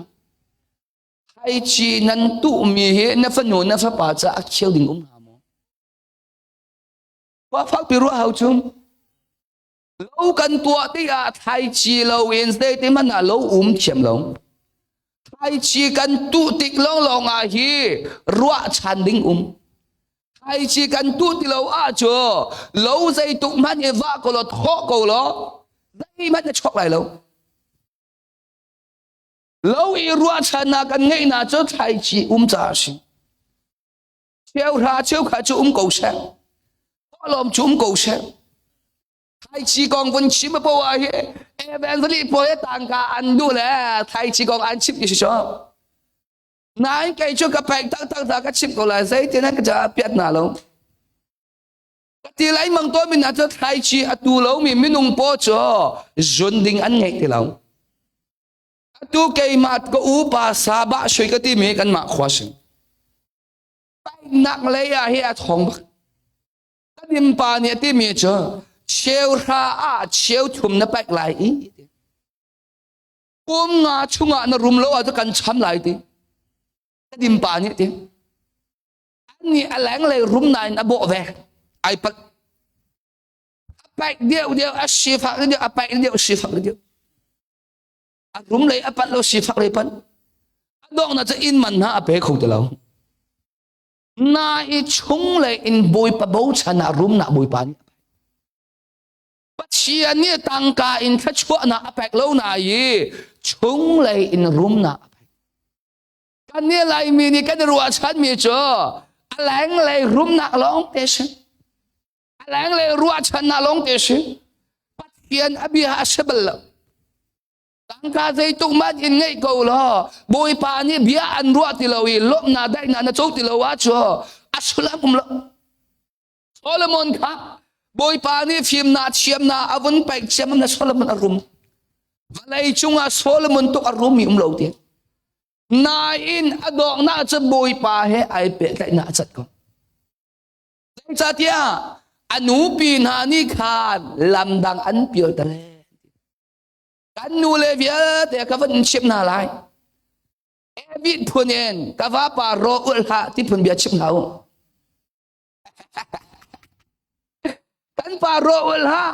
hai chi nan tu mi he na fa no na fa pa cha a khel ding ha mo wa phak pi ru hau chum lâu cần tua tí à thay chi lâu in đây tí mà là lâu chém lâu thay chi cần tu tích long long à hi ruộng chan đinh thay chi cần tu tí lâu à cho lâu dây tụ mà như vạ cổ lọt khó cổ lo dây mà nó chọc lại lâu lâu y ruộng chan na cần ngay na cho thay chi trả xin treo ra treo khá cho cầu xe có lòm chú cầu xe Thái chi con vẫn chim bao à he, em vẫn đi bơi tàng cả ăn đủ lẽ, Thái chi con ăn chip gì sao? Nãy cái chỗ cái bẹt tăng ra cái chip còn lại giấy thì nó cái giá biết nào luôn. Thì lấy măng tôi mình ăn cho Thái chi à tu lâu mình nung po cho, dồn đinh ăn ngay thì lâu. Tu cái mặt có u ba sa ba suy cái tí mấy cái mặt khoa sinh. Nặng lấy à he thong bạc. Cái điểm ba này tí mấy cho. Chiều ra à chiều thum na bạch lại ý ngà chung ngà na rum lâu à cho cần chăm lại đi cái điểm ba nhỉ đi anh nhỉ anh lại rum này na bộ về ai bạch bạch điệu à xì phật điệu à bạch điệu xì phật điệu à rum lại à bạch lâu xì phật lại bạch đó là cho in mình ha bé không được lâu na ít chung lại in bồi pa bầu cha na rum na bồi pa chia ni tăng ca in thắt chua na apek lâu na yi chung lấy in room na cái ni lại mi ni cái ruột chăn mi cho anh lấy room na long thế chứ anh lấy ruột chăn na long thế chứ bắt tiền abi ha sebel tăng ca dây tung mắt in ngay cầu lo bôi pa ni bia ăn ruột thì lâu lốp na đây na chốt thì lâu á cho asulam cũng lo Solomon khác Boy pa ni phim na chiam na avun pai chiam na Solomon arum valai chunga Solomon to arum mi lo ti na in adong na cha boy pa he ai pe tai na chat ko cha tia anu pi na ni khan lam dang an piol ta le kan nu le via te ka van chim na lai evit punen ka va pa ro ul ha ti pun bia chim na kan parol ha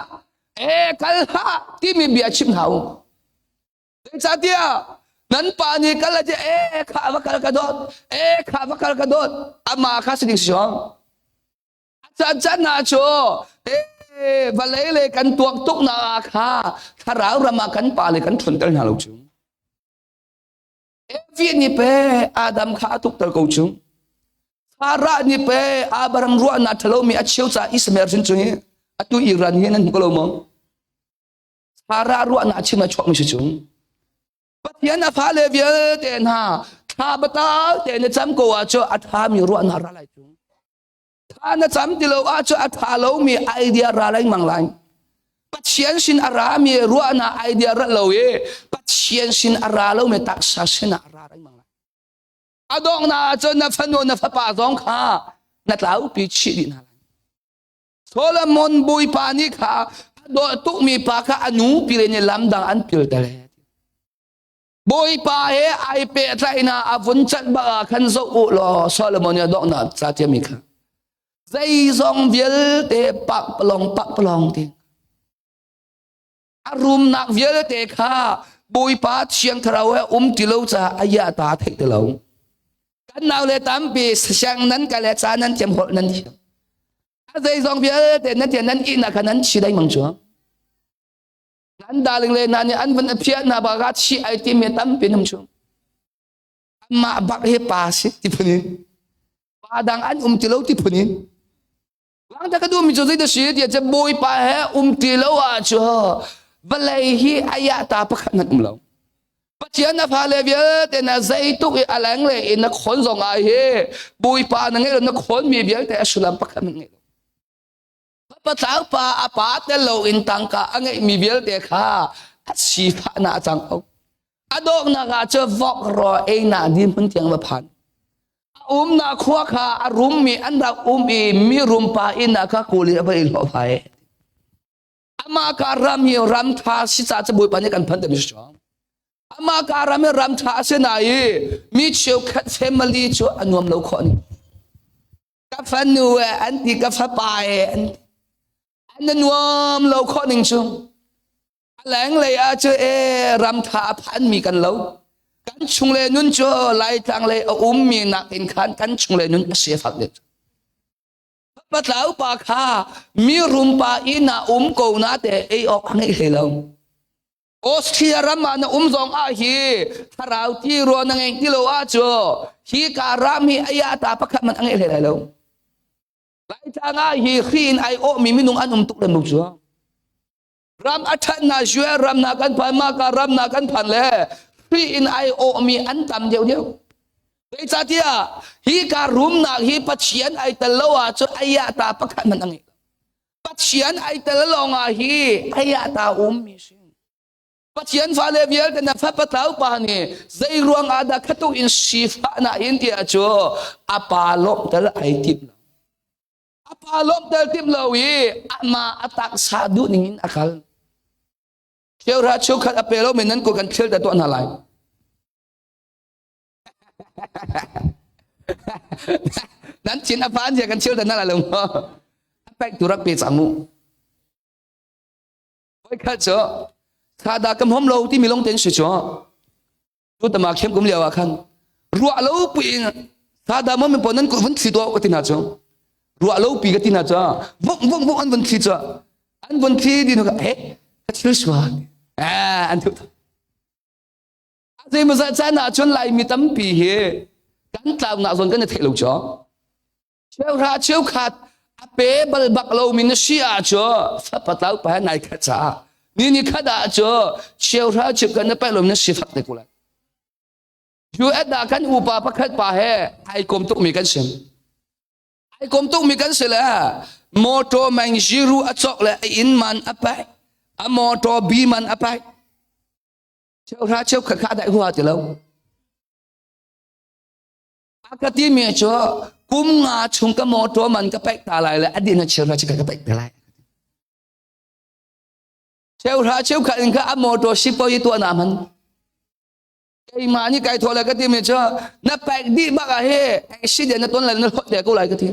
kal ha ti mi bia chim hau cha tia nan pa ni kal je kha va kal ka dot ama kha sing siong cha na cho va le kan tuak tuk na kha tharau rama kan pa le kan thun tel na lo chu vi ni pe adam kha tuk tel ko chu Sara ni pe Abraham ruan na thalo mi achiu cha Ismail sin chu atu Iran hian an ko lo mo Sara ruan na chima chok mi chu pathian a pha le vial te na tha bata te na cham ko a cho atha mi ruan na ra lai chu tha na cham ti lo a cho atha lo mi idea ra lai mang lai pathian sin ara mi ruan na idea ra lo e pathian sin ara lo me tak sa sin ara lai mang adong na cho na phano na fa pa zong kha na tlau pi chi di na Solomon bui pa ni kha do tu mi pa kha anu pi le ni lam dang an pil ta le bui pa he ai pe trai na avun chat ba khan zo u lo Solomon ya dong na cha ti mi kha zai zong viel te pak plong ti arum nak viel te kha bui pa chiang thrau he ti lo cha aya ta thek te lo nào lệ tám bị sang nắn cái lệ cha nắn tiêm hộ nắn đi, dây dòng phía để nắn tiền nắn in là khả nắn chỉ đây mong chúa, กันดาลิงเลยนั่นเนี่ยอันวันเพียนาบารัชีไอติเมตัมเป็นน้ำชงมาบักเฮปาสิที่พนินปาดังอันติโลที่พนินหลังจากดูมิจฉาเสียเดียจะบอยปาเฮติโลอาจ้ะบัลเลยฮีอายะตาประคันนั่นเราปัจจัยนับพาเลเวียแต่น่าใจตุกอะไรเงี้ยนักคนส่งอาเฮบอยปานั่งเงี้ยนักคนมีเวียแต่สุลัมประคันนั่งเงี้ยภาษาป่าอาปาเตโลอินตังกาอังเงมีเวลเดค่าชีฟานาจังเอาอดอกนักอาจจะวอกรอเองนาดิมันเตียงมาพันนาขวาขาอารุมมีอันดับมีรุมปาอินาคากุลีไปหลบไปอามาการามีรำท้าสิจ่าจะบุยปานี่กันพันเดมิชองอามาการามีรำท้าเสนายีมีเชี่ยวขัดเซมลีชัวอันวมโลกนี่กาแฟนัวอันที่กาแฟปายอันนั้นวมเราข้อหนึ่งชงแหลงเลยอาจจะรำทาพันมีกันแล้วกันชงเลยนุ่นจ่อไล่ทางเลยมีนักอินขันกันชงเลยนุ่นเสียฝักเด็ดปัจจัยปากข้ามีรุมปาอินากูนาแต่ออกให้เห็นออสเตรียรำมันซองอาฮีถ้าเราที่รัวนังเองที่เราอาจ่อฮีการามีอายาตาประคับมันอังเห็นแล้วหลายทางฮีขีนไอโอมีมินุงอันตุกเรมุกจัวรำอัฐนาช่วยรำนักันพันมาการรำนักันพันเลยขีนไอโอมีอันตำเดียวไอ้จัดยาฮีการุมนักฮีปัจเจียนไอตะลวะจัวอายาตาประคันมันอังปัจเจียนไอตะลวงฮีอายาตามีสิปัจเจียนฟาเลเวียกันนะฟ้าปะเท้าปานี่ใจรวงอาดาขตุอินชีฟานาอินเดียจัวอาปาลบแต่ละไอติมapa lom tertib lawi ama atak sadu ningin akal kêu ra chuk khat apelo menan ko kan khel da to na lai nan chin apan je kan chil da na la long apek turak pe chamu oi khat cho khada kam hom lo ti mi long ten shi cho tu ta ma khem kum lewa khan ruwa lo pi khada mo me ponan ko vun thi to ko tina choรัวเล่าปีกันที่น่าจะวงอันวันที่จะอันวันที่ดีนะก็ชิลสวาอันทุกท่านที่มาจากน่าชนไล่มีตั้มปีเหกันตามน่าชนกันจะเทลูกจ้าเชี่ยวราเชี่ยวขาดอาเป๊ะบัลบักเรามีนเชียจ้าสับปะเต้าไปไหนขัดจ้านี่ขัดจ้าเชี่ยวราเชี่ยวกันจะไปเรามีนเชียฟักเด็กกูเลยอยู่อันดับกันอุปาปะขัดไปไอ้กรมตุกมีกันเสียงไอ้กรมตุกมีกันเสียละมอเตอร์แมงจิรูอัดซอกเลยอินมันอัปไปมอเตอร์บีมันอัปไปเชี่ยวราเชี่ยวขาดได้หัวจะแล้วอากาศที่มีจ้ากุมงาชงกับมอเตอร์มันก็ไปตาลายเลยอดีตนั้นเชี่ยวราเชี่ยวก็ไปตาลายเชี่ยวราเชี่ยวขาดอินกับมอเตอร์ชิปเอาอยู่ตัวน้ำมันไอ้มานี่ไก่ทออะไรก็ที่มีจ้านับแปดดีมากอะเฮ้ไอ้สิ่งเดียวนั้นต้นอะไรนั่นหดเดียวก็ไรก็ที่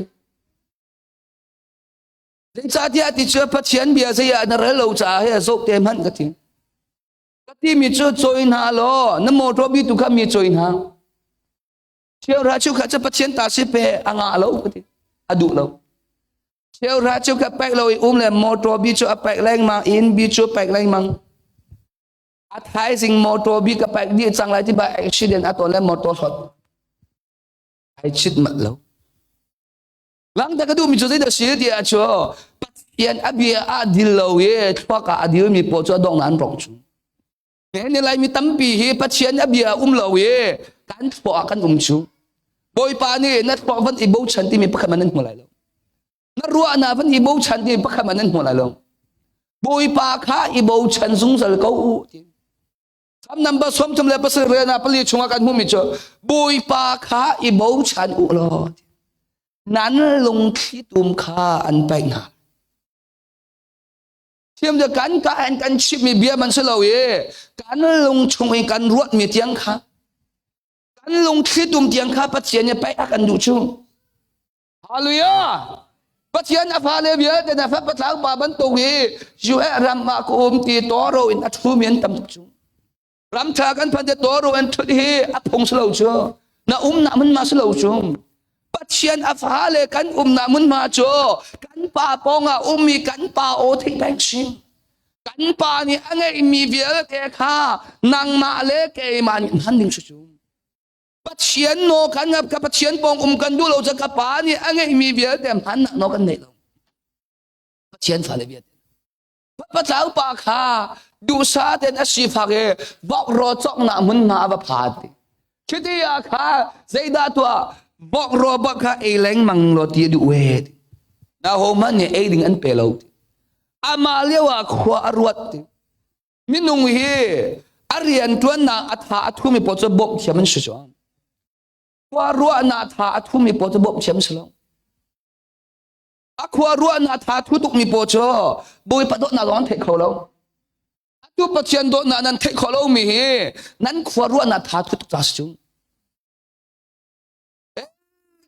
ในชาติที่เชื่อพัชเชียนเบียร์เสียนั่นเรื่องเราจ่าเฮ้โซกเต็มหันก็ที่มีจ้าจอยนาล้อน้ำมอเตอร์บีตุกมีจอยนาเชี่ยวราชิวขัดจะพัชเชียนตาสิเปอ่างอาเราก็ที่อดุเราเชี่ยวราชิวขัดแปกเราเลยมอเตอร์บีจ้าแปกแรงมาอินบีจ้าแปกแรงมังอัดท้ายสิ่งมอเตอร์บีกับแปกดีจังไรที่บ้าอุบิเหตุอัตโนมัติมอเตอร์สดไอ้ชิดมัดเราหลังจากดูมีจุดที่เดือดเสียดีอ่ะชัวยันอบีอาดิลเราเย่ทว่ากับอดีลมีโปรจดองนั้นปรองจุเนี่ยในไรมีตั้มปีเฮปัจเจียนอบีอาเราเย่การทว่ากันจูบอยปานี่นัดทว่าวันอีโบชันที่มีประคำนั้นหัวไหลเรานัดรัวนาวันอีโบชันที่มีประคำนั้นหัวไหลเราบอยปาข้าอีโบชันสูงสักเขาทำนับสมทำเลยภาษาเรียนนับเรียนช่วงกันมุ่งมิจฉาบอยปาข้าอีโบชันอุลอนั้นลงที่ตุมข้าอันไปหนาเชื่อมจากกันชิบมีเบียมันเสลาเย่การลงชงให้กันรวดมีเตียงข้าการลงที่ตุมเตียงข้าปัจเจียนไปอากันดูชุ่มฮาเลลูยาปัจเจียนอภาเลเบียแต่ในพระประธานบาบันตุกีอยู่ให้รำมาคุมตีตัวเราอินอัตถุเมียนตำจุ่มรำชากันพันเดตัวเราอินทุดีอพงสลาวชุ่มน่ะน่ะมันมาสลาวชุ่มปัจเจียนอภาเลกันน่ะมันมาโจกันป่าปองมีกันป่าโอทิ้งแบงชิมกัน กันป่านี่อันไงมีเวียเตะข้านางนาเล็กเอมันหันดิ่งชุมปัจเจียนโนกันกับปัจเจียนปองกันดูเราจะกับป่านี่อันไงมีเวียเตะหันโนกันเนี่ยปัจเจียนฝ่ายเวียปัจเจ้าป่าข้าดูซาเตนอาชีพเกบอกรอจอกหน้ามันนาบพาดคิดยาข้าใจดาตัวบอกรอบักข้าเอเลงมังรอตีดูเวดนาโฮมันเนี่ยเอดิงอันเปล่าอามาเลียวขวารวดมินุงเฮอาเรียนตัวน่าอัฐาทุมิปจะบอกเชื่อมันสุดจ้าขวารวดน่าอัฐาทุมิปจะบอกเชื่อมันสลองขวารวดน่าอัฐาทุตุกมิปจะบุยปัดน่าร้อนเทเขาแล้วทุกปัจจัยโดนนั้นเทเขาแล้วมีเฮนั้นขวารวดน่าอัฐาทุตุกจัสจุง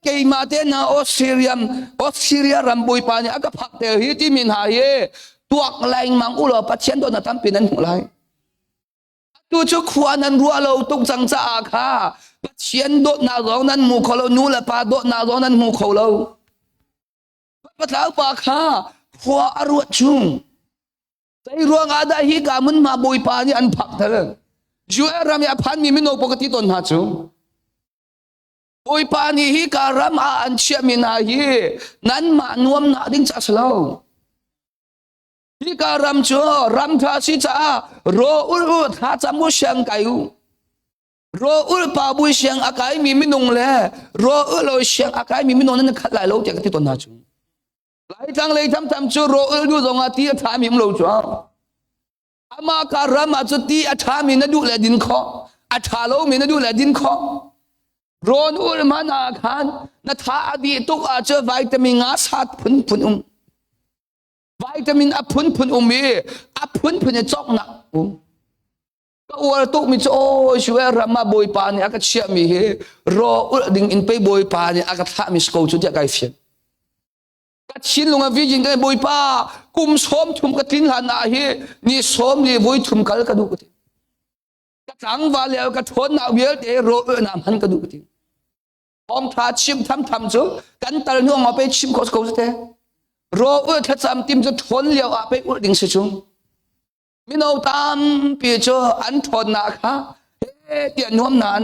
เกี่ยมาเตน่าออสเตรเลียรำบุยปานี่ก็พักเตะฮิติมินหายตัวแรงมังอุลปัจจัยโดนทำเป็นนั้นหัวไหลตัวเจ้าขวานั้นรัวเราตุกจังจ้าค่ะปัจจัยโดนน่าร้องนั้นหมู่เขาเรานู่นละปาโดนน่าร้องนั้นหมู่เขาเราปัจจัยปาค่ะขวาอรวดจุงใจรวงอาดาฮิกามันมาบุยปานี่อันพักเถอะจูเอรามยาพันมีมิโนปกติตนหาจุงบุยปานี่ฮิการามอันเชื่อมินาฮีนั้นมานวมนาดิ้งจัสลาวฮิการามจ่อรำท่าสิจ้ารออุลท่าจำบุเชียงไกยูรออุลปาบุเชียงอากายมีมินุงเล่รออุลเชียงอากายมีมินุงนั้นขัดไหลโลจากที่ตนหาจุไหลทางเลยทำจู่รออุลดูตรงอาทิตย์ท่ามีมโลจ่ออามาการามอาจุตีอาท่ามีนดูแลดินข้ออาท่าโลมีนดูแลดินข้อรอนอุลมานาขันนัทอาดีตุกอาจจะวิตามินอาสัตพุนวิตามินอพุนมีอพุนจะจอกหนักก็อวดตุกมิจโอช่วยรามาบอยปานี่อากาศเชื่อมีรออุลดิ่งอินไปบอยปานี่อากาศมิสโกจุดจะไกลเฟียนกัดชินลงอาวิจิงกันบอยปากุมสมทุมกัดทิ้งหันอาเฮนี่สมนี่บอยทุมกัลกระดูกติกัดจังวาเลวกัดทนนาเวลเตรอน้ำหันกระดูกติพร้อมท้าชิมทำจู่กันตะลุ่งเอาไปชิมโคสโคสเตรอถ้าจำติมจะทนเลี้ยวเอาไปอุดดิ่งสิจุงมินเอาตามปีจ่ออันทนนะคะเตียนนวมนาน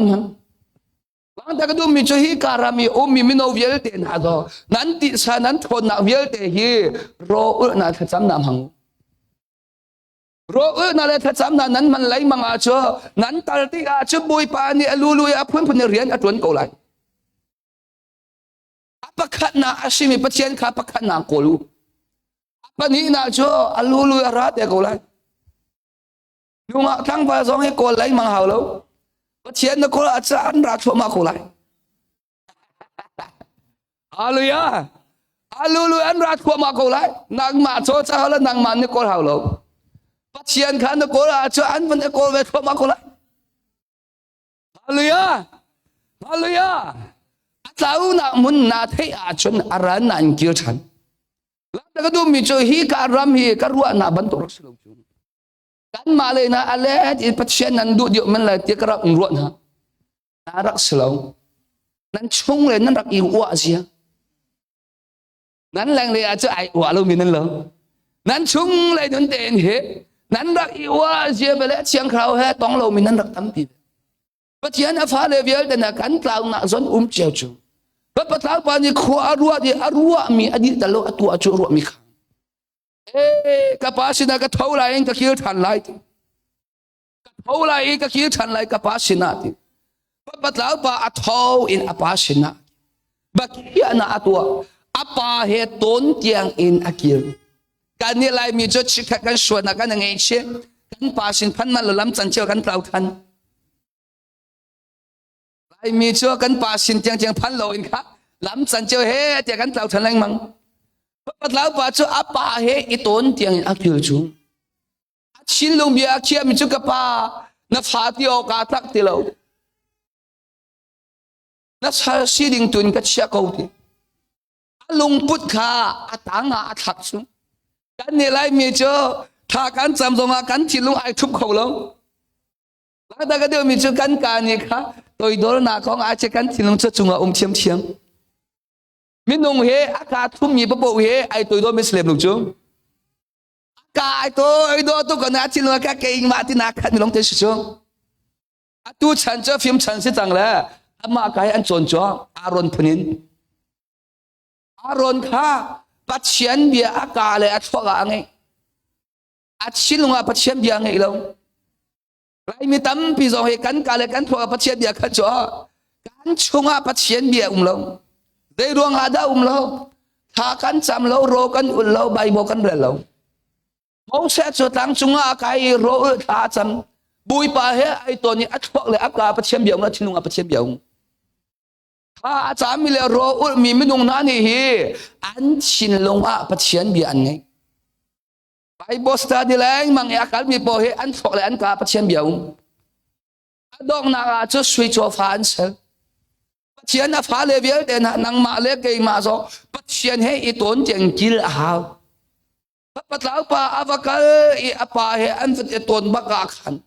บางแต่ก็ดูมีจ่อฮิการามีโอมีมินเอาเวลเตนหาดอนั้นติสานั้นทนนาเวลเตฮีรอน่าถ้าจำนำหังรอน่าเลยถ้าจำนั้นมันไหลมังอาจ่อนั้นตัลติอาจ่อบุยปานี่ลุยอาพุ่นเรียนอตวนเกาไลปักขันนาอาชิมิปัจเจียนข้าปักขันนาโกลูปันนี้นาจ่ออัลลูลุยรัดเด็กโกไลนุ่งทั้งภาษาให้โกไลมังหาวแล้วปัจเจียนนักโกลอาจจะอันรักชมาโกไลอัลลุยอัลลูลุยอันรักชมาโกไลนางมาโจจ้าแล้วนางมันนักโกหาวแล้วปัจเจียนขันนักโกลอาจจะอันมันนักโกลเวทชมาโกไลอัลลุยอัลลุยเจ้าหน้ามุนนาเทียจนอารันนันเกี่ยวฉันแล้วก็ดูมิจฮิการามฮิการวัวนาบันตุรักษาจุกันมาเลยนะอะไรที่ปัจเจนันดูเดียวมันเลยที่กระรัวนะนารักษานั้นชงเลยนั้นรักอีวัวเสียนั้นแรงเลยอาจจะไอวัวเรามีนั่นเหรอนั้นชงเลยนั่นเด่นเหนั้นรักอีวัวเสียไปแล้วเชียงคราวเหต้องเรามีนั้นรักตั้มปีปัจเจนอาฟ้าเลเวลแต่นักกันกล่าวนักจนเจียวจูปัจจัยปานี่ขวารัวดีอรัวมีอดีตโลตัวจูรัวมีขังกับภาษินากับเท่าไรเองก็คิดทันไล่กับเท่าไรเองก็คิดทันไล่กับภาษินาที่ปัจจัยปาอัทเอาอินอภาษินาบักเฮียนาตัวอปาเหตุต้นเตียงอินอากิลการนี้ไล่มีจุดชิคกันส่วนนักกันยังไงเช่กันภาษินพันมันล้ำจันเจียวกันเปล่าทันมีเชื่อกันป่าสินเจียงพันโลอินค่ะลำสันเจ้าเฮเจียกันเปล่าทันแรงมั้งปัดแล้วป่าเจ้าอาป่าเฮอีต้นเตียงอักเยจูชินลงเบียเชียมิจุกป่านับฟาติโอกาตักติโลนับชาสีดิ่งตุนกัดเชียกเอาทีลุงพุทธาอัตางอาทักซุกันนี่ไรมีเจ้าถ้ากันจำตรงกันที่ลุงไอทุบเขาลงแล้วแต่ก็เดี๋ยวมีเจ้ากันการนี่ค่ะตัวอีโดรนาของอาจจะกันที่ลงจะจุงอาเชียงมินงเฮอากาศทุ่มมีปะโปเฮไอตัวอีโดไม่เสลมหนุจุง cái tôi đó tôi còn nát chỉ lo cái cây mà thì nát khát mi long thế chứ tu chân cho phim chân sẽ chẳng lẽ mà cái anh chọn cho Aaron punin Aaron kha bắt chiến bia cả lệ thoa cả ngay xin luôn bắt chiến bia ngay long lại mi tâm pi rồi cắn cả lệ cắn thoa bắt chiến bia khát cho cắn chung bắt chiến bia long đây ruang ada lo thà cắn chăm lo ro cắn lo bay bo cắn bể lo mau sẽ cho tăng chung cái ro thà chăm bùi pa he ai to ni athuak le aka pathiam biang na thinunga pathiam biang a cham mi le ro ul mi minung na ni hi an chin longa pathian bi an ngai bible study lang mang akal mi po he an thok le an ka pathiam biang adong na cho sui cho fa an sel pathian na fa le vial den nang ma le ke ma so pathian he I ton jeng kil a ha patlau pa avakal I apa he an vet ton baka khan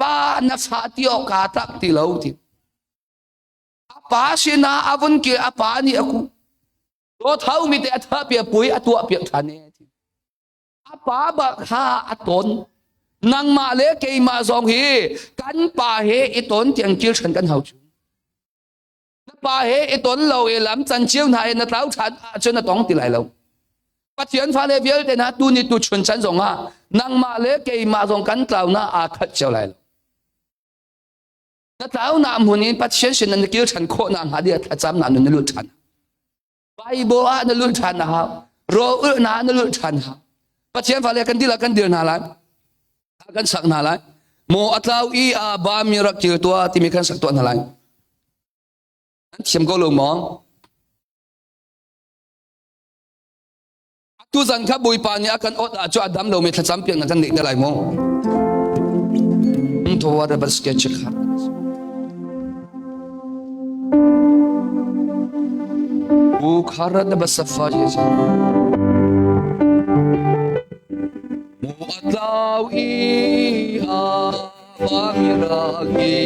pa na fa tio ka tak ti lo ti apa sina avun ki apa ni aku to thau mi te atha pia pui atua pia thane ti apa ba kha aton nang ma le ke ma zong hi kan pa he I ton tiang kil chan kan hau chu na pa he I ton lo e lam chan chiu na e na tau chan a chen na tong ti lai lo pathian fa le vial te na tu ni tu chun chan zong a nang ma le ke ma zong kan tlau na a khat chau lai lo na tao na munin pathian sin na kil chan kho na nga dia tha cham na nu lu chan bible a na lu chan na ha ro u na lu chan ha pathian fa le kan dil na la kan sak na la mo atlau I a ba mi rak kil to ti mi kan sak to na la an thiam go lo mong tu zan kha bui pa ni akan ot a cho adam lo me tha cham piang na kan nei da lai mo to wa da bas ke chikha Bukhara na basafa yeja Mu'atlaw iha Wamiragi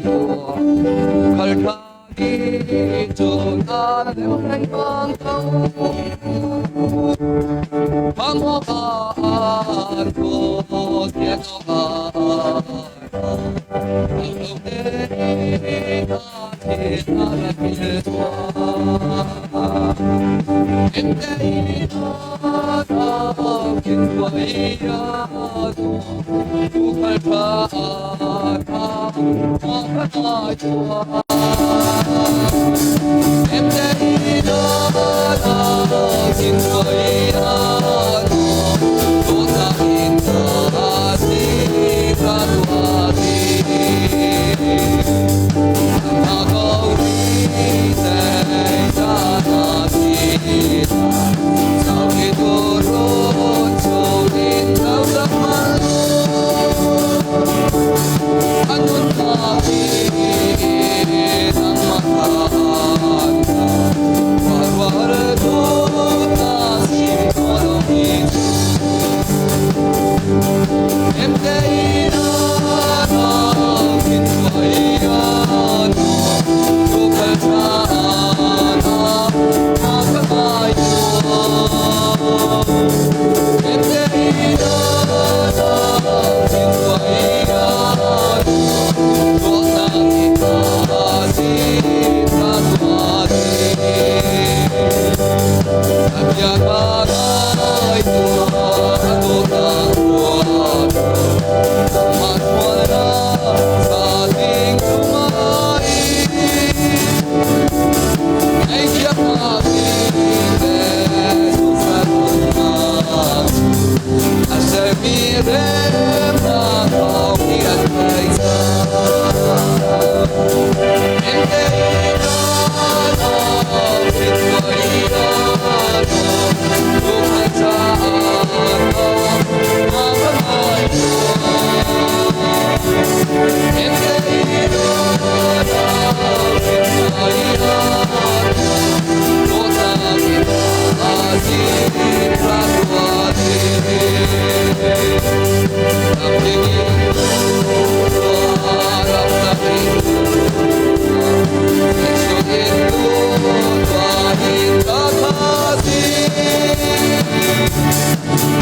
doa Kalkagi Tunan Leway bang tau Pangwakaan ko Tiyagaan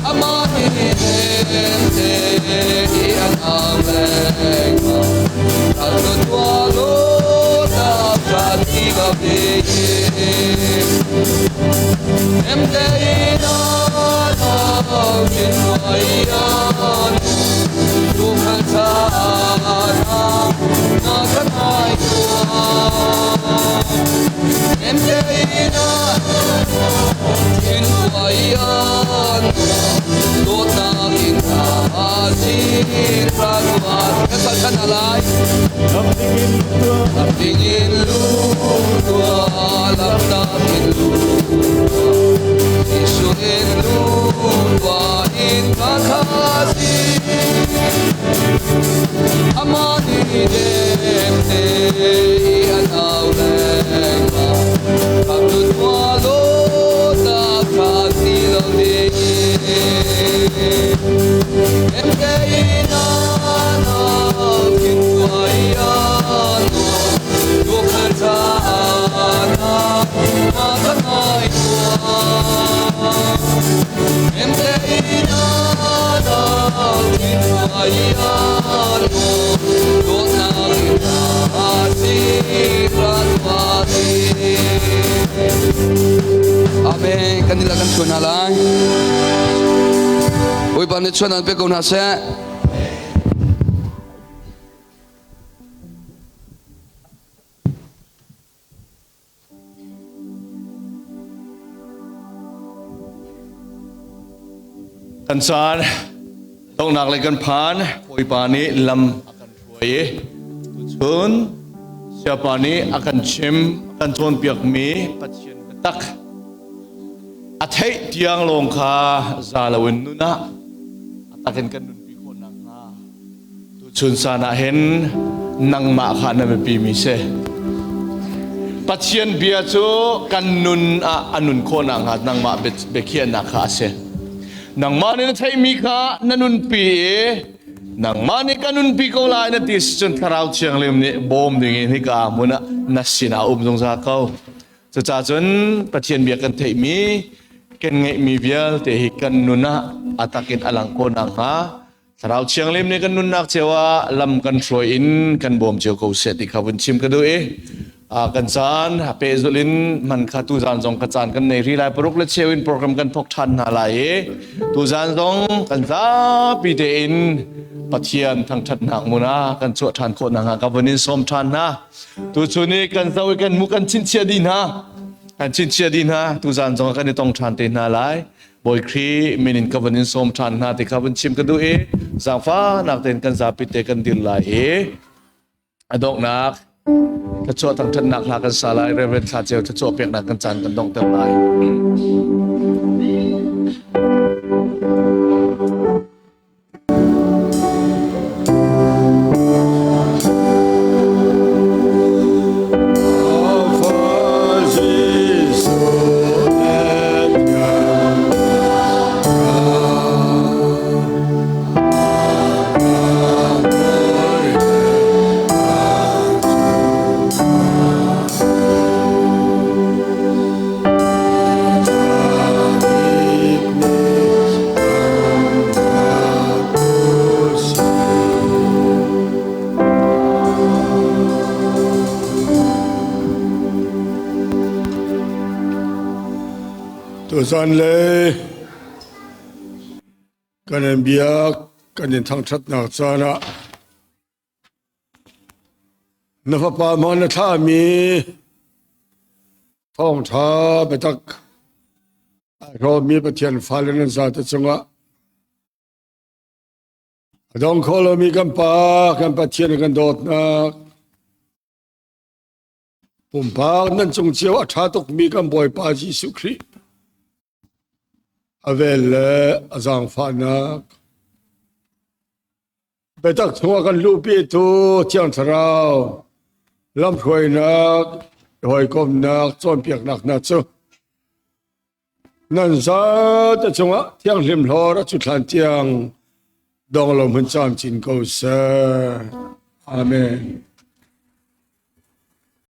Amar te an ang lenga Kalun walo na prati ka em te ina na kinwayan Tuhan sana na kanay em te ina kinwayan Tot na kinahasir Pranuat Kasal ka nalay Tingin luwa Alam namin luwa Isuin luwa In kakasir Amani demte Ianaw lenga Pagdut walo Na kasilaw Amen. Kanila kan kunalay. Uy, panit siya ng pekong nasa. Kan saan tong naklay kan pan Uy, pani lam akan tuwaye Tutsun siya pani akan chim Akan tuwan piyak mi Patsyan betak At hey tiang long ka Zalawin nuna Atakin kan nun piko nang ha Tutsun sana hen Nang maka na mipimisi Patsyan biya chu Kan nun anun ko nang ha Nang ma bekian na ka ase Nang mani na thay mi ka Nanun pi Nang mani ka nun pi ko la Na tis chun karaw chiyang lim ni Bom dingin hika muna Nasina umzong sa kaw Sa cha chun Patsyan biya kan thay mi Ken ngay mi bial te hikan nuna atakin alang ko nang ha sarau chiang lim ni kan nunak cewa lam kan in kan bom cheu ko set ikawun chim ka do kan san pe zulin man kha tu zan jong ka chan kan nei ri lai paruk le chewin program kan phok than na lai tu zan jong kan za pi te in pathian thang that nak muna kan chu than ko nang ka bunin som than na tu chuni kan zawi kan mu kan chin chia din ha Kan chin chia din ha tu zan jong kan tong than te na lai boy kri minin ka banin som than na te ka ban chim ka du zang fa nak ten kan za pit te kan dil lai adok nak ta cho tang than nak la kan sa lai reverend kha cheu ta cho pek nak kan chan kan dong te lai Tuhan le kanen biak kanen thang that nak chana na fa pa ma na tha mi thong tha betak ro mi pathian phalen za ta chunga adong kholo mi kan pathian kan dot na pum pa nan chung chiao atha tok mi kan boy pa Jesu Christ Avel azang fanak betak thua kan lupi tu chiang tharau lam khoi nak hoi kom nak chon piak nak na chu nan za ta chunga thiang hlim hlor chu thlan tiang dong lo mun cham chin ko sa amen